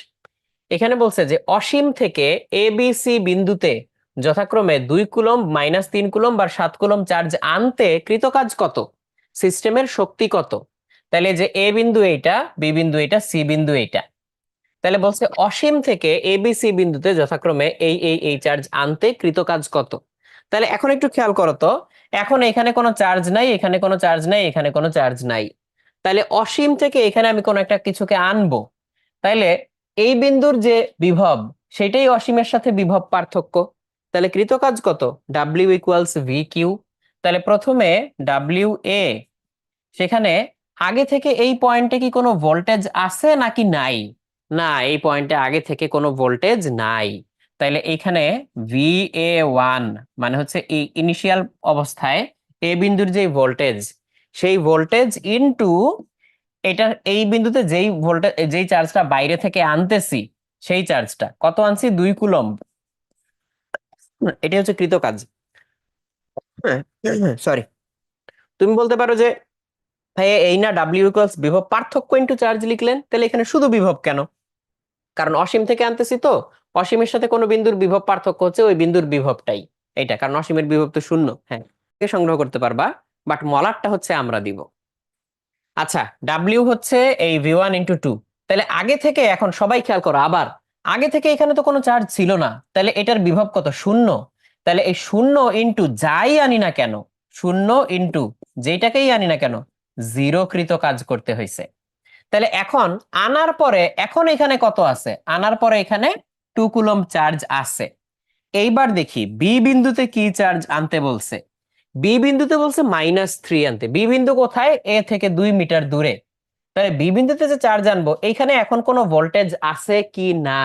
এখানে বলছে যে অসীম থেকে এ বি সি বিন্দুতে যথাক্রমে 2 কুলম্ব, -3 কুলম্ব বা 7 কুলম্ব চার্জ আনতে কৃতকাজ কত, সিস্টেমের শক্তি কত। তাহলে যে এ বিন্দু এইটা, বি বিন্দু এইটা, সি বিন্দু এইটা, তাহলে বলছে অসীম থেকে এ বি সি বিন্দুতে যথাক্রমে এই চার্জ আনতে কৃতকাজ কত। তাহলে এখন একটু খেয়াল করো তো, এখন এখানে কোনো চার্জ নাই, এখানে কোনো চার্জ নাই, এখানে কোনো চার্জ নাই। তাহলে অসীম থেকে এখানে আমি কোনো একটা কিছুকে আনবো, তাইলে এই বিন্দুর যে বিভব সেটাই অসীমের সাথে বিভব পার্থক্য। তাহলে কৃতকাজ কত, ডাব্লিউ ইকুয়ালস ভি কিউ। তাহলে প্রথমে ডাব্লিউ এ, সেখানে আগে থেকে এই পয়েন্টে কি কোনো ভোল্টেজ আছে নাকি নাই? না, এই পয়েন্টে আগে থেকে কোনো ভোল্টেজ নাই। তাইলে এইখানে ভি এ ওয়ান মানে হচ্ছে এই ইনিশিয়াল অবস্থায় এ বিন্দুর যে ভোল্টেজ, সেই ভোল্টেজ ইনটু এটা এই বিন্দুতে যেই ভোল্টেজ, যেই চার্জটা বাইরে থেকে আনতেছি, সেই চার্জটা কত আনছি, 2 কুলম্ব। এটা হচ্ছে কৃতকাজ। সরি, তুমি বলতে পারো যে ভাই এই না ডাব্লিউ ইকুয়ালস বিভব পার্থক্য ইনটু চার্জ লিখলেন, তাহলে এখানে শুধু বিভব কেন? কারণ অসীম থেকে আনতেছি তো, অসীমের সাথে কোনো বিন্দুর বিভব পার্থক্য হচ্ছে ওই বিন্দুর বিভবটাই এটা, কারণ অসীমের বিভব তো শূন্য। হ্যাঁ, সংগ্রহ করতে পারবা, বাট মলারটা হচ্ছে আমরা দিব। আচ্ছা, ডাব্লিউ হচ্ছে এই v1 × 2। তাহলে আগে থেকে, এখন সবাই খেয়াল করো আবার, আগে থেকে এখানে তো কোনো চার্জ ছিল না, তাহলে এটার বিভব কত, শূন্য। তাহলে এই শূন্য ইনটু যাই আনি না কেন, শূন্য ইনটু যেটাকেই আনি না কেন, 0 কৃত কাজ করতে হয়েছে। তাহলে এখন আনার পরে, এখন এখানে কত আছে, আনার পরে এখানে 2 কুলম্ব চার্জ আছে। এইবার দেখি বি বিন্দুতে কি চার্জ আনতে বলছে। বি বিন্দুতে বলছে -3 আনতে। বি বিন্দু কোথায়, এ থেকে 2 মিটার দূরে। তাহলে বি বিন্দুতে যে চার্জ আনবো, এইখানে এখন কোনো ভোল্টেজ আছে কি না?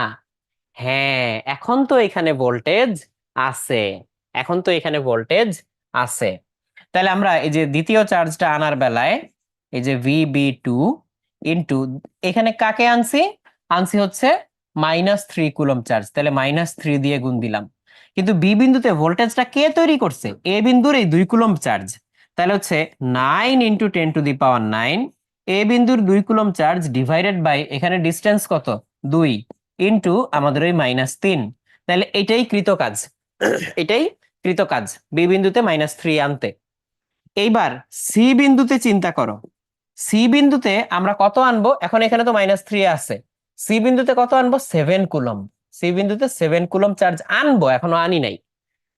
হ্যাঁ, এখন তো এখানে ভোল্টেজ আছে, এখন তো এখানে ভোল্টেজ আছে। তাহলে আমরা এই যে দ্বিতীয় চার্জটা আনার বেলায়, এই যে VB2 ইন্টু, এখানে কাকে আনছি, আনছি হচ্ছে -3 কুলম্ব চার্জ, তাহলে -3 দিয়ে গুণ দিলাম। কিন্তু বি বিন্দুতে ভোল্টেজটা কে তৈরি করছে, এ বিন্দুর এই 2 কুলম্ব চার্জ। তাহলে হচ্ছে 9 × 10⁹ এ বিন্দুর 2 কুলম্ব চার্জ ডিভাইডেড বাই এখানে ডিস্টেন্স কত, 2 ইন্টু আমাদের ওই -3। তাহলে এটাই কৃতকাজ, এটাই কৃতকাজ বি বিন্দুতে -3 আনতে। এইবার সি বিন্দুতে চিন্তা করো, সি বিন্দুতে আমরা কত আনবো, এখন এখানে তো -3 আছে, সি বিন্দুতে কত আনবো, 7 কুলম্ব। সি বিন্দুতে 7 কুলম্ব চার্জ আনবো, এখনো আনি নাই।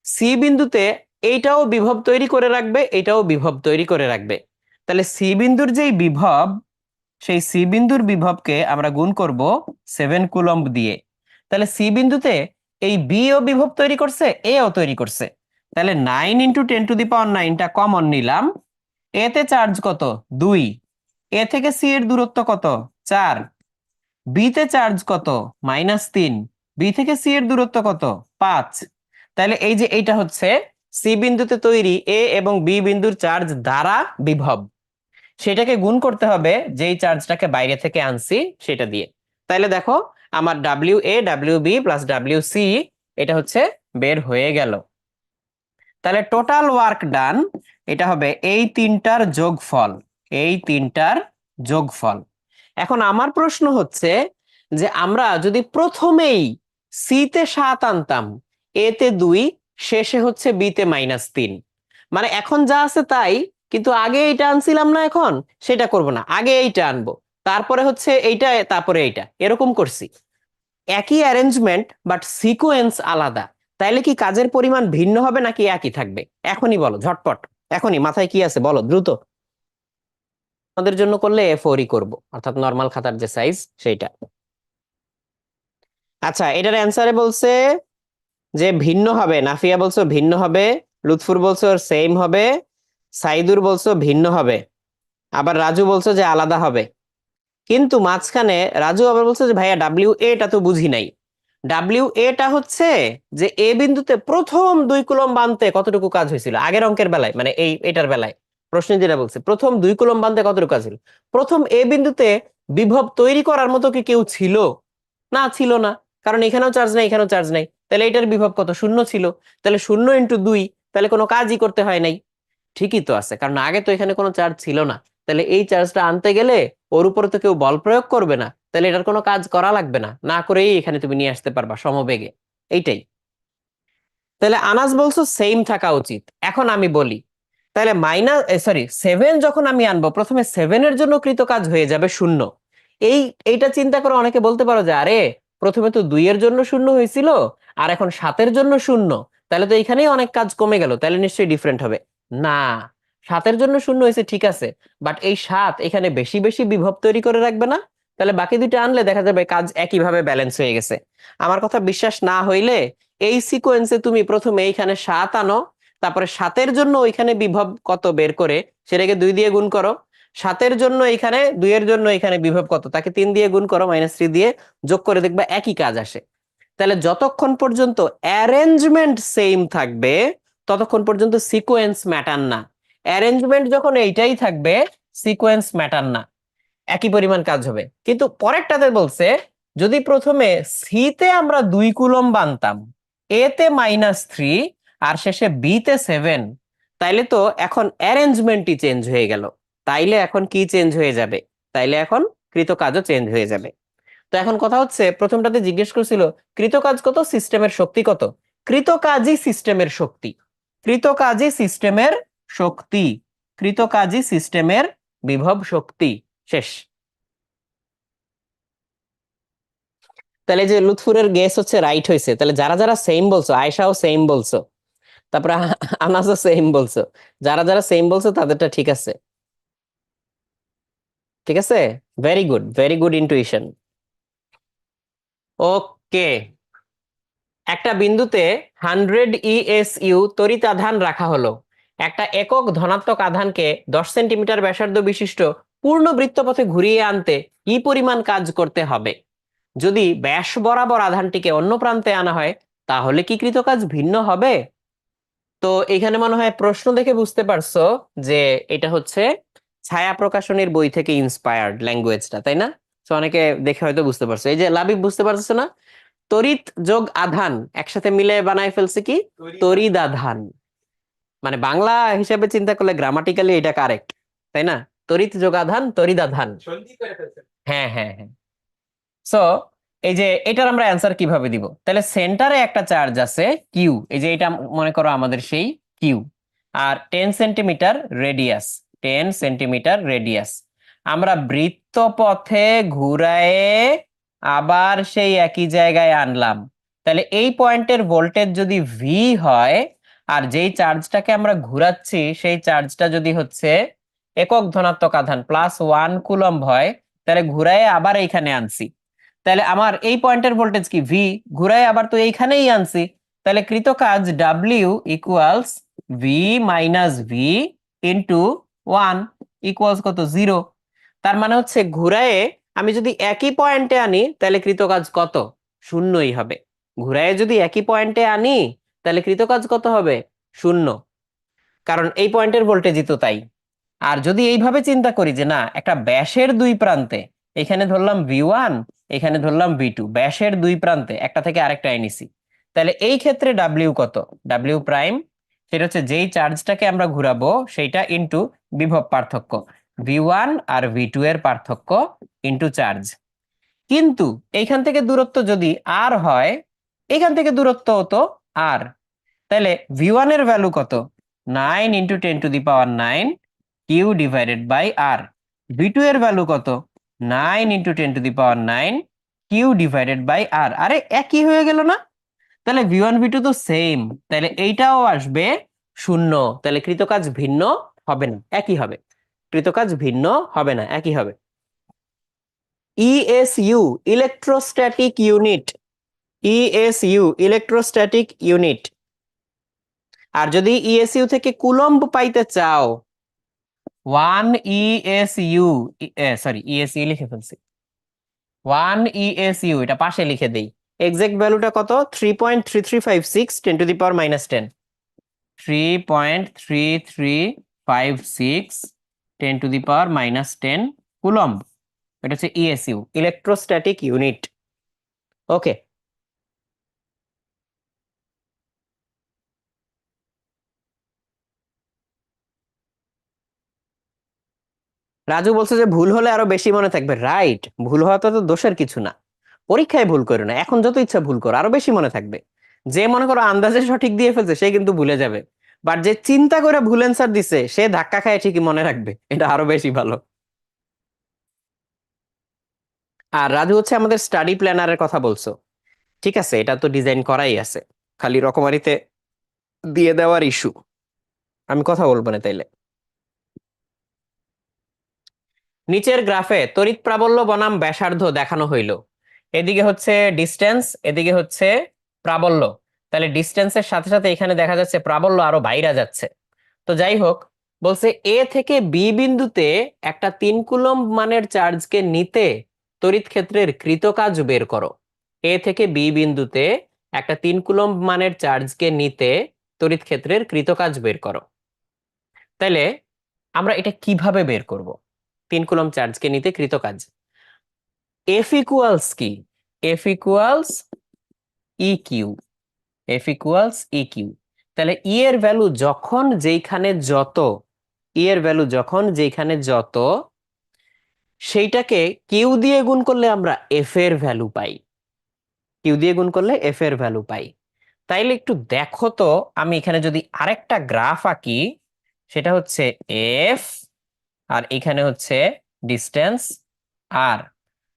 সি বিন্দুতে এইটাও বিভব তৈরি করে রাখবে, এটাও বিভব তৈরি করে রাখবে। তাহলে সি বিন্দুর যেই বিভব, সেই সি বিন্দুর বিভবকে আমরা গুণ করব 7 কুলম্ব দিয়ে। তাহলে সি বিন্দুতে এই বি ও বিভব তৈরি করছে, এ ও তৈরি করছে। তাহলে 9 × 10⁹ কমন নিলাম। এতে চার্জ কত, 2। এ থেকে সি এর দূরত্ব কত, 4। বি তে চার্জ কত, -3। বি থেকে সি এর দূরত্ব কত, 5। তাহলে এই যে এইটা হচ্ছে সি বিন্দুতে তৈরি এ এবং বি বিন্দুর চার্জ দ্বারা বিভব, সেটাকে গুণ করতে হবে যেই চার্জটাকে বাইরে থেকে আনছি সেটা দিয়ে। তাইলে দেখো আমার WA, WB + WC এটা হচ্ছে বের হয়ে গেল। তাহলে টোটাল ওয়ার্ক ডান এটা হবে এই তিনটার যোগফল, এই তিনটার যোগফল। এখন আমার প্রশ্ন হচ্ছে যে আমরা যদি প্রথমেই সি তে 7 আনতাম, এ তে 2, শেষে হচ্ছে বি তে -3, মানে এখন যা আছে তাই, কিন্তু আগে এইটা আনছিলাম না, এখন সেটা করব না, আগে এইটা আনবো, তারপরে হচ্ছে এইটা, তারপরে এইটা, এরকম করছি। একই অ্যারেঞ্জমেন্ট বাট সিকোয়েন্স আলাদা। তাইলে কি কাজের পরিমাণ ভিন্ন হবে নাকি একই থাকবে? এখনই বলো ঝটপট, এখনই মাথায় কি আছে বলো দ্রুত। আমাদের জন্য করলে A4 করব, অর্থাৎ নরমাল খাতার যে সাইজ সেইটা। আচ্ছা, এটার অ্যান্সারে বলছে যে ভিন্ন হবে, নাফিয়া বলছো ভিন্ন হবে, লুৎফুর বলছো সেম হবে, সাইদুর বলছো ভিন্ন হবে, আবার রাজু বলছো যে আলাদা হবে। কিন্তু মাঝখানে রাজু আবার বলছে যে ভাইয়া WA তো বুঝি নাই। WA হচ্ছে যে এ বিন্দুতে প্রথম 2 কুলম্ব আনতে কতটুকু কাজ হয়েছিল আগের অঙ্কের বেলায়, মানে এটার বেলায় প্রশ্ন যেটা বলছে প্রথম 2 কুলম্ব আনতে কতটুকু কাজ ছিল। প্রথম এ বিন্দুতে বিভব তৈরি করার মতো কি কেউ ছিল? না, ছিল না। কারণ এখানেও চার্জ নাই, এখানেও চার্জ নাই, তাহলে এটার বিভব কত? শূন্য ছিল। তাহলে 0 × 2, তাহলে কোনো কাজই করতে হয় নাই। ঠিকই তো আছে, কারণ আগে তো এখানে কোনো চার্জ ছিল না। তাহলে এই চার্জটা আনতে গেলে ওর উপরে তো কেউ বল প্রয়োগ করবে না, তাহলে এটার কোনো কাজ করা লাগবে না, না করেই এখানে তুমি নিয়ে আসতে পারবা সমবেগে। এইটাই। তাহলে আনাস বলছো সেম থাকা উচিত। এখন আমি বলি, তাহলে -7 যখন আমি আনবো, প্রথমে 7-এর জন্য কৃত কাজ হয়ে যাবে 0। এইটা চিন্তা করে অনেকে বলতে পারো যে আরে প্রথমে তো 2-এর জন্য 0 হয়েছিল, আর এখন 7-এর জন্য 0, তাহলে তো এখানেই অনেক কাজ কমে গেল, তাহলে নিশ্চয়ই ডিফারেন্ট হবে। না, 7-এর জন্য 0 হয়েছে ঠিক আছে, বাট এই 7 এখানে বেশি বেশি বিভব তৈরি করে রাখবে না? তাহলে বাকি দুইটা আনলে দেখা যাবে কাজ একইভাবে ব্যালেন্স হয়ে গেছে। আমার কথা বিশ্বাস না হইলে এই সিকোয়েন্সে তুমি প্রথমে এইখানে 7 আনো, তারপরে 7-এর জন্য ওইখানে বিভব কত বের করে সেটাকে 2 দিয়ে গুণ করো, 7-এর জন্য এখানে 2-এর জন্য এখানে বিভব কত তাকে 3 দিয়ে গুণ করো, -3 দিয়ে যোগ করে দেখবা একই কাজ আসে। তাহলে যতক্ষণ পর্যন্ত অ্যারেঞ্জমেন্ট সেম থাকবে ততক্ষণ পর্যন্ত সিকোয়েন্স ম্যাটার না। অ্যারেঞ্জমেন্ট যখন এইটাই থাকবে, সিকোয়েন্স ম্যাটার না, একই পরিমাণ কাজ হবে। কিন্তু পরেরটাতে বলছে যদি প্রথমে সি-তে আমরা 2 কুলম্ব আনতাম, এ-তে -3, আর শেষে বি-তে 7, তাইলে তো এখন অ্যারেঞ্জমেন্টই চেঞ্জ হয়ে গেল। তাইলে এখন কি চেঞ্জ হয়ে যাবে? তাইলে এখন কৃতকাজও চেঞ্জ হয়ে যাবে। তো এখন কথা হচ্ছে, প্রথমটাতে জিজ্ঞেস করছিল কৃতকাজ কত, সিস্টেমের শক্তি কত। কৃতকাজই সিস্টেমের শক্তি, কৃতকাজই সিস্টেমের শক্তি, কৃতকাজই সিস্টেমের বিভব শক্তি। শেষ। তাহলে যে লুৎফুরের গেস হচ্ছে রাইট হয়েছে, তাহলে যারা যারা সেম বলছো, আয়েশাও সেম বলছো, তারপরে আনাসও সেম বলছো, যারা যারা সেম বলছো তাদেরটা ঠিক আছে। ঠিক আছে, very good, very good intuition. Okay, একটা বিন্দুতে 100 ESU তড়িৎ আধান রাখা হলো। একটা একক ধনাত্মক আধানকে 10 সেন্টিমিটার ব্যাসার্ধ বিশিষ্ট পূর্ণ বৃত্তপথে ঘুরিয়ে আনতে কি পরিমাণ কাজ করতে হবে? যদি ব্যাস বরাবর আধানটিকে অন্য প্রান্তে আনা হয় তাহলে কি কৃতকাজ ভিন্ন হবে? তো এখানে মনে হয় প্রশ্ন দেখে বুঝতে পারছো যে এটা হচ্ছে ছায়া প্রকাশনীর বই থেকে ইন্সপায়ার্ড ল্যাঙ্গুয়েজটা, তাই না? তো অনেকে দেখে হয়তো বুঝতে পারছো। এই যে লাবিব, বুঝতে পারছো না? তড়িৎ যোগ আধান একসাথে মিলে বানায় ফেলছে কি? তড়িৎ আধান। মানে বাংলা হিসেবে চিন্তা করলে গ্রামাটিক্যালি এটা কারেক্ট, তাই না? তড়িৎ যোগ আধান, তড়িৎ আধান। হ্যাঁ হ্যাঁ হ্যাঁ। সো এই যে এটার আমরা অ্যান্সার কিভাবে দিব? তাহলে সেন্টারে একটা চার্জ আছে কিউ, এই যে এটা মনে করো আমাদের সেই কিউ, আর 10 সেন্টিমিটার রেডিয়াস, 10 সেন্টিমিটার রেডিয়াস। আমরা বৃত্তপথে ঘুরায়ে আবার সেই একই জায়গায় আনলাম। তাহলে এই পয়েন্টের ভোল্টেজ যদি ভি হয়, আর যেই চার্জটাকে আমরা ঘুরাচ্ছি সেই চার্জটা যদি হচ্ছে একক ধনাত্মক আধান +1 কুলম্ব হয়, তাহলে ঘুরায়ে আবার এইখানে আনছি। তাহলে আমার এই পয়েন্টের ভোল্টেজ কি? ভি। ঘুরায় আবার তো এইখানেই আনছি, তাহলে কৃত কাজ W equals V minus V into 1 equals কত? 0। তার মানে হচ্ছে ঘুরায়ে আমি যদি একই পয়েন্টে আনি তাহলে কৃত কাজ কত? শূন্যই হবে। ঘুরায়ে যদি একই পয়েন্টে আনি তাহলে কৃত কাজ কত হবে? শূন্য, কারণ এই পয়েন্টের ভোল্টেজই তো তাই। আর যদি এইভাবে চিন্তা করি যে না, একটা ব্যাসের দুই প্রান্তে, এখানে ধরলাম V1, এখানে ধরলাম V2, ব্যাসের দুই প্রান্তে একটা থেকে আরেকটা এনেছি, তাহলে এই ক্ষেত্রে ডাব্লিউ কত? ডাব্লিউ প্রাইম, সেটা হচ্ছে যেই চার্জটাকে আমরা ঘুরাবো সেইটা ইন্টু বিভব পার্থক্য, V1 আর V2 এর পার্থক্য ইন্টু চার্জ। কিন্তু এইখান থেকে দূরত্ব যদি আর হয়, এখান থেকে দূরত্ব হতো আর, তাহলে V1 এর ভ্যালু কত? 9 × 10⁹ Q divided by R. V2 এর ভ্যালু কত? 9 × 10⁹ কিউ ডিভাইডেড বাই আর। আরে একই হয়ে গেল না? তাহলে V1 V2 তো সেম, তাহলে এইটাও আসবে শূন্য। তাহলে কৃতকাজ ভিন্ন হবে না, একই হবে। কৃতকাজ ভিন্ন হবে না, একই হবে। ESU electrostatic unit, ESU electrostatic unit. আর যদি ইএসইউ থেকে কুলম্ব পাইতে চাও, 1 ESU, সরি ইএসইউ লিখে ফেলছি, 1 ESU এটা পাশে লিখে দেই। এক্সাক্ট ভ্যালুটা কত? 3.3356 10⁻⁻10, 3.3356 10⁻⁻10 কুলম্ব। এটা হচ্ছে ইএসইউ ইলেকট্রোস্ট্যাটিক ইউনিট। ওকে, রাজু বলছে যে ভুল হলে আরো বেশি মনে থাকবে, রাইট, ভুল হওয়া তো দোষের কিছু না। পরীক্ষায় ভুল করো না, এখন যত ইচ্ছা ভুল করো, আরো বেশি মনে থাকবে। যে মনে করো আন্দাজে সঠিক দিয়ে ফেলছে সে কিন্তু ভুলে যাবে, বাট যে চিন্তা করে ভুল অ্যান্সার দিছে সে ধাক্কা খায় ঠিকই মনে রাখবে, এটা আরো বেশি ভালো। আর রাজু হচ্ছে আমাদের স্টাডি প্ল্যানারের কথা বলছো, ঠিক আছে, এটা তো ডিজাইন করাই আছে, খালি রকমারিতে দিয়ে দেওয়ার ইস্যু। আমি কথা বলবো না তাইলে। নিচের গ্রাফে তড়িৎ প্রাবল্য বনাম ব্যাসার্ধ দেখানো হইল। এদিকে হচ্ছে ডিস্টেন্স, এদিকে হচ্ছে প্রাবল্য। তাহলে ডিস্টেন্সের সাথে সাথে এখানে দেখা যাচ্ছে প্রাবল্য আরো বাইরে যাচ্ছে। তো যাই হোক, বলছে এ থেকে বি বিন্দুতে একটা 3 কুলম্ব মানের চার্জকে নিতে তড়িৎ ক্ষেত্রের কৃত কাজ বের করো। এ থেকে বি বিন্দুতে একটা 3 কুলম্ব মানের চার্জকে নিতে তড়িৎ ক্ষেত্রের কৃত কাজ বের করো। তাইলে আমরা এটা কিভাবে বের করব? 3 কুলম্ব চার্জকে নিতে কৃত কাজ, এফ ইকুয়ালস কি, F equals E Q, F equals E Q. তাহলে ই এর ভ্যালু যখন যেইখানে যত, ই এর ভ্যালু যখন যেইখানে যত, সেইটাকে কিউ দিয়ে গুণ করলে আমরা এফ এর ভ্যালু পাই, কিউ দিয়ে গুণ করলে এফ এর ভ্যালু পাই। তাইলে একটু দেখো তো, আমি এখানে যদি আরেকটা গ্রাফ আঁকি, সেটা হচ্ছে এফ, আর এখানে হচ্ছে ডিস্টেন্স আর।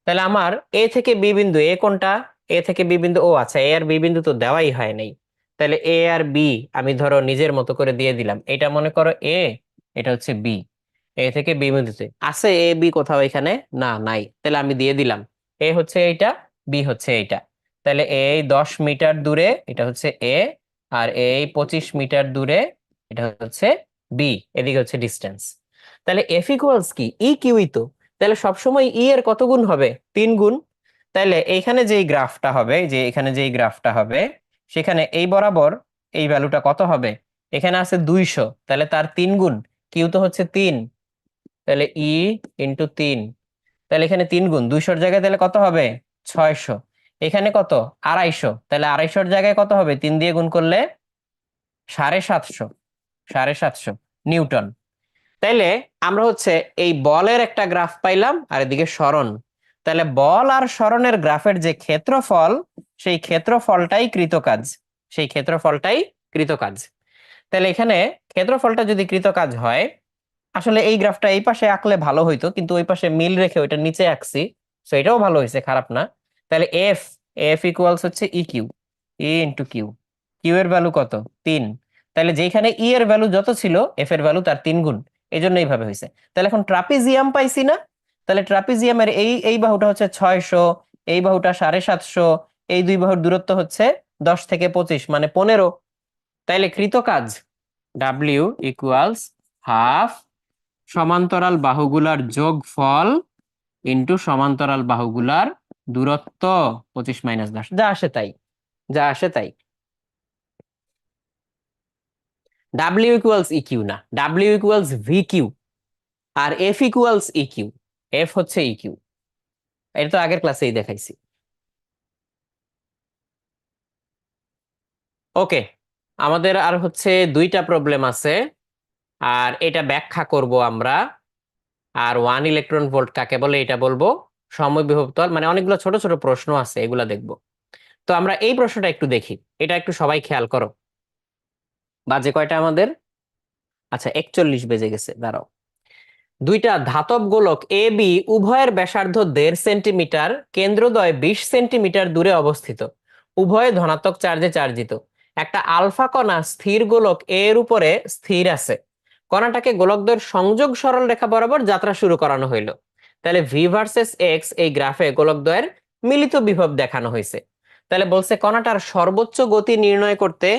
তাহলে আমার এ থেকে বি বিন্দু, এ কোনটা, এ থেকে বি বিন্দু, ও আচ্ছা, এ আর বি বিন্দু তো দেওয়াই হয় নাই। তাহলে এ আর বি আমি ধরো নিজের মতো করে দিয়ে দিলাম, এটা মনে করো এ, এটা হচ্ছে বি। এ থেকে বি বিন্দুতে আছে এ বি কোথাও এখানে, না নাই, তাহলে আমি দিয়ে দিলাম এ হচ্ছে এইটা, বি হচ্ছে এইটা। তাহলে এই 10 মিটার দূরে এটা হচ্ছে এ, আর এই 25 মিটার দূরে এটা হচ্ছে বি, এদিকে হচ্ছে ডিস্টেন্স। তাহলে এফ ইকুয়ালস কি, ই কিউই তো। তাহলে সবসময় ই এর কত গুণ হবে, 3 গুণ। তাহলে এইখানে যেই গ্রাফটা হবে, যে এখানে যেই গ্রাফটা হবে, সেখানে এই বরাবর এই ভ্যালুটা কত হবে, এখানে আছে 200, তাহলে তার 3 গুণ, কিউ তো হচ্ছে 3, তাহলে ই ইন্টু 3। তাহলে এখানে 3 গুণ 200-র জায়গায় তাহলে কত হবে, 600। এখানে কত, 250, তাহলে 250-র জায়গায় কত হবে, 3 দিয়ে গুণ করলে 750, 750 নিউটন। তাইলে আমরা হচ্ছে এই বলের একটা গ্রাফ পাইলাম আর এদিকে সরণ। তাহলে বল আর সরণের গ্রাফের যে ক্ষেত্রফল, সেই ক্ষেত্রফলটাই কৃতকাজ, সেই ক্ষেত্রফলটাই কৃতকাজ। তাহলে এখানে ক্ষেত্রফলটা যদি কৃতকাজ হয়, আসলে এই গ্রাফটা এই পাশে আঁকলে ভালো হইতো, কিন্তু ওই পাশে মিল রেখে ওইটা নিচে আঁকছি, তো এটাও ভালো হয়েছে, খারাপ না। তাহলে এফ, এফ ইকুয়ালস হচ্ছে ই কিউ, ই ইন্টু কিউ, কিউ এর ভ্যালু কত, 3। তাহলে যেখানে ই এর ভ্যালু যত ছিল এফ এর ভ্যালু তার 3 গুণ, এই জন্য এইভাবে হয়েছে। তাহলে এখন ট্রাপিজিয়াম পাইছি না, তাহলে ট্রাপিজিয়ামের এই এই বাহুটা হচ্ছে 600, এই বাহুটা 750, এই দুই বাহুর দূরত্ব হচ্ছে 10 থেকে 25 মানে 15। তাইলে কৃতকাজ ডাব্লিউ ইকুয়ালস হাফ সমান্তরাল বাহুগুলার যোগফল ইন্টু সমান্তরাল বাহুগুলার দূরত্ব 25 - 10, যা আসে তাই, যা আসে তাই। ডাব্লিউ ইকুয়ালস ই কিউ না, ডাব্লিউ ইকুয়ালস ভি কিউ, আর F equals E Q, F হচ্ছে ই কিউ, এটা তো আগের ক্লাসেই দেখাইছি। ওকে, আমাদের আর হচ্ছে 2টা প্রবলেম আছে, আর এটা ব্যাখ্যা করব আমরা। আর 1 ইলেকট্রন ভোল্ট কাকে বলে এটা বলবো, সমবিভব তল, মানে অনেকগুলো ছোট ছোট প্রশ্ন আছে এগুলা দেখবো। তো আমরা এই প্রশ্নটা একটু দেখি, এটা একটু সবাই খেয়াল করো। বাজে কয়টা আমাদের, আচ্ছা 41 বেজে গেছে, দাঁড়াও। দুইটা ধাতব গোলক এ বি উভয়ের ব্যাসার্ধ 1.5 সেন্টিমিটার, কেন্দ্রদ্বয় 20 সেন্টিমিটার দূরে অবস্থিত, উভয়ে ধনাত্মক চার্জে চার্জিত। একটা আলফা কণা স্থির গোলক এর উপরে স্থির আছে, কণাটাকে গোলকদ্বয়ের সংযোগ সরল রেখা বরাবর যাত্রা শুরু করানো হইলো। তাহলে ভি ভার্সেস এক্স এই গ্রাফে গোলকদ্বয়ের মিলিত বিভব দেখানো হয়েছে। তাহলে বলছে কণাটার সর্বোচ্চ গতি নির্ণয় করতে,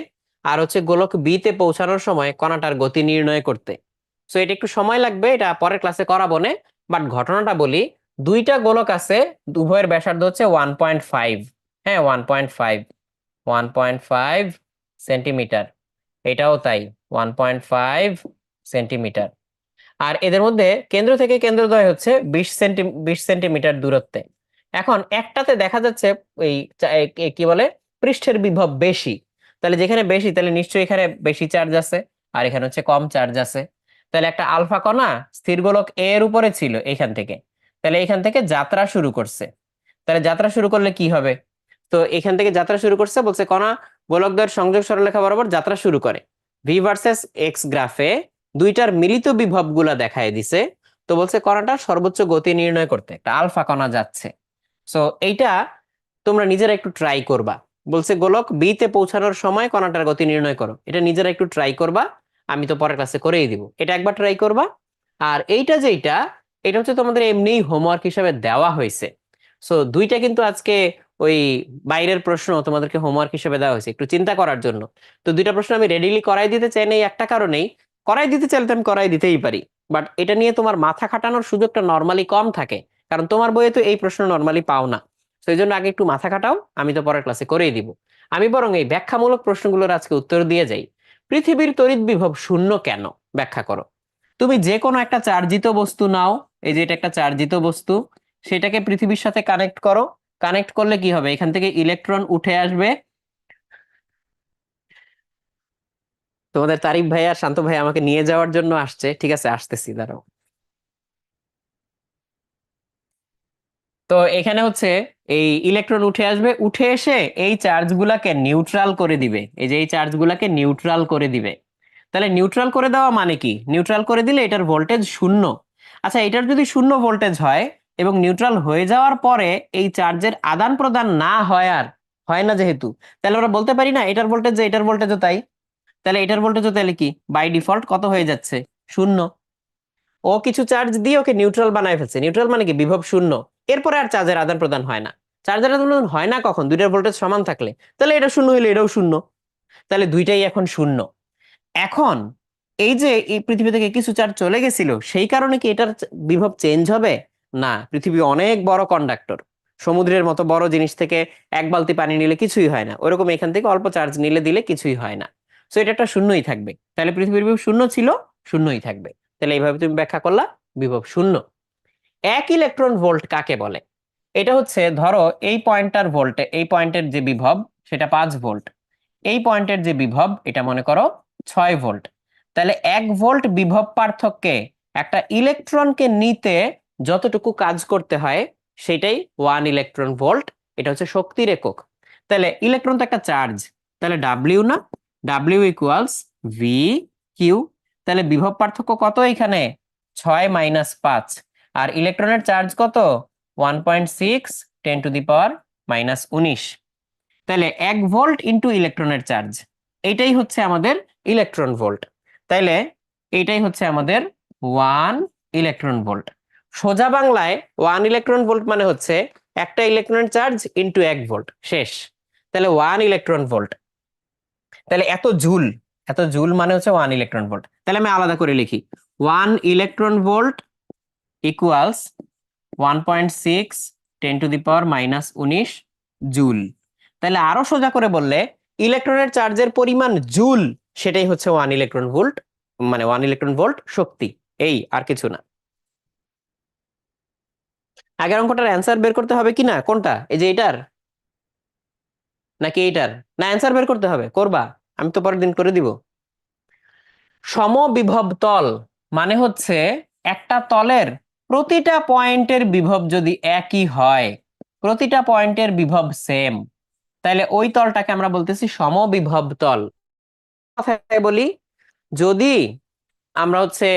আর হচ্ছে গোলক বি তে পৌঁছানোর সময় কণাটার গতি নির্ণয় করতে। সো এটা একটু সময় লাগবে, এটা পরের ক্লাসে করাবো না, বাট ঘটনাটা বলি। দুইটা গোলক আছে, উভয়ের ব্যাসার্ধ হচ্ছে 1.5, হ্যাঁ 1.5, 1.5 সেন্টিমিটার, এটাও তাই 1.5 সেন্টিমিটার। আর এদের মধ্যে কেন্দ্র থেকে কেন্দ্রদ্বয় হচ্ছে 20 সেন্টিমিটার দূরত্বে। এখন একটাতে দেখা যাচ্ছে এই কি বলে, পৃষ্ঠের বিভব বেশি। তাহলে যেখানে বেশি তাহলে নিশ্চয়ই এখানে বেশি চার্জ আছে, আর এখানে হচ্ছে কম চার্জ আছে। তাহলে একটা আলফা কণা স্থির গোলক এ এর উপরে ছিল এখান থেকে, তাহলে এখান থেকে যাত্রা শুরু করছে। তাহলে যাত্রা শুরু করলে কি হবে? তো এখান থেকে যাত্রা শুরু করছে, বলছে কণা গোলকদ্বয়ের সংযোগ সরলরেখা বরাবর যাত্রা শুরু করে। ভি ভার্সেস এক্স গ্রাফে দুইটার মিলিত বিভব গুলা দেখায় দিছে। তো বলছে কণাটার সর্বোচ্চ গতি নির্ণয় করতে একটা আলফা কণা যাচ্ছে। সো এইটা তোমরা নিজেরা একটু ট্রাই করবা। বলছে গোলক বি তে পৌঁছানোর সময় কণাটার গতি নির্ণয় করো, এটা নিজেরা একটু ট্রাই করবা। আমি তো পরের ক্লাসে করেই দিব, এটা একবার ট্রাই করবা। আর এইটা যেটা, এটা হচ্ছে তোমাদের এমনিই হোমওয়ার্ক হিসাবে দেওয়া হয়েছে। সো দুইটা কিন্তু আজকে ওই বাইরের প্রশ্ন তোমাদেরকে হোমওয়ার্ক হিসেবে দেওয়া হয়েছে একটু চিন্তা করার জন্য। তো দুইটা প্রশ্ন আমি রেডিলি করাই দিতে চাই না এই একটা কারণেই, করাই দিতে চাইলে তো আমি করাই দিতেই পারি, বাট এটা নিয়ে তোমার মাথা খাটানোর সুযোগটা নর্মালি কম থাকে, কারণ তোমার বইয়ে তো এই প্রশ্ন নর্মালি পাও না। তো এই জন্য আগে একটু মাথা খাটাও, আমি তো পরের ক্লাসে করেই দিব। আমি বরং এই ব্যাখ্যামূলক প্রশ্নগুলোর আজকে উত্তর দিয়ে যাই। পৃথিবীর তড়িৎ বিভব শূন্য কেন, ব্যাখ্যা করো। তুমি যে কোনো একটা চার্জিত বস্তু নাও, এই যে এটা একটা চার্জিত বস্তু, সেটাকে পৃথিবীর সাথে কানেক্ট করো। কানেক্ট করলে কি হবে? এখান থেকে ইলেকট্রন উঠে আসবে। তোমাদের তারিফ ভাই আর শান্ত ভাই আমাকে নিয়ে যাওয়ার জন্য আসছে, ঠিক আছে আসতেছি, দাঁড়াও। তো এখানে হচ্ছে এই ইলেকট্রন উঠে আসবে, উঠে এসে এই চার্জ গুলাকে নিউট্রাল করে দিবে, এই যে এই চার্জ গুলাকে নিউট্রাল করে দিবে। তাহলে নিউট্রাল করে দেওয়া মানে কি? নিউট্রাল করে দিলে এটার ভোল্টেজ শূন্য। আচ্ছা, এটার যদি শূন্য ভোল্টেজ হয় এবং নিউট্রাল হয়ে যাওয়ার পরে এই চার্জের আদান প্রদান না হয়, আর হয় না যেহেতু, তাহলে আমরা বলতে পারি না এটার ভোল্টেজ যে এটার ভোল্টেজও তাই। তাহলে এটার ভোল্টেজও তাহলে কি বাই ডিফল্ট কত হয়ে যাচ্ছে? শূন্য। ও কিছু চার্জ দিয়ে ওকে নিউট্রাল বানায় ফেলছে। নিউট্রাল মানে কি? বিভব শূন্য। এরপরে আর চার্জের আদান প্রদান হয় না। চার্জের আদান প্রদান হয় না কখন? দুইটার ভোল্টেজ সমান থাকলে। তাহলে এটা শূন্য হলে এটাও শূন্য। তাহলে দুইটাই এখন শূন্য। এখন এই যে এই পৃথিবী থেকে কিছু চার্জ চলে গেছিল, সেই কারণে কি এটার বিভব চেঞ্জ হবে? না, পৃথিবী অনেক বড় কন্ডাক্টর। সমুদ্রের মতো বড় জিনিস থেকে এক বালতি পানি নিলে কিছুই হয় না, ওরকম এখান থেকে অল্প চার্জ নিলে দিলে কিছুই হয় না। সো এটা একটা শূন্যই থাকবে। তাহলে পৃথিবীর বিভব শূন্য ছিল, শূন্যই থাকবে। তাহলে এইভাবে তুমি ব্যাখ্যা করলা বিভব শূন্য। এক ইলেকট্রন ভোল্ট কাকে বলে? এটা হচ্ছে ধরো এই পয়েন্টটার ভোল্টে, এই পয়েন্টের যে বিভব সেটা 5 ভোল্ট, এই পয়েন্টের যে বিভব এটা মনে করো 6 ভোল্ট। তাহলে 1 ভোল্ট বিভব পার্থক্যে একটা ইলেকট্রনকে নিতে যতটুকু কাজ করতে হয় সেটাই 1 ইলেকট্রন ভোল্ট। এটা হচ্ছে শক্তির একক। তাহলে ইলেকট্রন তো একটা চার্জ, তাহলে ডাব্লিউ না, ডাব্লিউ ইকুয়ালস ভি কিউ। তাহলে বিভব পার্থক্য কত এখানে? 6 - 5। আর ইলেকট্রনের চার্জ কত? 1.6 10⁻⁻19। তাহলে 1 ভোল্ট ইন্টু ইলেকট্রনের চার্জ, এইটাই হচ্ছে আমাদের ইলেকট্রন ভোল্ট। তাইলে এইটাই হচ্ছে আমাদের 1 ইলেকট্রন ভোল্ট। সোজা বাংলায় 1 ইলেকট্রন ভোল্ট মানে হচ্ছে একটা ইলেকট্রনের চার্জ ইন্টু 1 ভোল্ট, শেষ। তাহলে 1 ইলেকট্রন ভোল্ট, তাহলে এত জুল, এত জুল মানে হচ্ছে 1 ইলেকট্রন ভোল্ট। তাহলে আমি আলাদা করে লিখি, 1 ইলেকট্রন ভোল্ট ইকুয়ালস 1.6 10⁻⁻19 জুল। তাহলে আরো সোজা করে বললে ইলেকট্রনের চার্জের পরিমাণ জুল, সেটাই হচ্ছে 1 ইলেকট্রন ভোল্ট, মানে 1 ইলেকট্রন ভোল্ট শক্তি। এই আর কিছু না। আগের অঙ্কটার অ্যান্সার বের করতে হবে কি না? কোনটা, এই যে এটার নাকি এইটার? না, অ্যান্সার বের করতে হবে, করবা? আমি তো পরের দিন করে দিব। সমবিভব তল মানে হচ্ছে একটা তলের প্রতিটা পয়েন্টের বিভব যদি একই হয়, প্রতিটা পয়েন্টের বিভব সেম, তাহলে ওই তলটাকে আমরা বলতেছি সমবিভব তল। কথায় বলি, যদি আমরা হচ্ছে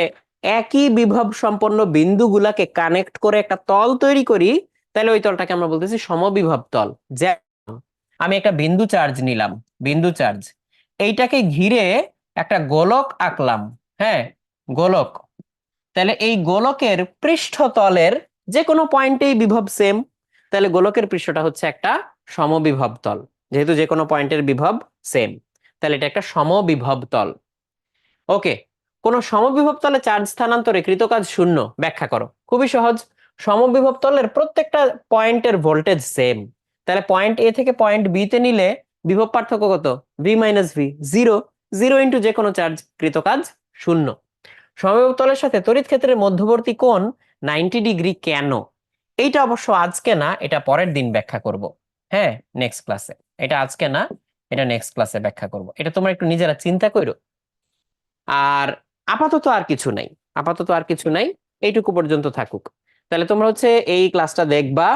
একই বিভব সম্পন্ন বিন্দুগুলাকে কানেক্ট করে একটা তল তৈরি করি, তাহলে ওই তলটাকে আমরা বলতেছি সমবিভব তল। যেমন আমি একটা বিন্দু চার্জ নিলাম, বিন্দু চার্জ, এইটাকে ঘিরে একটা গোলক আঁকলাম। হ্যাঁ, গোলক। তাহলে এই গোলকের পৃষ্ঠতলের যে কোনো পয়েন্টেই বিভব সেম, তাহলে গোলকের পৃষ্ঠটা হচ্ছে একটা সমবিভব তল, যেহেতু যে কোনো পয়েন্টের বিভব সেম। তাহলে এটা একটা সমবিভব তল। ওকে, কোন সমবিভব তলে চার্জ স্থানান্তরে কৃত কাজ শূন্য, ব্যাখ্যা করো। খুবই সহজ, সমবিভব তলের প্রত্যেকটা পয়েন্টের ভোল্টেজ সেম। তাহলে পয়েন্ট এ থেকে পয়েন্ট বি তে নিলে বিভব পার্থক্য কত? V minus V, zero. Zero into যে কোনো চার্জ, কৃত কাজ শূন্য। সমবিভব তলের সাথে তড়িৎ ক্ষেত্রের মধ্যবর্তী কোণ 90 ডিগ্রি কেন? এইটা অবশ্য আজকে না, এটা পরের দিন ব্যাখ্যা করব। হ্যাঁ, নেক্সট ক্লাসে। এটা আজকে না, এটা নেক্সট ক্লাসে ব্যাখ্যা করব। এটা তোমরা একটু নিজেরা চিন্তা করো। আর আপাতত আর কিছু নাই, আপাতত আর কিছু নাই, এইটুকু পর্যন্ত থাকুক। তাহলে তোমরা হচ্ছে এই ক্লাসটা দেখবা,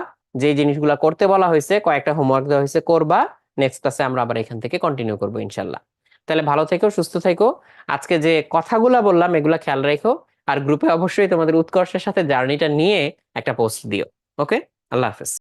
যে জিনিসগুলো করতে বলা হয়েছে, কয়েকটা হোমওয়ার্ক দেওয়া হয়েছে, করবা। নেক্সট ক্লাসে আমরা আবার এখান থেকে কন্টিনিউ করবো ইনশাল্লাহ। তাহলে ভালো থেকো, সুস্থ থেকো। আজকে যে কথাগুলা বললাম এগুলা খেয়াল রেখো। আর গ্রুপে অবশ্যই তোমাদের উৎকর্ষের সাথে জার্নিটা নিয়ে একটা পোস্ট দিও। ওকে, আল্লাহ হাফেজ।